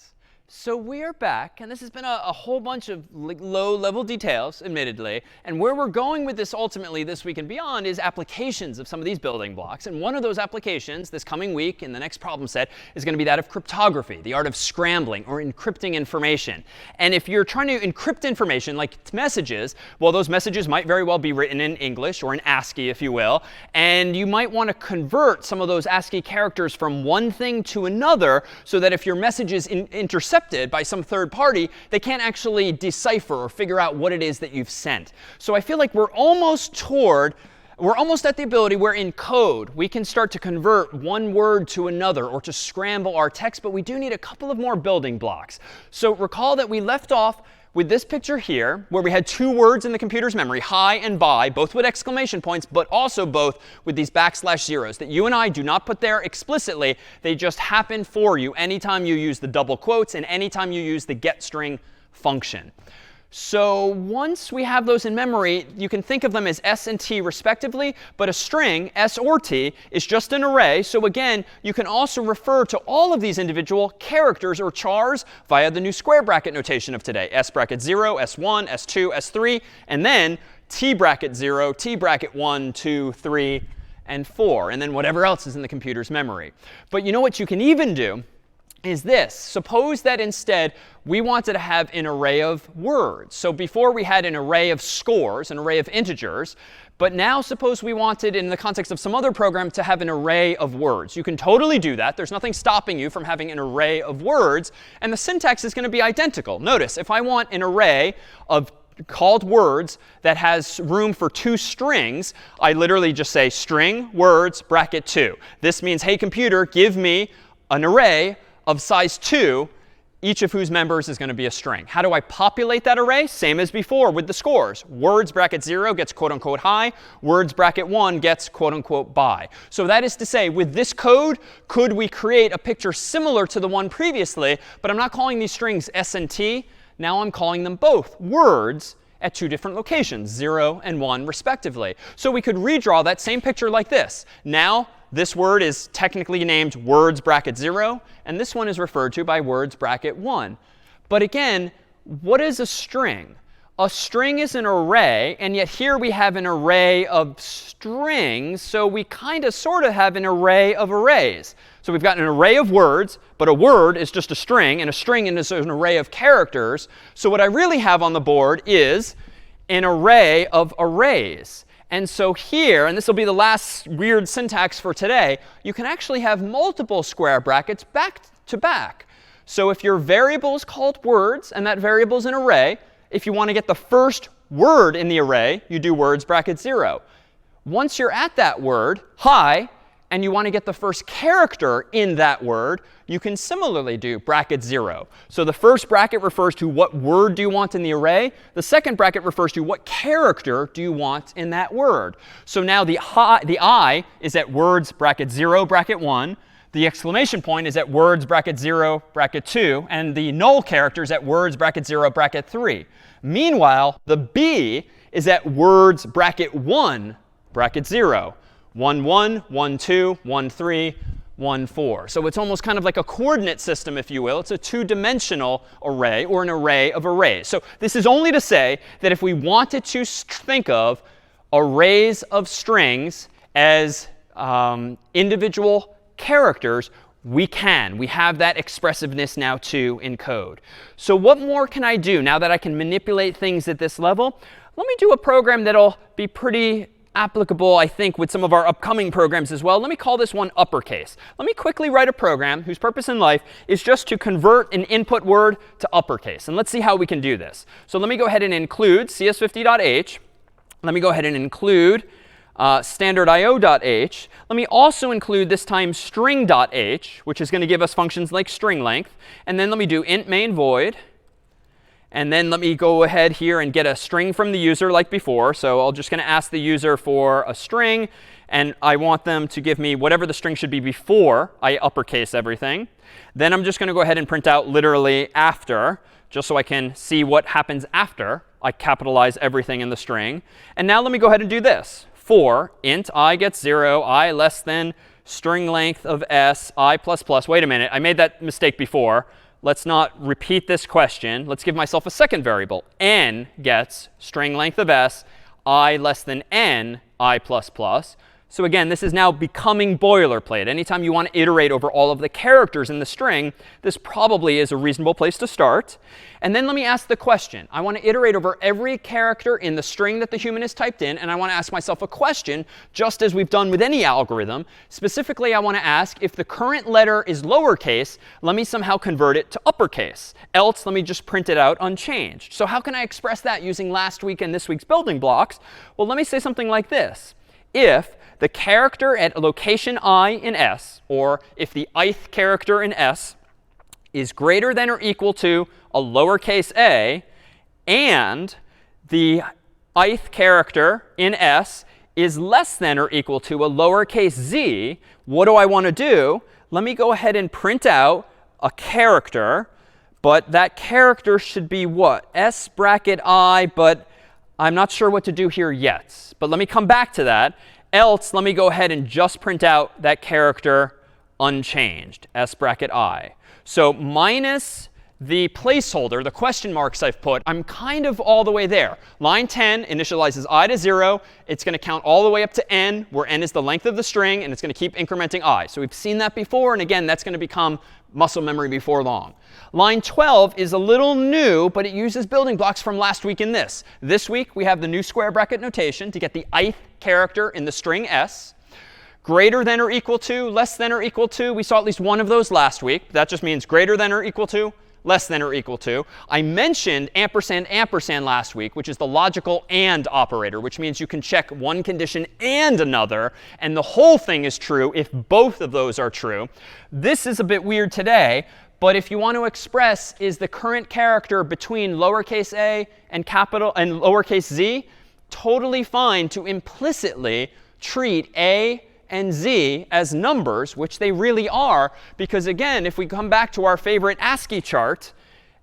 So we are back, and this has been a whole bunch of low-level details, admittedly. And where we're going with this ultimately this week and beyond is applications of some of these building blocks. And one of those applications this coming week in the next problem set is going to be that of cryptography, the art of scrambling or encrypting information. And if you're trying to encrypt information like messages, well, those messages might very well be written in English or in ASCII, if you will. And you might want to convert some of those ASCII characters from one thing to another so that if your message is intercepted by some third party, they can't actually decipher or figure out what it is that you've sent. So I feel like we're almost at the ability where in code we can start to convert one word to another or to scramble our text, but we do need a couple of more building blocks. So recall that we left off with this picture here, where we had two words in the computer's memory, hi and bye, both with exclamation points, but also both with these \zeros that you and I do not put there explicitly. They just happen for you anytime you use the double quotes and anytime you use the getString function. So once we have those in memory, you can think of them as S and T respectively. But a string, S or T, is just an array. So again, you can also refer to all of these individual characters or chars via the new square bracket notation of today. S bracket 0, S1, S2, S3, and then T bracket 0, T bracket 1, 2, 3, and 4. And then whatever else is in the computer's memory. But you know what you can even do? Is this. Suppose that instead we wanted to have an array of words. So before we had an array of scores, an array of integers. But now suppose we wanted, in the context of some other program, to have an array of words. You can totally do that. There's nothing stopping you from having an array of words. And the syntax is going to be identical. Notice, if I want an array of called words that has room for two strings, I literally just say string words bracket 2. This means, hey, computer, give me an array of size 2, each of whose members is going to be a string. How do I populate that array? Same as before with the scores. Words bracket 0 gets quote unquote hi. Words bracket 1 gets quote unquote bye. So that is to say, with this code, could we create a picture similar to the one previously? But I'm not calling these strings S and T. Now I'm calling them both words at two different locations, 0 and 1 respectively. So we could redraw that same picture like this. Now, this word is technically named words bracket 0, and this one is referred to by words bracket 1. But again, what is a string? A string is an array, and yet here we have an array of strings, so we kind of sort of have an array of arrays. So we've got an array of words, but a word is just a string, and a string is an array of characters. So what I really have on the board is an array of arrays. And so here, and this will be the last weird syntax for today, you can actually have multiple square brackets back to back. So if your variable is called words, and that variable is an array, if you want to get the first word in the array, you do words bracket 0. Once you're at that word, hi, and you want to get the first character in that word, you can similarly do bracket 0. So the first bracket refers to what word do you want in the array. The second bracket refers to what character do you want in that word. So now the I is at words bracket 0 bracket 1. The exclamation point is at words bracket 0 bracket 2. And the null character is at words bracket 0 bracket 3. Meanwhile, the B is at words bracket 1 bracket 0. 1, 1, 1, 2, 1, 3, 1, 4. So it's almost kind of like a coordinate system, if you will. It's a two-dimensional array or an array of arrays. So this is only to say that if we wanted to think of arrays of strings as individual characters, we can. We have that expressiveness now too in code. So what more can I do now that I can manipulate things at this level? Let me do a program that'll be pretty applicable, I think, with some of our upcoming programs as well. Let me call this one uppercase. Let me quickly write a program whose purpose in life is just to convert an input word to uppercase. And let's see how we can do this. So let me go ahead and include cs50.h. Let me go ahead and include standardio.h. Let me also include this time string.h, which is going to give us functions like string length. And then let me do int main void. And then let me go ahead here and get a string from the user like before. So I'm just going to ask the user for a string. And I want them to give me whatever the string should be before I uppercase everything. Then I'm just going to go ahead and print out literally after, just so I can see what happens after I capitalize everything in the string. And now let me go ahead and do this. For int I gets 0, I less than string length of s, I plus plus. Wait a minute, I made that mistake before. let's not repeat this question. Let's give myself a second variable. N gets string length of s, I less than n, I plus plus. So again, this is now becoming boilerplate. Anytime you want to iterate over all of the characters in the string, this probably is a reasonable place to start. And then let me ask the question. I want to iterate over every character in the string that the human has typed in, and I want to ask myself a question, just as we've done with any algorithm. Specifically, I want to ask, if the current letter is lowercase, let me somehow convert it to uppercase. Else, let me just print it out unchanged. So how can I express that using last week and this week's building blocks? Well, let me say something like this. If the character at location I in S, or if the ith character in S is greater than or equal to a lowercase a, and the ith character in S is less than or equal to a lowercase z, what do I want to do? Let me go ahead and print out a character, but that character should be what? S bracket I, but I'm not sure what to do here yet. But let me come back to that. Else, let me go ahead and just print out that character unchanged, s bracket I. So minus the placeholder, the question marks I've put, I'm kind of all the way there. Line 10 initializes I to 0. It's going to count all the way up to n, where n is the length of the string, and it's going to keep incrementing I. So we've seen that before, and again, that's going to become muscle memory before long. Line 12 is a little new, but it uses building blocks from last week in this. This week, we have the new square bracket notation to get the ith character in the string s. Greater than or equal to, less than or equal to. We saw at least one of those last week. That just means greater than or equal to, less than or equal to. I mentioned ampersand ampersand last week, which is the logical and operator, which means you can check one condition and another, and the whole thing is true if both of those are true. This is a bit weird today, but if you want to express is the current character between lowercase a and capital and lowercase z, totally fine to implicitly treat a and z as numbers, which they really are, because again, if we come back to our favorite ASCII chart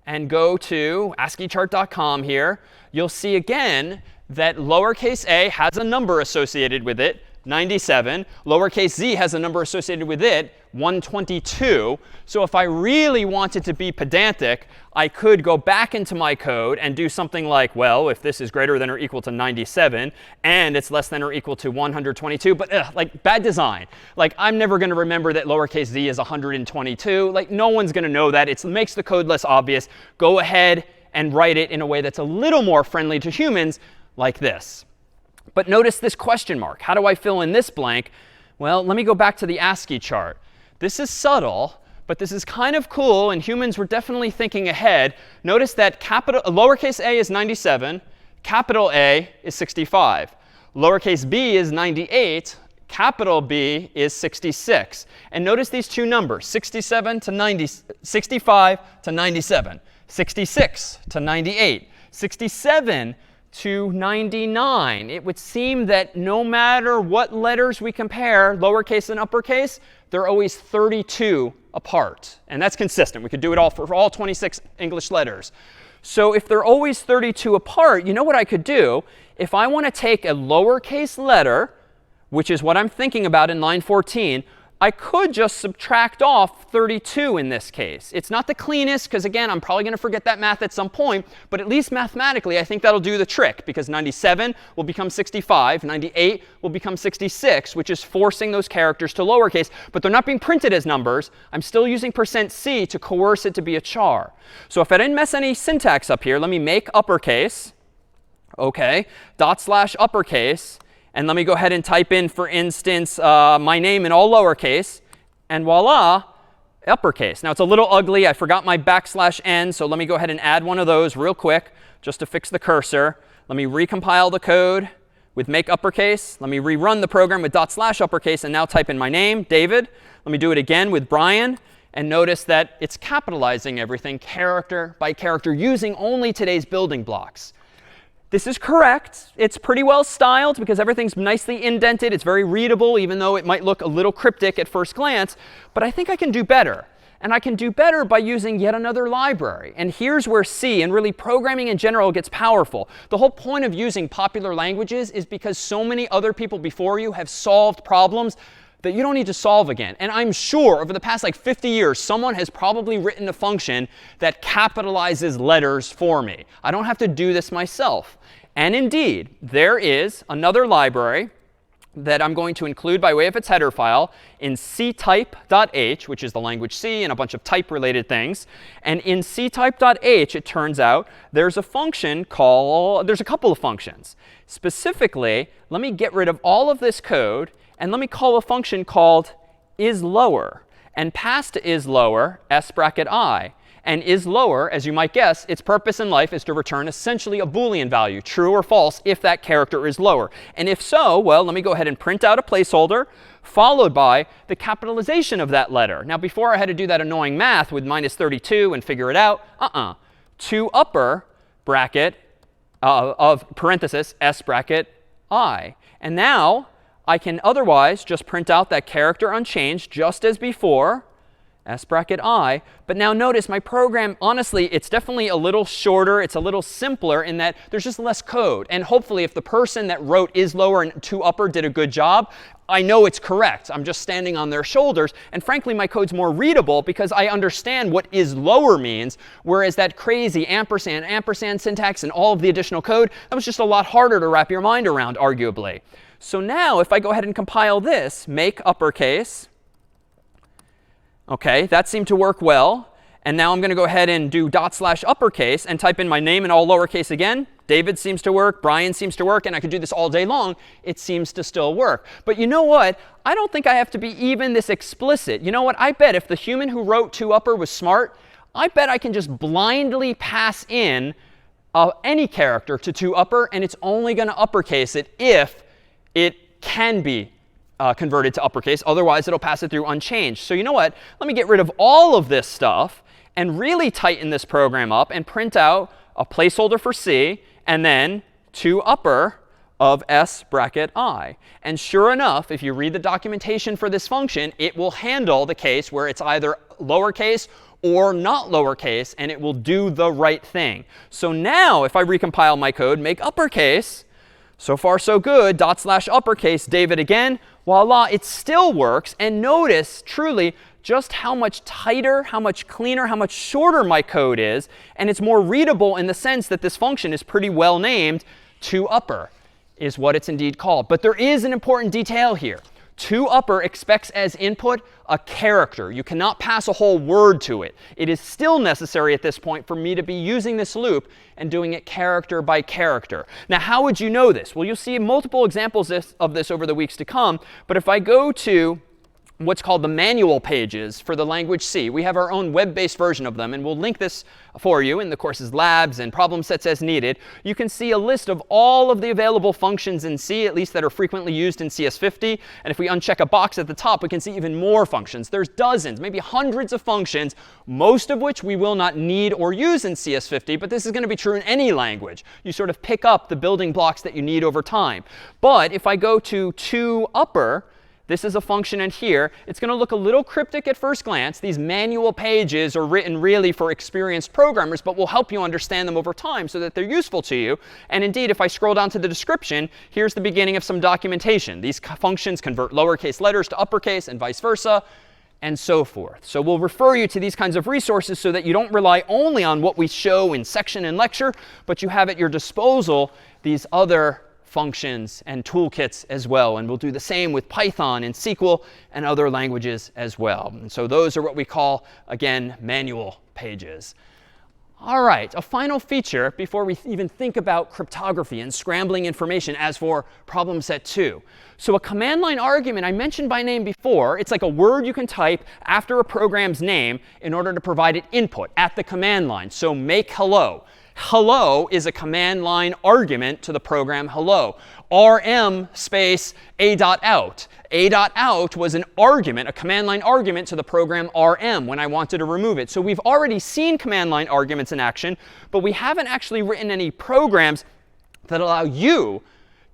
and go to ASCIIchart.com here, you'll see again that lowercase a has a number associated with it, 97. Lowercase z has a number associated with it, 122. So if I really wanted to be pedantic, I could go back into my code and do something like, well, if this is greater than or equal to 97 and it's less than or equal to 122, but like bad design. Like I'm never going to remember that lowercase z is 122. Like no one's going to know that. It makes the code less obvious. Go ahead and write it in a way that's a little more friendly to humans, like this. But notice this question mark. How do I fill in this blank? Well, let me go back to the ASCII chart. This is subtle, but this is kind of cool, and humans were definitely thinking ahead. Notice that lowercase a is 97, capital A is 65. Lowercase b is 98, capital B is 66. And notice these two numbers, 65 to 97, 66 to 98, 67 to 99. It would seem that no matter what letters we compare, lowercase and uppercase, they're always 32 apart. And that's consistent. We could do it all for all 26 English letters. So if they're always 32 apart, you know what I could do? If I want to take a lowercase letter, which is what I'm thinking about in line 14, I could just subtract off 32 in this case. It's not the cleanest, because again, I'm probably going to forget that math at some point. But at least mathematically, I think that'll do the trick, because 97 will become 65. 98 will become 66, which is forcing those characters to lowercase. But they're not being printed as numbers. I'm still using %c to coerce it to be a char. So if I didn't mess any syntax up here, let me make uppercase. OK, / uppercase. And let me go ahead and type in, for instance, my name in all lowercase. And voila, uppercase. Now, it's a little ugly. I forgot my \n. So let me go ahead and add one of those real quick just to fix the cursor. Let me recompile the code with make uppercase. Let me rerun the program with / uppercase and now type in my name, David. Let me do it again with Brian. And notice that it's capitalizing everything character by character using only today's building blocks. This is correct. It's pretty well styled because everything's nicely indented. It's very readable, even though it might look a little cryptic at first glance. But I think I can do better. And I can do better by using yet another library. And here's where C, and really programming in general, gets powerful. The whole point of using popular languages is because so many other people before you have solved problems that you don't need to solve again. And I'm sure over the past like 50 years, someone has probably written a function that capitalizes letters for me. I don't have to do this myself. And indeed, there is another library that I'm going to include by way of its header file in ctype.h, which is the language C and a bunch of type-related things. And in ctype.h, it turns out there's a function called, there's a couple of functions. Specifically, let me get rid of all of this code, and let me call a function called isLower, and pass to isLower s bracket I. And isLower, as you might guess, its purpose in life is to return essentially a Boolean value, true or false, if that character is lower. And if so, well, let me go ahead and print out a placeholder followed by the capitalization of that letter. Now, before I had to do that annoying math with -32 and figure it out, to upper bracket of parenthesis s bracket I. And now I can otherwise just print out that character unchanged just as before, s bracket I. But now notice my program, honestly, it's definitely a little shorter. It's a little simpler in that there's just less code. And hopefully, if the person that wrote isLower and toUpper did a good job, I know it's correct. I'm just standing on their shoulders. And frankly, my code's more readable because I understand what isLower means, whereas that crazy ampersand syntax and all of the additional code, that was just a lot harder to wrap your mind around, arguably. So now if I go ahead and compile this, make uppercase, OK, that seemed to work well. And now I'm going to go ahead and do /uppercase and type in my name in all lowercase again. David seems to work. Brian seems to work. And I could do this all day long. It seems to still work. But you know what? I don't think I have to be even this explicit. You know what? I bet if the human who wrote toUpper was smart, I bet I can just blindly pass in any character to toUpper. And it's only going to uppercase it if it can be converted to uppercase. Otherwise, it'll pass it through unchanged. So you know what? Let me get rid of all of this stuff and really tighten this program up and print out a placeholder for C and then toUpper of s bracket I. And sure enough, if you read the documentation for this function, it will handle the case where it's either lowercase or not lowercase, and it will do the right thing. So now if I recompile my code, make uppercase, so far so good, /uppercase, David again, voila, it still works. And notice truly just how much tighter, how much cleaner, how much shorter my code is. And it's more readable in the sense that this function is pretty well named. toUpper is what it's indeed called. But there is an important detail here. toUpper expects as input a character. You cannot pass a whole word to it. It is still necessary at this point for me to be using this loop and doing it character by character. Now, how would you know this? Well, you'll see multiple examples of this over the weeks to come. But if I go to what's called the manual pages for the language C. We have our own web-based version of them, and we'll link this for you in the course's labs and problem sets as needed. You can see a list of all of the available functions in C, at least that are frequently used in CS50. And if we uncheck a box at the top, we can see even more functions. There's dozens, maybe hundreds of functions, most of which we will not need or use in CS50. But this is going to be true in any language. You sort of pick up the building blocks that you need over time. But if I go to toUpper, this is a function in here. It's going to look a little cryptic at first glance. These manual pages are written really for experienced programmers, but will help you understand them over time so that they're useful to you. And indeed, if I scroll down to the description, here's the beginning of some documentation. These functions convert lowercase letters to uppercase and vice versa, and so forth. So we'll refer you to these kinds of resources so that you don't rely only on what we show in section and lecture, but you have at your disposal these other functions and toolkits as well. And we'll do the same with Python and SQL and other languages as well. And so those are what we call, again, manual pages. All right, a final feature before we even think about cryptography and scrambling information as for problem set 2. So a command line argument I mentioned by name before, it's like a word you can type after a program's name in order to provide an input at the command line. So make hello. Hello is a command line argument to the program hello. rm space a.out. A.out was an argument, a command line argument to the program rm when I wanted to remove it. So we've already seen command line arguments in action, but we haven't actually written any programs that allow you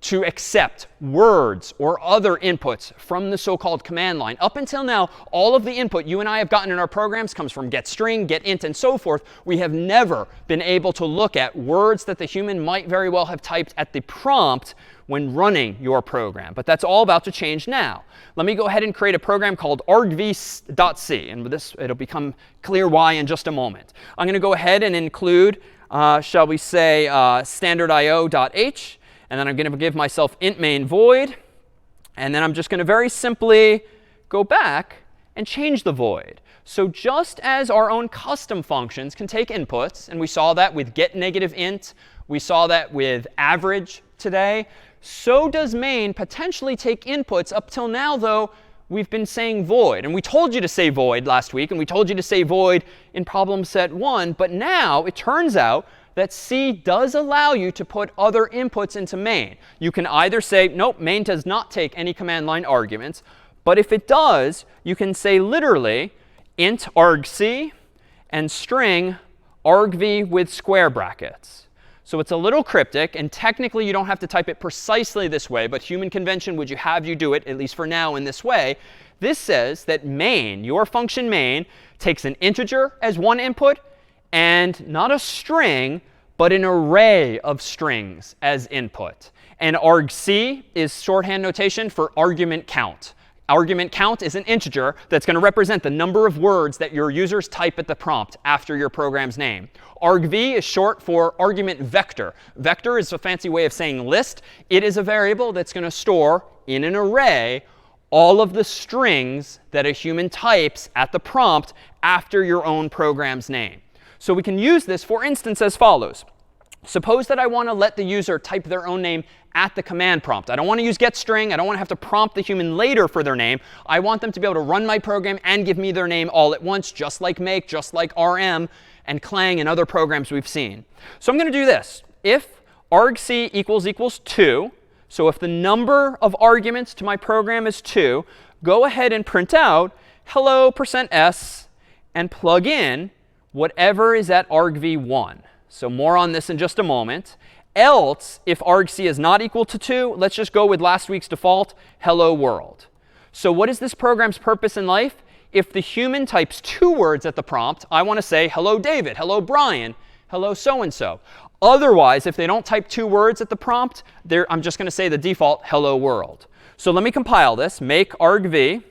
to accept words or other inputs from the so-called command line. Up until now, all of the input you and I have gotten in our programs comes from getString, getInt, and so forth. We have never been able to look at words that the human might very well have typed at the prompt when running your program. But that's all about to change now. Let me go ahead and create a program called argv.c. And with this, it'll become clear why in just a moment. I'm going to go ahead and include, shall we say, standardIO.h. And then I'm going to give myself int main void. And then I'm just going to very simply go back and change the void. So just as our own custom functions can take inputs, and we saw that with getNegativeInt, we saw that with average today, so does main potentially take inputs. Up till now, though, we've been saying void. And we told you to say void last week, and we told you to say void in problem set 1. But now it turns out that C does allow you to put other inputs into main. You can either say, nope, main does not take any command line arguments. But if it does, you can say literally int argc and string argv with square brackets. So it's a little cryptic, and technically you don't have to type it precisely this way, but human convention would have you do it, at least for now, in this way. This says that main, your function main, takes an integer as one input, and not a string, but an array of strings as input. And argc is shorthand notation for argument count. Argument count is an integer that's going to represent the number of words that your users type at the prompt after your program's name. Argv is short for argument vector. Vector is a fancy way of saying list. It is a variable that's going to store in an array all of the strings that a human types at the prompt after your own program's name. So we can use this, for instance, as follows. Suppose that I want to let the user type their own name at the command prompt. I don't want to use getString. I don't want to have to prompt the human later for their name. I want them to be able to run my program and give me their name all at once, just like make, just like rm, and clang and other programs we've seen. So I'm going to do this. If argc equals 2, so if the number of arguments to my program is 2, go ahead and print out hello %s and plug in whatever is at argv1. So more on this in just a moment. Else, if argc is not equal to 2, let's just go with last week's default, hello world. So what is this program's purpose in life? If the human types 2 words at the prompt, I want to say hello David, hello Brian, hello so-and-so. Otherwise, if they don't type 2 words at the prompt, I'm just going to say the default hello world. So let me compile this. Make argv.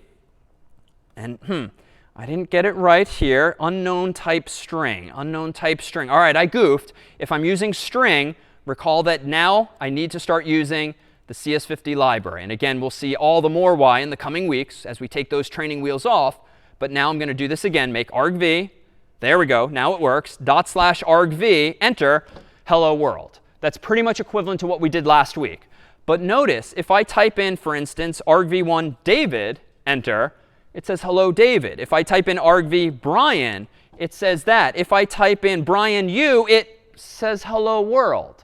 And I didn't get it right here. Unknown type string. Unknown type string. All right, I goofed. If I'm using string, recall that now I need to start using the CS50 library. And again, we'll see all the more why in the coming weeks as we take those training wheels off. But now I'm going to do this again. Make argv. There we go. Now it works. /argv. Enter hello world. That's pretty much equivalent to what we did last week. But notice, if I type in, for instance, argv1 David, enter, it says hello David. If I type in argv Brian, it says that. If I type in Brian you, it says hello world.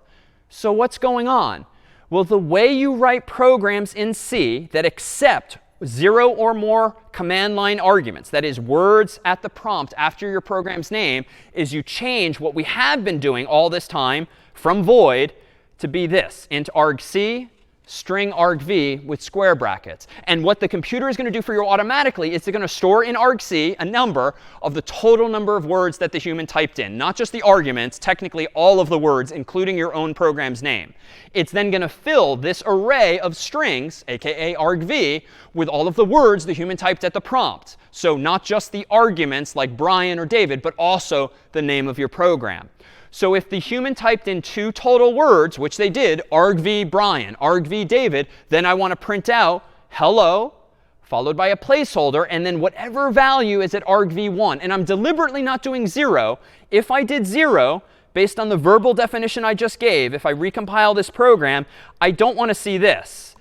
So what's going on? Well, the way you write programs in C that accept 0 or more command line arguments, that is words at the prompt after your program's name, is you change what we have been doing all this time from void to be this, int argc, string argv with square brackets. And what the computer is going to do for you automatically is it's going to store in argc a number of the total number of words that the human typed in. Not just the arguments, technically all of the words, including your own program's name. It's then going to fill this array of strings, aka argv, with all of the words the human typed at the prompt. So not just the arguments like Brian or David, but also the name of your program. So if the human typed in 2 total words, which they did, argv Brian, argv David, then I want to print out hello, followed by a placeholder, and then whatever value is at argv1. And I'm deliberately not doing 0. If I did 0, based on the verbal definition I just gave, if I recompile this program, I don't want to see this,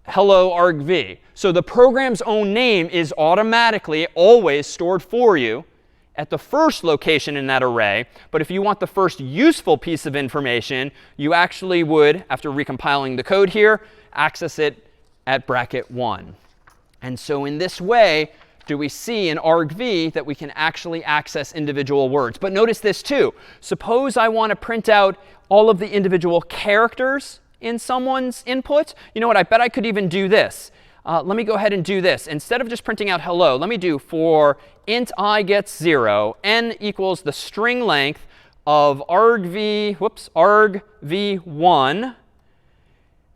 hello argv. So the program's own name is automatically always stored for you at the first location in that array. But if you want the first useful piece of information, you actually would, after recompiling the code here, access it at bracket 1. And so in this way, do we see in argv that we can actually access individual words. But notice this too. Suppose I want to print out all of the individual characters in someone's input. You know what? I bet I could even do this. Let me go ahead and do this. Instead of just printing out hello, let me do for int I gets 0, n equals the string length of argv1.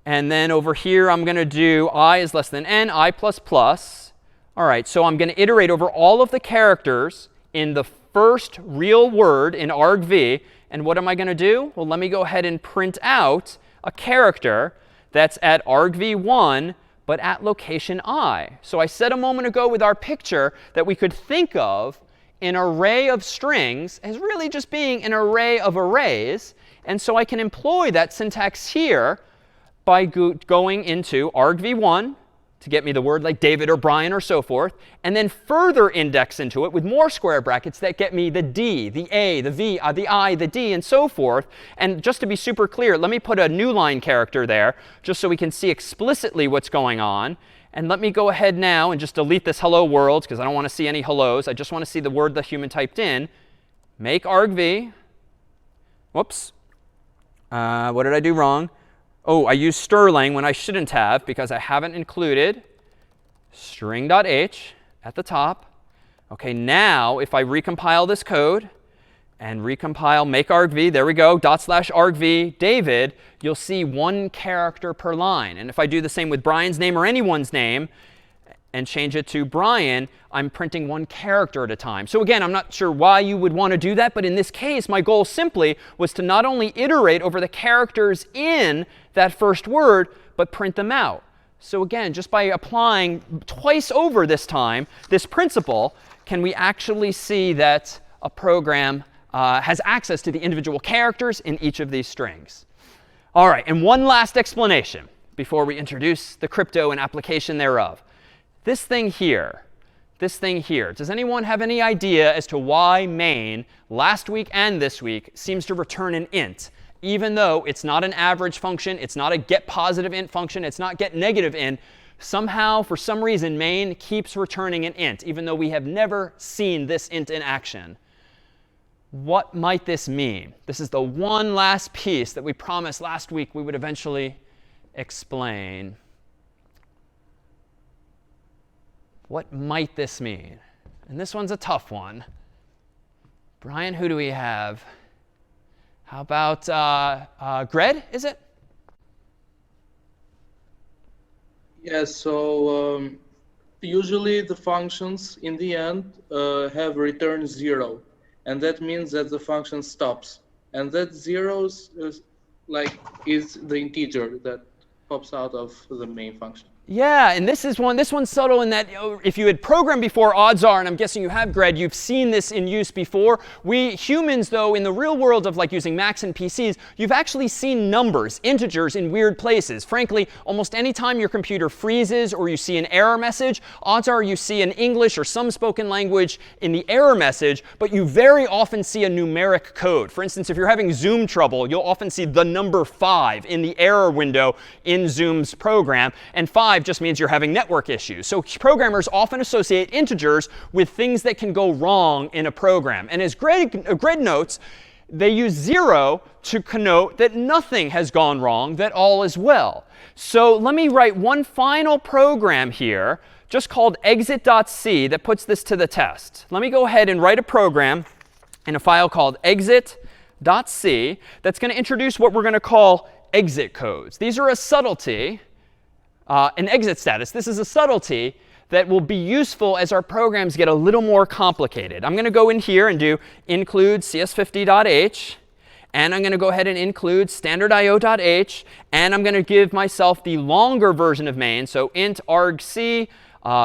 And then over here, I'm going to do I is less than n, I plus plus. All right, so I'm going to iterate over all of the characters in the first real word in argv. And what am I going to do? Well, let me go ahead and print out a character that's at argv1, but at location I. So I said a moment ago with our picture that we could think of an array of strings as really just being an array of arrays. And so I can employ that syntax here by going into argv1 to get me the word like David or Brian or so forth, and then further index into it with more square brackets that get me the D, the A, the V, the I, the D, and so forth. And just to be super clear, let me put a new line character there just so we can see explicitly what's going on. And let me go ahead now and just delete this hello world because I don't want to see any hellos. I just want to see the word the human typed in. Make argv. Whoops. What did I do wrong? Oh, I used strlen when I shouldn't have because I haven't included string.h at the top. OK, now if I recompile this code and recompile make argv, there we go, /argv David, you'll see one character per line. And if I do the same with Brian's name or anyone's name and change it to Brian, I'm printing one character at a time. So again, I'm not sure why you would want to do that. But in this case, my goal simply was to not only iterate over the characters in that first word, but print them out. So again, just by applying twice over this time this principle, can we actually see that a program has access to the individual characters in each of these strings. All right, and one last explanation before we introduce the crypto and application thereof. This thing here, does anyone have any idea as to why main last week and this week seems to return an int? Even though it's not an average function, it's not a get positive int function, it's not get negative int, somehow, for some reason, main keeps returning an int, even though we have never seen this int in action. What might this mean? This is the one last piece that we promised last week we would eventually explain. What might this mean? And this one's a tough one. Brian, who do we have? How about Gred, is it? Yes, so usually the functions in the end have return 0. And that means that the function stops. And that 0 is the integer that pops out of the main function. Yeah, and this one's subtle in that if you had programmed before, odds are, and I'm guessing you have, Gred, you've seen this in use before. We humans, though, in the real world of like using Macs and PCs, you've actually seen numbers, integers in weird places. Frankly, almost any time your computer freezes or you see an error message, odds are you see an English or some spoken language in the error message, but you very often see a numeric code. For instance, if you're having Zoom trouble, you'll often see the number 5 in the error window in Zoom's program, and 5 just means you're having network issues. So programmers often associate integers with things that can go wrong in a program. And as Gred notes, they use 0 to connote that nothing has gone wrong, that all is well. So let me write one final program here, just called exit.c, that puts this to the test. Let me go ahead and write a program in a file called exit.c that's going to introduce what we're going to call exit codes. These are a subtlety. An exit status. This is a subtlety that will be useful as our programs get a little more complicated. I'm going to go in here and do include CS50.h. And I'm going to go ahead and include standardIO.h. And I'm going to give myself the longer version of main. So int argc,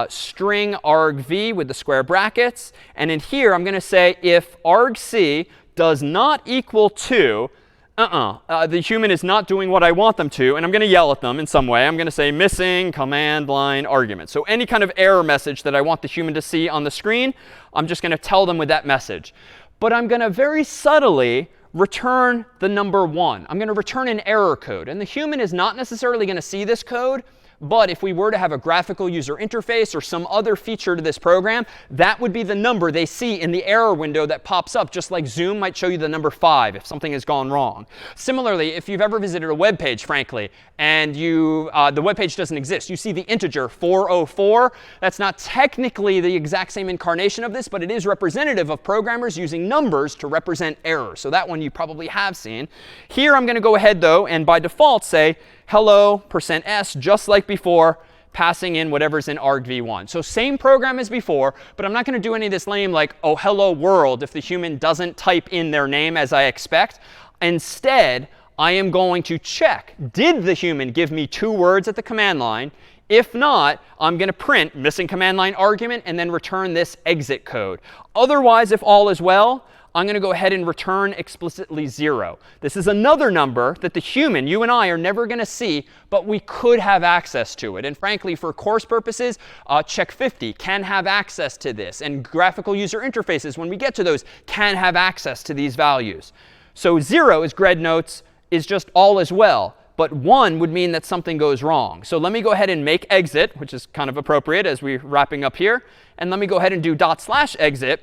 string argv with the square brackets. And in here, I'm going to say if argc does not equal to the human is not doing what I want them to, and I'm going to yell at them in some way. I'm going to say missing command line argument. So any kind of error message that I want the human to see on the screen, I'm just going to tell them with that message. But I'm going to very subtly return the number 1. I'm going to return an error code. And the human is not necessarily going to see this code, But if we were to have a graphical user interface or some other feature to this program, that would be the number they see in the error window that pops up, just like Zoom might show you the number 5 if something has gone wrong. Similarly, if you've ever visited a web page, frankly, and the web page doesn't exist, you see the integer 404. That's not technically the exact same incarnation of this, but it is representative of programmers using numbers to represent errors. So that one you probably have seen. Here I'm going to go ahead, though, and by default say hello %s, just like before, passing in whatever's in argv1. So same program as before, but I'm not going to do any of this lame like, oh, hello world, if the human doesn't type in their name as I expect. Instead, I am going to check, did the human give me 2 words at the command line? If not, I'm going to print missing command line argument and then return this exit code. Otherwise, if all is well, I'm going to go ahead and return explicitly 0. This is another number that the human, you and I, are never going to see, but we could have access to it. And frankly, for course purposes, check 50 can have access to this. And graphical user interfaces, when we get to those, can have access to these values. So 0, as Greg notes, is just all is well. But 1 would mean that something goes wrong. So let me go ahead and make exit, which is kind of appropriate as we're wrapping up here. And let me go ahead and do /exit.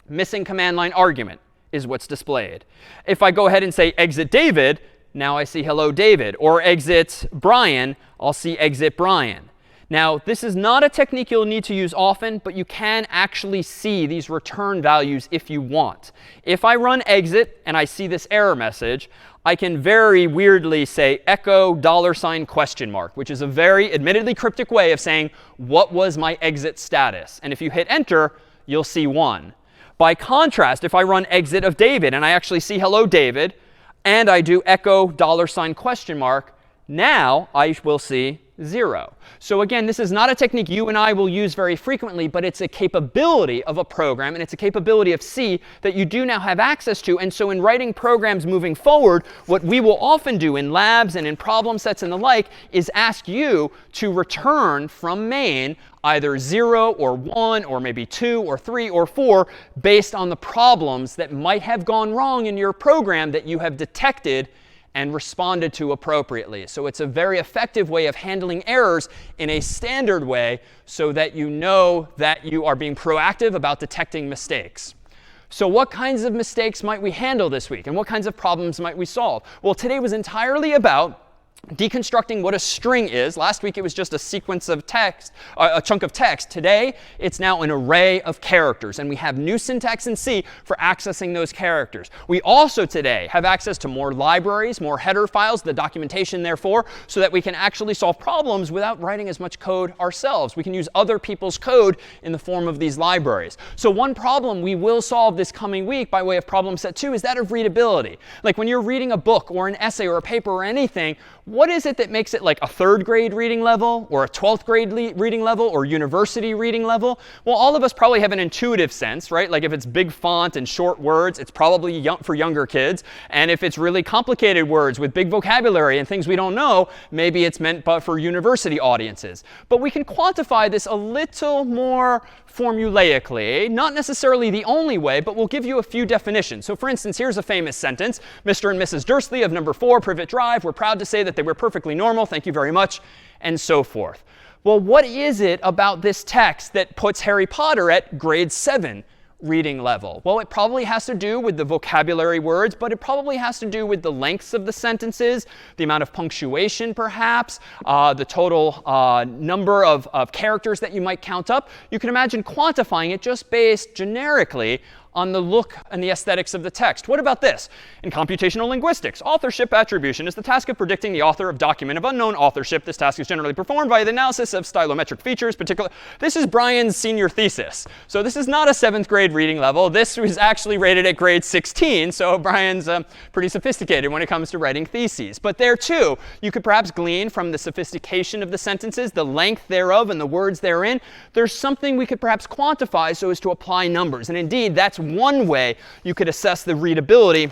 Missing command line argument is what's displayed. If I go ahead and say exit David, now I see hello David. Or exit Brian, I'll see exit Brian. Now, this is not a technique you'll need to use often, but you can actually see these return values if you want. If I run exit and I see this error message, I can very weirdly say echo $?, which is a very admittedly cryptic way of saying what was my exit status. And if you hit enter, you'll see 1. By contrast, if I run exit of David and I actually see hello David, and I do echo $?, now I will see 0. So again, this is not a technique you and I will use very frequently, but it's a capability of a program, and it's a capability of C that you do now have access to. And so in writing programs moving forward, what we will often do in labs and in problem sets and the like is ask you to return from main either 0 or 1 or maybe 2 or 3 or 4 based on the problems that might have gone wrong in your program that you have detected and responded to appropriately. So it's a very effective way of handling errors in a standard way so that you know that you are being proactive about detecting mistakes. So what kinds of mistakes might we handle this week? And what kinds of problems might we solve? Well, today was entirely about deconstructing what a string is. Last week it was just a sequence of text, a chunk of text. Today it's now an array of characters, and we have new syntax in C for accessing those characters. We also today have access to more libraries, more header files, the documentation therefore, so that we can actually solve problems without writing as much code ourselves. We can use other people's code in the form of these libraries. So one problem we will solve this coming week by way of problem set 2 is that of readability. Like when you're reading a book or an essay or a paper or anything, what is it that makes it like a 3rd grade reading level or a 12th grade reading level or university reading level? Well, all of us probably have an intuitive sense, right? Like if it's big font and short words, it's probably for younger kids. And if it's really complicated words with big vocabulary and things we don't know, maybe it's meant for university audiences. But we can quantify this a little more formulaically, not necessarily the only way, but we'll give you a few definitions. So for instance, here's a famous sentence. Mr. and Mrs. Dursley of number 4 Privet Drive were proud to say that they were perfectly normal. Thank you very much, and so forth. Well, what is it about this text that puts Harry Potter at grade 7 reading level? Well, it probably has to do with the vocabulary words, but it probably has to do with the lengths of the sentences, the amount of punctuation perhaps, the total number of characters that you might count up. You can imagine quantifying it just based generically on the look and the aesthetics of the text. What about this? In computational linguistics, authorship attribution is the task of predicting the author of document of unknown authorship. This task is generally performed by the analysis of stylometric features. This is Brian's senior thesis. So this is not a 7th grade reading level. This was actually rated at grade 16. So Brian's pretty sophisticated when it comes to writing theses. But there too, you could perhaps glean from the sophistication of the sentences, the length thereof, and the words therein. There's something we could perhaps quantify so as to apply numbers. And indeed, that's one way you could assess the readability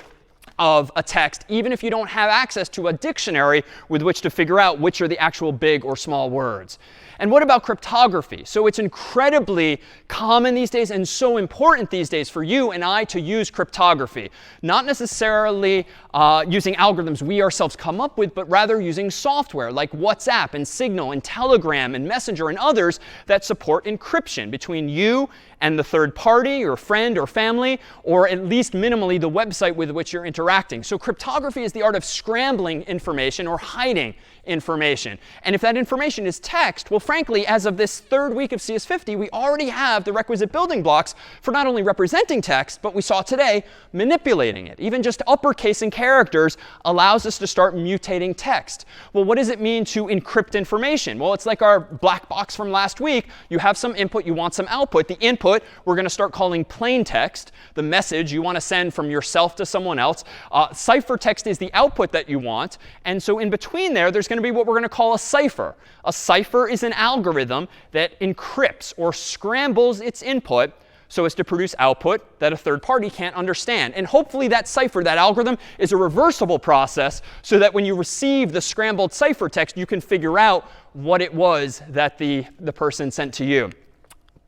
of a text, even if you don't have access to a dictionary with which to figure out which are the actual big or small words. And what about cryptography? So it's incredibly common these days and so important these days for you and I to use cryptography. Not necessarily using algorithms we ourselves come up with, but rather using software like WhatsApp and Signal and Telegram and Messenger and others that support encryption between you and the third party, your friend or family, or at least minimally the website with which you're interacting. So cryptography is the art of scrambling information or hiding information. And if that information is text, well, frankly, as of this third week of CS50, we already have the requisite building blocks for not only representing text, but we saw today manipulating it. Even just uppercasing characters allows us to start mutating text. Well, what does it mean to encrypt information? Well, it's like our black box from last week. You have some input, you want some output. The input we're going to start calling plain text, the message you want to send from yourself to someone else. Ciphertext is the output that you want. And so in between there's going to be what we're going to call a cipher. A cipher is an algorithm that encrypts or scrambles its input so as to produce output that a third party can't understand. And hopefully that cipher, that algorithm, is a reversible process so that when you receive the scrambled ciphertext, you can figure out what it was that the person sent to you.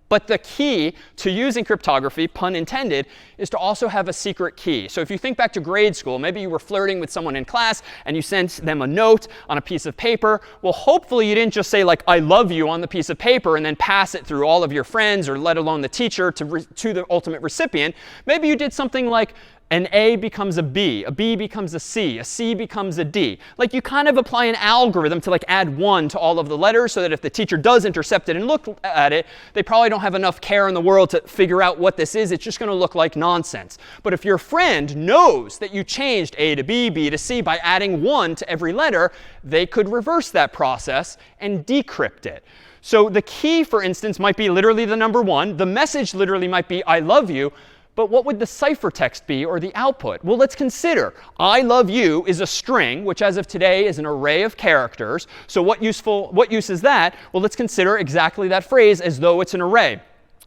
But the key to using cryptography, pun intended, is to also have a secret key. So if you think back to grade school, maybe you were flirting with someone in class and you sent them a note on a piece of paper. Well, hopefully you didn't just say like, I love you on the piece of paper and then pass it through all of your friends or let alone the teacher to the ultimate recipient. Maybe you did something like, an A becomes a B becomes a C becomes a D. Like you kind of apply an algorithm to like add 1 to all of the letters so that if the teacher does intercept it and look at it, they probably don't have enough care in the world to figure out what this is. It's just going to look like nonsense. But if your friend knows that you changed A to B, B to C by adding 1 to every letter, they could reverse that process and decrypt it. So the key, for instance, might be literally the number 1. The message literally might be, I love you. But what would the ciphertext be or the output? Well, let's consider I love you is a string, which as of today is an array of characters. So what use is that? Well, let's consider exactly that phrase as though it's an array.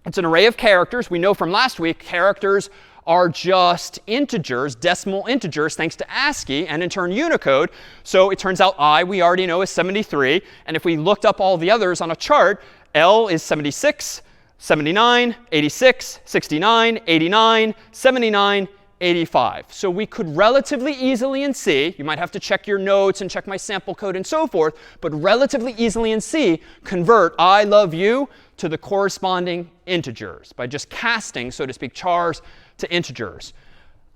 It's an array of characters. We know from last week characters are just integers, decimal integers, thanks to ASCII and in turn Unicode. So it turns out I, we already know, is 73. And if we looked up all the others on a chart, L is 76. 79, 86, 69, 89, 79, 85. So we could relatively easily in C, you might have to check your notes and check my sample code and so forth, but relatively easily in C, convert I love you to the corresponding integers by just casting, so to speak, chars to integers.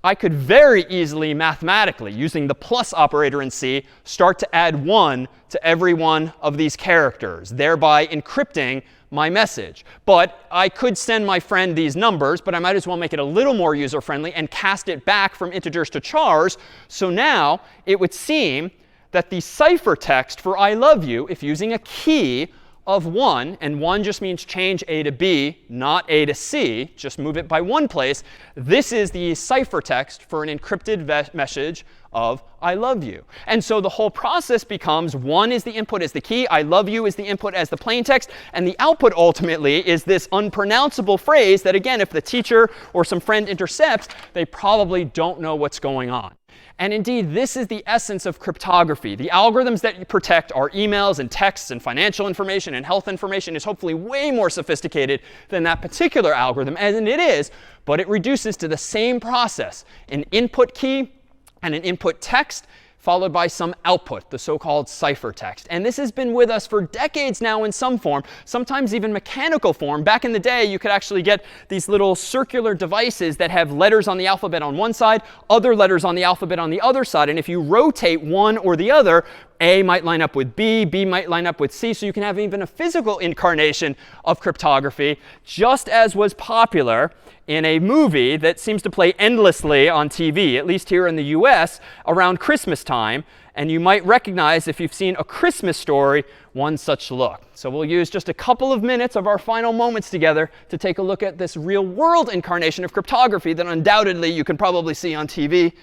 I could very easily mathematically, using the plus operator in C, start to add 1 to every one of these characters, thereby encrypting my message. But I could send my friend these numbers, but I might as well make it a little more user-friendly and cast it back from integers to chars. So now it would seem that the ciphertext for I love you, if using a key of 1, and 1 just means change A to B, not A to C, just move it by 1 place, this is the ciphertext for an encrypted message of I love you. And so the whole process becomes 1 is the input as the key, I love you is the input as the plain text, and the output ultimately is this unpronounceable phrase that, again, if the teacher or some friend intercepts, they probably don't know what's going on. And indeed, this is the essence of cryptography. The algorithms that protect our emails and texts and financial information and health information is hopefully way more sophisticated than that particular algorithm, and it is, but it reduces to the same process, an input key and an input text followed by some output, the so-called ciphertext. And this has been with us for decades now in some form, sometimes even mechanical form. Back in the day, you could actually get these little circular devices that have letters on the alphabet on one side, other letters on the alphabet on the other side. And if you rotate one or the other, A might line up with B, B might line up with C, so you can have even a physical incarnation of cryptography, just as was popular in a movie that seems to play endlessly on TV, at least here in the US, around Christmas time. And you might recognize, if you've seen A Christmas Story, one such look. So we'll use just a couple of minutes of our final moments together to take a look at this real-world incarnation of cryptography that undoubtedly you can probably see on TV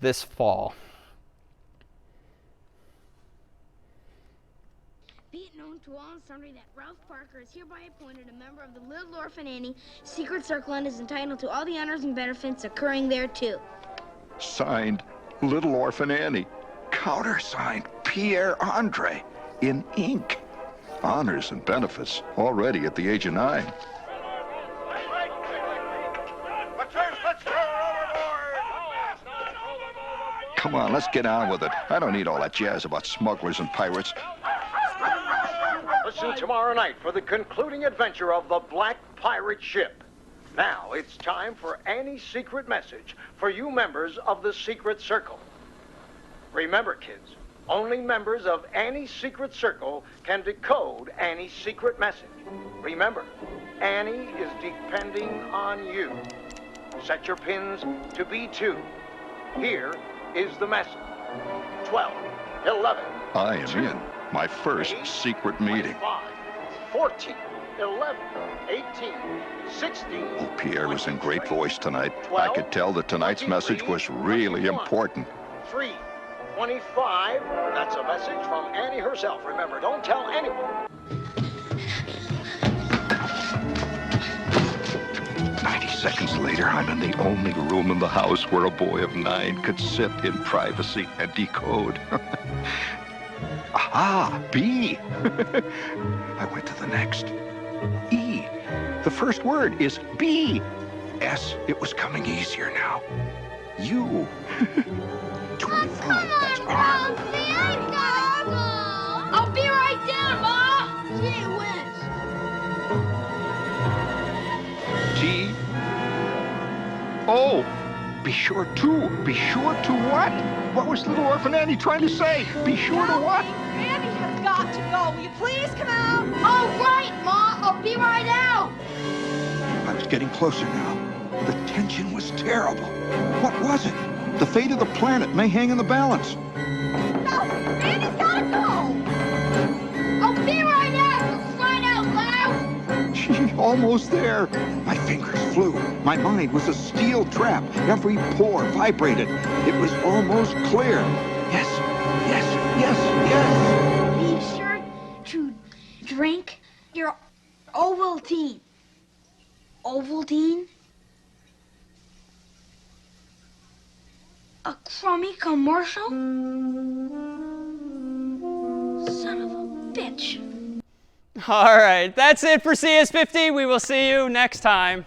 this fall. To all and sundry that Ralph Parker is hereby appointed a member of the Little Orphan Annie Secret Circle and is entitled to all the honors and benefits occurring there too. Signed, Little Orphan Annie. Countersigned Pierre Andre in ink. Honors and benefits already at the age of 9. Come on, let's get on with it. I don't need all that jazz about smugglers and pirates. Listen tomorrow night for the concluding adventure of the Black Pirate Ship. Now it's time for Annie's secret message for you members of the Secret Circle. Remember, kids, only members of Annie's Secret Circle can decode Annie's secret message. Remember, Annie is depending on you. Set your pins to B2. Here is the message. 12, 11, I am in my first secret meeting. 5, 14, 11, 18, 16. Oh, Pierre was in great voice tonight. I could tell that tonight's message was really important. 3, 25. That's a message from Annie herself. Remember, don't tell anyone. 90 seconds later, I'm in the only room in the house where a boy of 9 could sit in privacy and decode. Aha, B. I went to the next. E. The first word is B. S. It was coming easier now. U. 25. That's R. I'll be right there, Ma! Gee whiz! T. O. Be sure to. Be sure to what? What was little Orphan Annie trying to say? Be sure to what? Annie has got to go. Will you please come out? All right, Ma. I'll be right out. I was getting closer now. The tension was terrible. What was it? The fate of the planet may hang in the balance. No, Annie's gotta go. I'll be right out. For crying out loud. Gee, almost there. My fingers flew. My mind was a steel trap. Every pore vibrated. It was almost clear. Yes, yes, yes, yes. Be sure to drink your Ovaltine. Ovaltine? A crummy commercial? Son of a bitch. All right, that's it for CS50. We will see you next time.